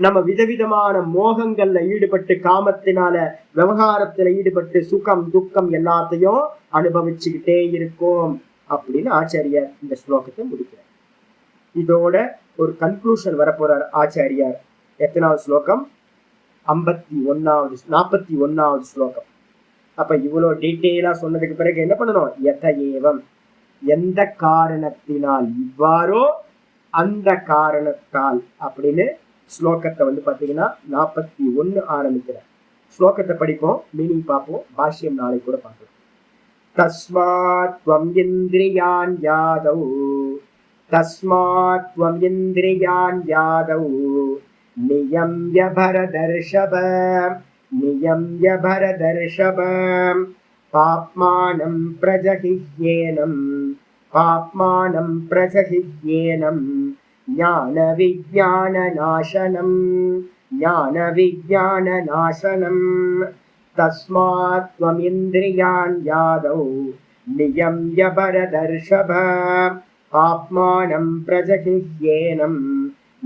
நம்ம விதவிதமான மோகங்கள்ல ஈடுபட்டு, காமத்தினால விவகாரத்துல ஈடுபட்டு சுகம் துக்கம் எல்லாத்தையும் அனுபவிச்சுக்கிட்டே இருக்கோம் அப்படின்னு ஆச்சாரியார் இந்த ஸ்லோகத்தை முடிக்கிறார். இதோட ஒரு கன்க்ளூஷன் வரப்போறார் ஆச்சாரியார். எத்தனாவது ஸ்லோகம்? 41வது ஸ்லோகம். அப்ப இவ்வளவு டீட்டெயிலா சொன்னதுக்கு பிறகு என்ன பண்ணணும்? யதஏவம், எந்த காரணத்தினால் இவ்வாறோ அந்த காரணத்தால் அப்படின்னு ஸ்லோகத்தை பாத்தீங்கன்னா 41 ஆரம்பிக்கிறார். ஸ்லோகத்தை படிப்போம், மீனிங் பார்ப்போம், பாஷ்யம் நாளை கூட பார்க்கலாம். தஸ்மாத் த்வம் இந்திரியான் யாதௌ, தஸ்மாத் த்வம் இந்திரியான் யாதௌ நியம்ய பரதர்ஷப, நியம்ய பரதர்ஷப பாப்மானம் பிரஜஹிஹ்யேனம், பாப்மானம் பிரஜஹிஹ்யேனம் ஞான விஞ்ஞான நாசனம், ஞான விஞ்ஞான நாசனம். தஸ்மாத் த்வம் இந்திரியான் யாதௌ நியம்ய பரதர்ஷப பாப்மானம் பிரஜஹிஹ்யேனம்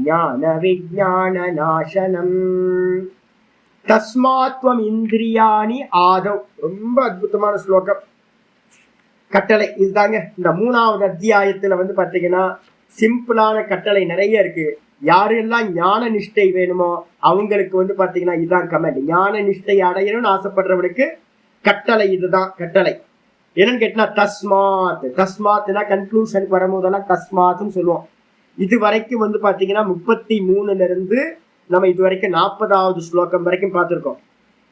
ஞான விஞ்ஞான நாசனம். தஸ்மாத்வம் இந்திரியாணி ஆதவ். ரொம்ப அற்புதமான ஸ்லோகம், கட்டளை இதுதாங்க. இந்த 3வது அத்தியாயத்துல பாத்தீங்கன்னா சிம்பிளான கட்டளை நிறைய இருக்கு. யாரெல்லாம் ஞான நிஷ்டை வேணுமோ அவங்களுக்கு பாத்தீங்கன்னா இதுதான் கமெண்ட். ஞான நிஷ்டை அடையணும்னு ஆசைப்படுறவனுக்கு கட்டளை இதுதான் கட்டளை. என்னன்னு கேட்டா தஸ்மாத், தஸ்மாத்னா கன்க்ளூஷனுக்கு வரும்போதெல்லாம் தஸ்மாத்னு சொல்லுவோம். இது வரைக்கும் பாத்தீங்கன்னா 33ல இருந்து நம்ம இது வரைக்கும் 40வது ஸ்லோகம் வரைக்கும் பார்த்திருக்கோம்.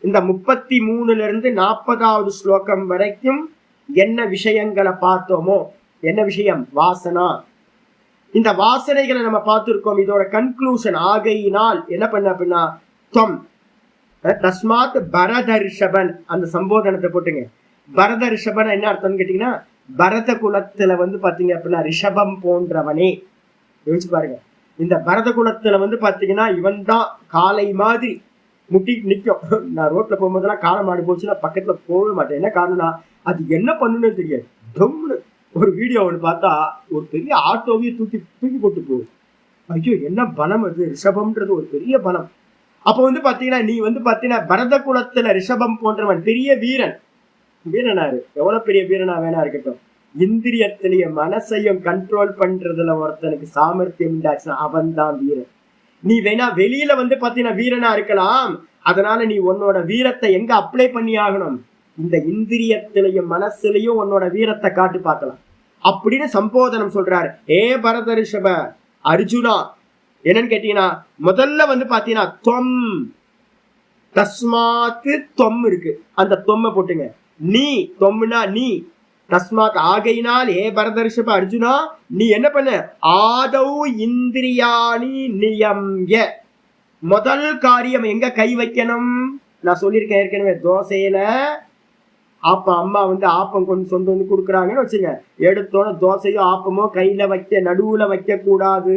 இந்த 33ல இருந்து 40வது ஸ்லோகம் வரைக்கும் என்ன விஷயங்களை பார்த்தோமோ, என்ன விஷயம்? வாசனா. இந்த வாசனைகளை நம்ம பார்த்திருக்கோம். இதோட கன்க்ளூஷன் ஆகையினால் என்ன பண்ண அப்படின்னா துவம் தஸ்மாத் பரதர்ஷபன், அந்த சம்போதனத்தை போட்டுங்க. பரதர்ஷபன் என்ன அர்த்தம்னு கேட்டீங்கன்னா, பரத குலத்துல பாத்தீங்க அப்படின்னா ரிஷபம் போன்றவனே. யோசிச்சு பாருங்க, இந்த பரத குலத்துல பாத்தீங்கன்னா இவன் தான் காளை மாதிரி முட்டி நிற்கும். நான் ரோட்ல போகும்போதெல்லாம் காளை மாடு போச்சுன்னா பக்கத்துல போகவே மாட்டேன். என்ன காரணம்னா அது என்ன பண்ணுன்னு தெரியாது. டம்னு ஒரு வீடியோ ஒன்று பார்த்தா ஒரு பெரிய ஆட்டோவையே தூக்கி தூக்கி போட்டு போகுது. ஐயோ என்ன பலம் அது! ரிஷபம்ன்றது ஒரு பெரிய பலம். அப்போ பாத்தீங்கன்னா நீ பாத்தீங்கன்னா பரத குலத்துல ரிஷபம் போன்றவன் பெரிய வீரன். வீரனாரு எவ்வளவு பெரிய வீரனா வேணா இருக்கட்டும், இந்திரியத்திலேயே மனசையும் கண்ட்ரோல் பண்றதுல ஒருத்தனுக்கு சாமர்த்தியம் உண்டாச்சுன்னா அவன் தான் வீரன். நீ வேணா வெளியில பாத்தீங்கன்னா வீரனா இருக்கலாம், அதனால நீ உன்னோட வீரத்தை எங்க அப்ளை பண்ணி ஆகணும்? இந்த இந்திரியத்திலையும் மனசுலயும் உன்னோட வீரத்தை காட்டு பார்க்கலாம் அப்படின்னு சம்போதனம் சொல்றாரு. ஏ பரத ரிஷப அர்ஜுனா, என்னன்னு கேட்டீங்கன்னா முதல்ல பாத்தீங்கன்னா தொம், தஸ்மாத்து தொம் இருக்கு, அந்த தொம்மை போட்டுங்க. நீ தொம்னா நீ, தஸ்மாத் ஆகையினால் ஏ பரதர்ஷப அர்ஜுனா நீ என்ன பண்ண? ஆதௌ இந்திரியாணி நியம்ய. முதல் காரியம் எங்க கை வைக்கணும்? நான் சொல்லியிருக்கேன் ஏற்கனவே. தோசையில ஆப்பம் அம்மா ஆப்பம் கொண்டு கொடுக்குறாங்கன்னு வச்சுங்க, எடுத்தோட தோசையோ ஆப்பமோ கையில வைக்க, நடுவுல வைக்க கூடாது.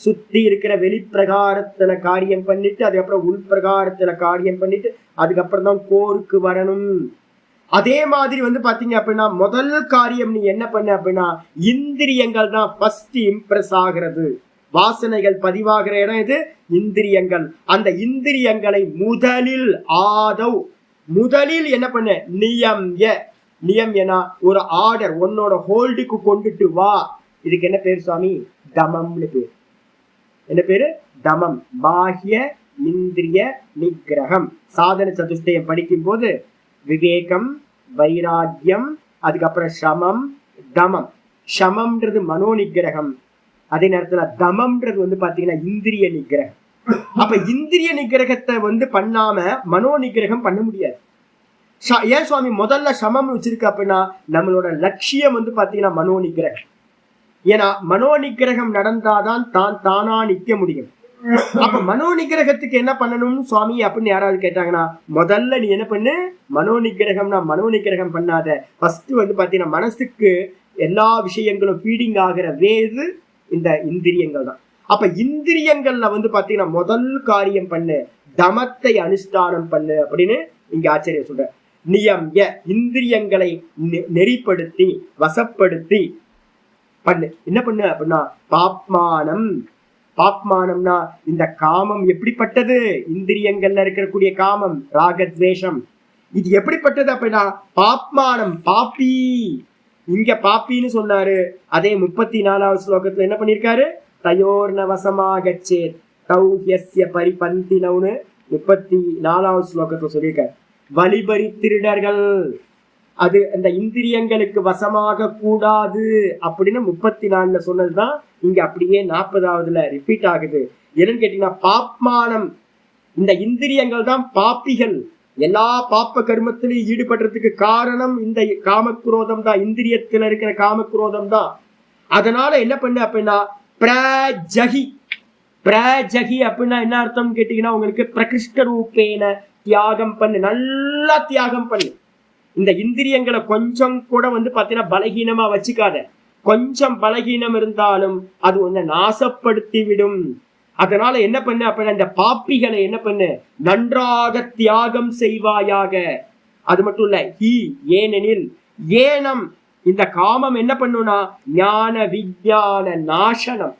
சுத்தி இருக்கிற வெளிப்பிரகாரத்துல காரியம் பண்ணிட்டு அதுக்கப்புறம் உள்பிரகாரத்துல காரியம் பண்ணிட்டு அதுக்கப்புறம் தான் கோருக்கு வரணும். அதே மாதிரி வந்து பாத்தீங்க அப்படின்னா முதல் காரியம் நீ என்ன பண்ண அப்படின்னா இந்திரியங்கள் தான் ஃபர்ஸ்ட் இம்ப்ரெஸ் ஆகிறது. வாசனைகள் பதிவாகிற இடம் இது இந்திரியங்கள். அந்த இந்திரியங்களை முதலில் என்ன பண்ண நியம் என ஒரு ஆர்டர் உன்னோட ஹோல்டுக்கு கொண்டுட்டு வா. இதுக்கு என்ன பேர் சுவாமி? தமம்னு பேர். என்ன பேரு? தமம். பாஹ்ய இந்திரிய நிகிரகம். சாதன சதுஷ்டயம் படிக்கும் போது விவேகம், வைராக்கியம், அதுக்கப்புறம் சமம், தமம். சமம்ன்றது மனோ நிகிரகம், அதே நேரத்துல தமம்ன்றது வந்து பாத்தீங்கன்னா இந்திரிய நிகிரகம். அப்ப இந்திரிய நிகிரகத்தை வந்து பண்ணாம மனோ நிகிரகம் பண்ண முடியாது. ஏன் சுவாமி முதல்ல சமம் வச்சிருக்க அப்படின்னா நம்மளோட லட்சியம் வந்து பாத்தீங்கன்னா மனோ நிகிரகம். ஏன்னா மனோ நிகிரகம் நடந்தாதான் தானா நிக்க முடியும். அப்ப மனோ நிகிரகத்துக்கு என்ன பண்ணணும் சுவாமி அப்படின்னு யாராவது கேட்டாங்கன்னா முதல்ல நீ என்ன பண்ணு, மனோ நிகிரகம் பண்ணாத. ஃபர்ஸ்ட் வந்து பாத்தீங்கன்னா மனசுக்கு எல்லா விஷயங்களும் ஃபீடிங் ஆகிற வேது இந்த இந்திரியங்கள் தான். அப்ப இந்திரியங்கள்ல வந்து பாத்தீங்கன்னா முதல் காரியம் பண்ணு, தமத்தை அனுஷ்டானம் பண்ணு அப்படின்னு இங்க ஆச்சரியம் சொல்ற. நியம் இந்திரியங்களை நெறிப்படுத்தி வசப்படுத்தி பண்ணு. என்ன பண்ணு அப்படின்னா பாப்மானம்னா இந்த காமம் எப்படிப்பட்டது? இந்திரியங்கள்ல இருக்கக்கூடிய காமம் ராகத்வேஷம் இது எப்படிப்பட்டது அப்படின்னா பாப்மானம், பாப்பி. இங்க பாப்பின்னு சொன்னாரு. அதே 34வது ஸ்லோகத்துல என்ன பண்ணிருக்காரு? தயோர்ண வசமாகச்சே தௌஹ்யஸ்ய பரிபந்தினவுன்னு 34வது ஸ்லோகத்துல சொல்லியிருக்காரு. வழிபறி திருடர்கள் அது அந்த இந்திரியங்களுக்கு வசமாக கூடாது அப்படின்னு 34ல சொன்னதுதான் இங்க அப்படியே 40வதுல ரிப்பீட் ஆகுது. என்னன்னு கேட்டீங்கன்னா பாப்மானம், இந்த இந்திரியங்கள் தான் பாப்பிகள். எல்லா பாப்ப கர்மத்திலையும் ஈடுபடுறதுக்கு காரணம் இந்த காமக்ரோதம் தான், இந்திரியத்துல இருக்கிற காமக்ரோதம் தான். அதனால என்ன பண்ணு அப்படின்னா பிரஜகி அப்படின்னா என்ன அர்த்தம் கேட்டீங்கன்னா உங்களுக்கு பிரகிருஷ்ட ரூபேன தியாகம் பண்ணு, நல்லா தியாகம் பண்ணு. இந்த இந்திரியங்களை கொஞ்சம் கூட வந்து பாத்தீங்கன்னா பலகீனமா வச்சுக்காத. கொஞ்சம் பலகீனம் இருந்தாலும் அது உன்னை நாசப்படுத்தி விடும். அதனால என்ன பண்ணு அப்படின்னா இந்த பாப்பிகளை என்ன பண்ணு, நன்றாக தியாகம் செய்வாயாக. அது மட்டும் இல்ல ஏனெனில் ஏனம் இந்த காமம் என்ன பண்ணுனா ஞான விஞ்ஞான நாசனம்.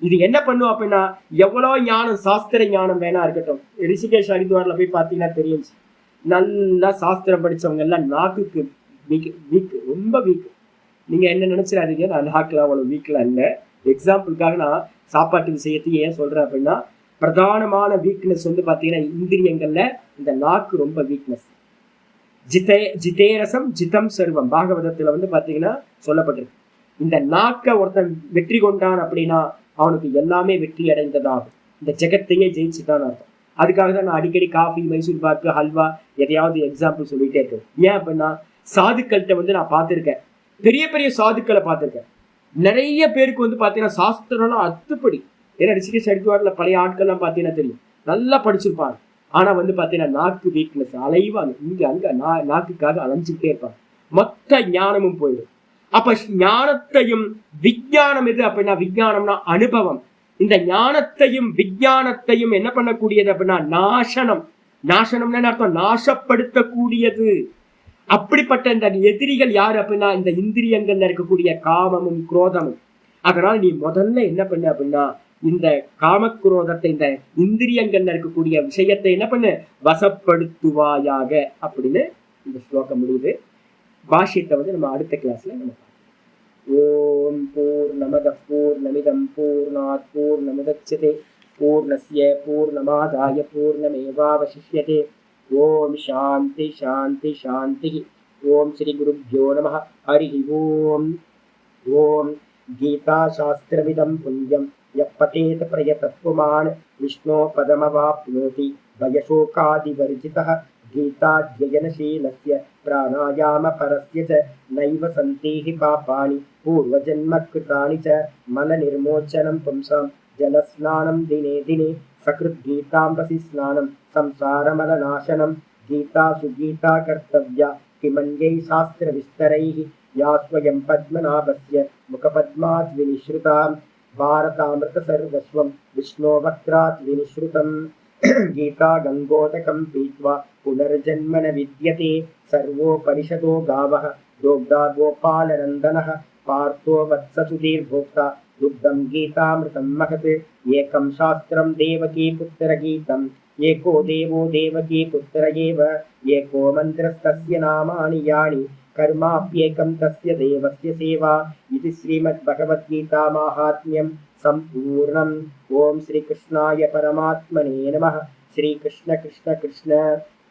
இது என்ன பண்ணும் அப்படின்னா எவ்வளவு ஞானம், சாஸ்திர ஞானம் வேணா இருக்கட்டும். ரிஷிகேஷ் ஹரித்வார்ல போய் பாத்தீங்கன்னா தெரியும், நல்லா சாஸ்திரம் படிச்சவங்க எல்லாம் நாக்குக்கு வீக், ரொம்ப வீக். நீங்க என்ன நினைச்சிடாதீங்க, நான் நாக்குல அவ்வளவு வீக்ல இல்ல. எக்ஸாம்பிளுக்காக நான் சாப்பாட்டு விஷயத்தையும் ஏன் சொல்றேன் அப்படின்னா பிரதானமான வீக்னஸ் வந்து பாத்தீங்கன்னா இந்திரியங்கள்ல இந்த நாக்கு ரொம்ப வீக்னஸ். ஜிதேரசம் ஜிதம் சர்வம் பாகவதத்துல வந்து பாத்தீங்கன்னா சொல்லப்பட்டிருக்கு. இந்த நாக்கை ஒருத்தன் வெற்றி கொண்டான் அப்படின்னா அவனுக்கு எல்லாமே வெற்றி அடைந்ததாகும், இந்த ஜெகத்தையே ஜெயிச்சுட்டான்னு அர்த்தம். அதுக்காக தான் நான் அடிக்கடி காஃபி, மைசூர் பாக்கு, ஹல்வா எதையாவது எக்ஸாம்பிள் சொல்லிட்டே இருக்கேன். ஏன் அப்படின்னா சாதுக்கள்கிட்ட வந்து நான் பார்த்துருக்கேன், பெரிய பெரிய சாதுக்களை பார்த்துருக்கேன். நிறைய பேருக்கு வந்து பார்த்தீங்கன்னா சாஸ்திரம்லாம் அத்துப்படி. ஏன்னா ரிஷிகேஷ் ஹரித்வார்ல பழைய ஆட்கள்லாம் பார்த்தீங்கன்னா தெரியும், நல்லா படிச்சிருப்பாங்க. ஆனா வந்து பார்த்தீங்கன்னா நாக்கு வீக்னஸ், அலைவாங்க இங்க அங்க நாக்குக்காக அலைஞ்சுக்கிட்டே இருப்பாங்க. மொத்த ஞானமும் போயிடும். அப்ப ஞானத்தையும் விஞ்ஞானம் எது அப்படின்னா விஞ்ஞானம்னா அனுபவம். இந்த ஞானத்தையும் விஞ்ஞானத்தையும் என்ன பண்ணக்கூடியது அப்படின்னா நாசனம்னு அர்த்தம், நாசப்படுத்தக்கூடியது. அப்படிப்பட்ட இந்த எதிரிகள் யாரு அப்படின்னா இந்த இந்திரியங்கள்ல இருக்கக்கூடிய காமமும் குரோதமும். அதனால நீ முதல்ல என்ன பண்ண அப்படின்னா இந்த காமக்ரோதத்தை, இந்த இந்திரியங்கள்ல இருக்கக்கூடிய விஷயத்தை என்ன பண்ணு, வசப்படுத்துவாயாக அப்படின்னு இந்த ஸ்லோகம் முடியுது. பாஷ்யத்தை வந்து நம்ம அடுத்த கிளாஸ்ல நம்ம ஓம் பூர்ணமத பூர்ணமிதம் பூர்ணாத் பூர்ணமுதச்யதே பூர்ணஸ்ய பூர்ணமாதாய பூர்ணமேவாவசிஷ்யதே. ஓம் சாந்தி சாந்தி சாந்தி. ஓம் ஸ்ரீ குருப்யோ நமः. ஹரி ஓம். ஓம் கீதா சாஸ்திரமிதம் புண்ணியம் யः பठेत பிரயதத்வமான் விஷ்ணோ பதமவாப்னோதி பயசோகாதிவர்ஜிதः. गीताध्ययनशीलस्य प्राणायामपरस्य च नैव सन्ति हि पापानि पूर्वजन्मकृतानि च मलनिर्मोचनं पुंसां जलस्नानं दिने दिने सकृद्गीताम्बसि स्नानं संसारमलनाशनं. गीतासु गीता कर्तव्या किमन्यै शास्त्रविस्तरैः या स्वयं पद्मनाभस्य मुखपद्माद् विनिश्रुता भारतामृत सर्वस्वं विष्णो वक्त्रात् विनिश्रुतं गीता गंगोदकं पीत्वा पुनर्जन्म न विद्यते सर्वोपनिषदो गावः दोग्धा गोपालनन्दनः पार्थो वत्ससुधीर्भोक्ता दुग्धं गीतामृतं महत् एकं शास्त्रं देवकी पुत्रगीतम् एको देवो देवकी पुत्र एव एको मन्त्रस्तस्य नामानि यानि कर्माप्येकं तस्य देवस्य सेवा इति श्रीमद्भगवद्गीता माहात्म्यं सम्पूर्णम्। ओम श्रीकृष्णाय परमात्मने नमः। श्रीकृष्ण कृष्ण कृष्ण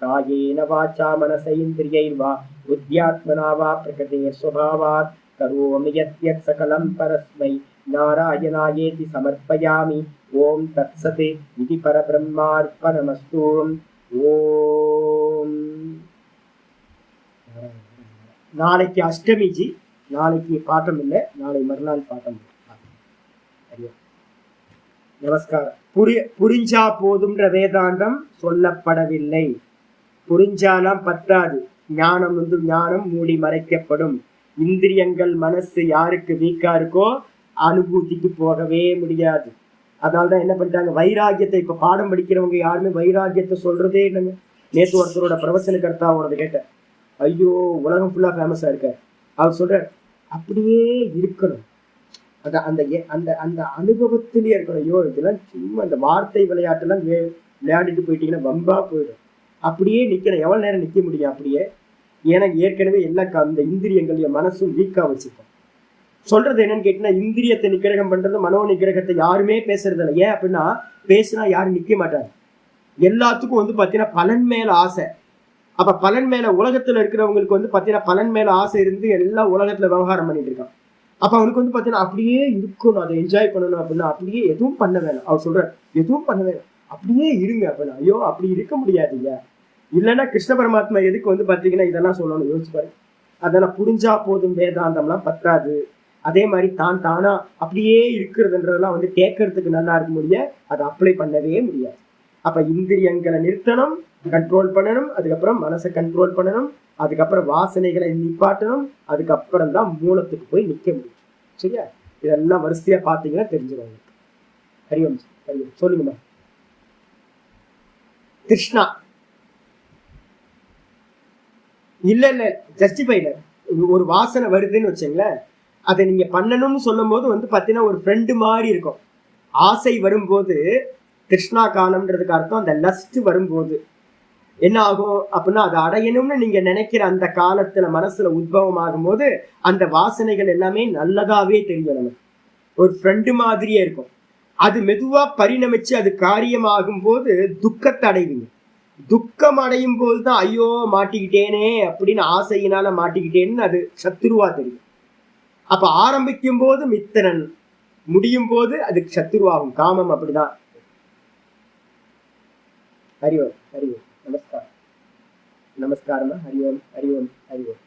कायेन वाचा मनसेन्द्रियैर्वा बुद्ध्यात्मना वा प्रकृते स्वभावात् करोमि यद्यत् सकलं परस्मै नारायणायेति समर्पयामि। ओम तत्सत् इति परब्रह्मार्पणमस्तु। ओम நாளைக்கு அஷ்டமி ஜி, நாளைக்கு பாட்டம் இல்லை, நாளை மறுநாள் பாட்டம். நமஸ்காரம். புரிஞ்சா போதும்ன்ற வேதாந்தம் சொல்லப்படவில்லை. புரிஞ்சாலாம் பத்தாது. ஞானம் ஞானம் மூடி மறைக்கப்படும். இந்திரியங்கள் மனசு யாருக்கு வீக்கா இருக்கோ அனுபூதிக்கு போகவே முடியாது. அதனால்தான் என்ன பண்ணிட்டாங்க, வைராகியத்தை இப்ப பாடம் படிக்கிறவங்க யாருமே வைராகியத்தை சொல்றதே இல்லைங்க. நேற்று ஒருத்தரோட பிரவச்சன கர்த்தாவோட கேட்டேன், ஐயோ உலகம் ஃபுல்லா ஃபேமஸா இருக்க, அவர் சொல்ற அப்படியே இருக்கணும், அந்த அந்த அந்த அந்த அனுபவத்திலேயே இருக்கணும். ஐயோ இதெல்லாம் சும்மா அந்த வார்த்தை விளையாட்டெல்லாம் விளையாடிட்டு போயிட்டீங்கன்னா வம்பா போயிடும். அப்படியே நிக்கணும். எவ்வளவு நேரம் நிக்க முடியும் அப்படியே? ஏன்னா ஏற்கனவே எல்லாம் அந்த இந்திரியங்கள் மனசும் வீக்கா வச்சுக்கோம். சொல்றது என்னன்னு கேட்டீங்கன்னா, இந்திரியத்தை நிக்கிரகம் பண்றது மனோ நிகிரகத்தை யாருமே பேசுறது இல்லை. ஏன் அப்படின்னா, பேசினா யாரும் நிக்க மாட்டாங்க. எல்லாத்துக்கும் பாத்தீங்கன்னா பலன் மேல ஆசை. அப்ப பலன் மேல உலகத்துல இருக்கிறவங்களுக்கு பாத்தீங்கன்னா பலன் மேல ஆசை இருந்து எல்லாம் உலகத்துல விவகாரம் பண்ணிட்டு இருக்கான். அப்ப அவனுக்கு பாத்தீங்கன்னா அப்படியே இருக்கணும், அதை என்ஜாய் பண்ணணும் அப்படின்னா அப்படியே எதுவும் பண்ண வேணும். அவர் சொல்ற எதுவும் பண்ண வேணும், அப்படியே இருங்க அப்படின்னா. ஐயோ அப்படி இருக்க முடியாதுங்க. இல்லைன்னா கிருஷ்ண பரமாத்மா எதுக்கு பாத்தீங்கன்னா இதெல்லாம் சொல்லணும், யோசிச்சு பாரு. அதெல்லாம் புரிஞ்சா போதும் வேதாந்தம்லாம் பத்தாது. அதே மாதிரி தானா அப்படியே இருக்கிறதுன்றதெல்லாம் கேட்கறதுக்கு நல்லா இருக்க முடியாது, அதை அப்ளை பண்ணவே முடியாது. அப்ப இந்திரியங்களை நிறுத்தணும், கண்ட்ரோல் பண்ணணும், அதுக்கப்புறம் மனசை கண்ட்ரோல் பண்ணணும், அதுக்கப்புறம் வாசனைகளை நிப்பாட்டணும், அதுக்கப்புறம் தான் மூலத்துக்கு போய் நிக்க முடியும். சரியா? இதெல்லாம் வரிசையா பாத்தீங்கன்னா தெரிஞ்சிடும். ஹரிவம் ஹரிவம் சொல்லுங்கம்மா. கிருஷ்ணா இல்ல ஜஸ்டிஃபைல ஒரு வாசனை வருதுன்னு வச்சுங்களேன், அதை நீங்க பண்ணணும்னு சொல்லும் போது பாத்தீங்கன்னா ஒரு ஃப்ரெண்டு மாதிரி இருக்கும். ஆசை வரும்போது கிருஷ்ணா காலம்ன்றதுக்கு அர்த்தம் அந்த லஸ்ட் வரும்போது என்ன ஆகும் அப்படின்னா, அதை அடையணும்னு நீங்க நினைக்கிற அந்த காலத்துல மனசுல உத்பவம் ஆகும் போது அந்த வாசனைகள் எல்லாமே நல்லதாவே தெரியும். நமக்கு ஒரு ஃப்ரெண்டு மாதிரியே இருக்கும். அது மெதுவா பரிணமிச்சு அது காரியமாகும் போது துக்கத்தை அடைவீங்க. துக்கம் அடையும் போதுதான் ஐயோ மாட்டிக்கிட்டேனே அப்படின்னு, ஆசையினால மாட்டிக்கிட்டேன்னு அது சத்துருவா தெரியும். அப்ப ஆரம்பிக்கும் போது மித்திரன், முடியும் போது அதுக்கு சத்துருவாகும். காமம் அப்படிதான். ஹரி ஓம் ஹரி ஓம். நமஸ்காரம் நமஸ்காரமா. ஹரி ஓம் ஹரி ஓம் ஹரி ஓம்.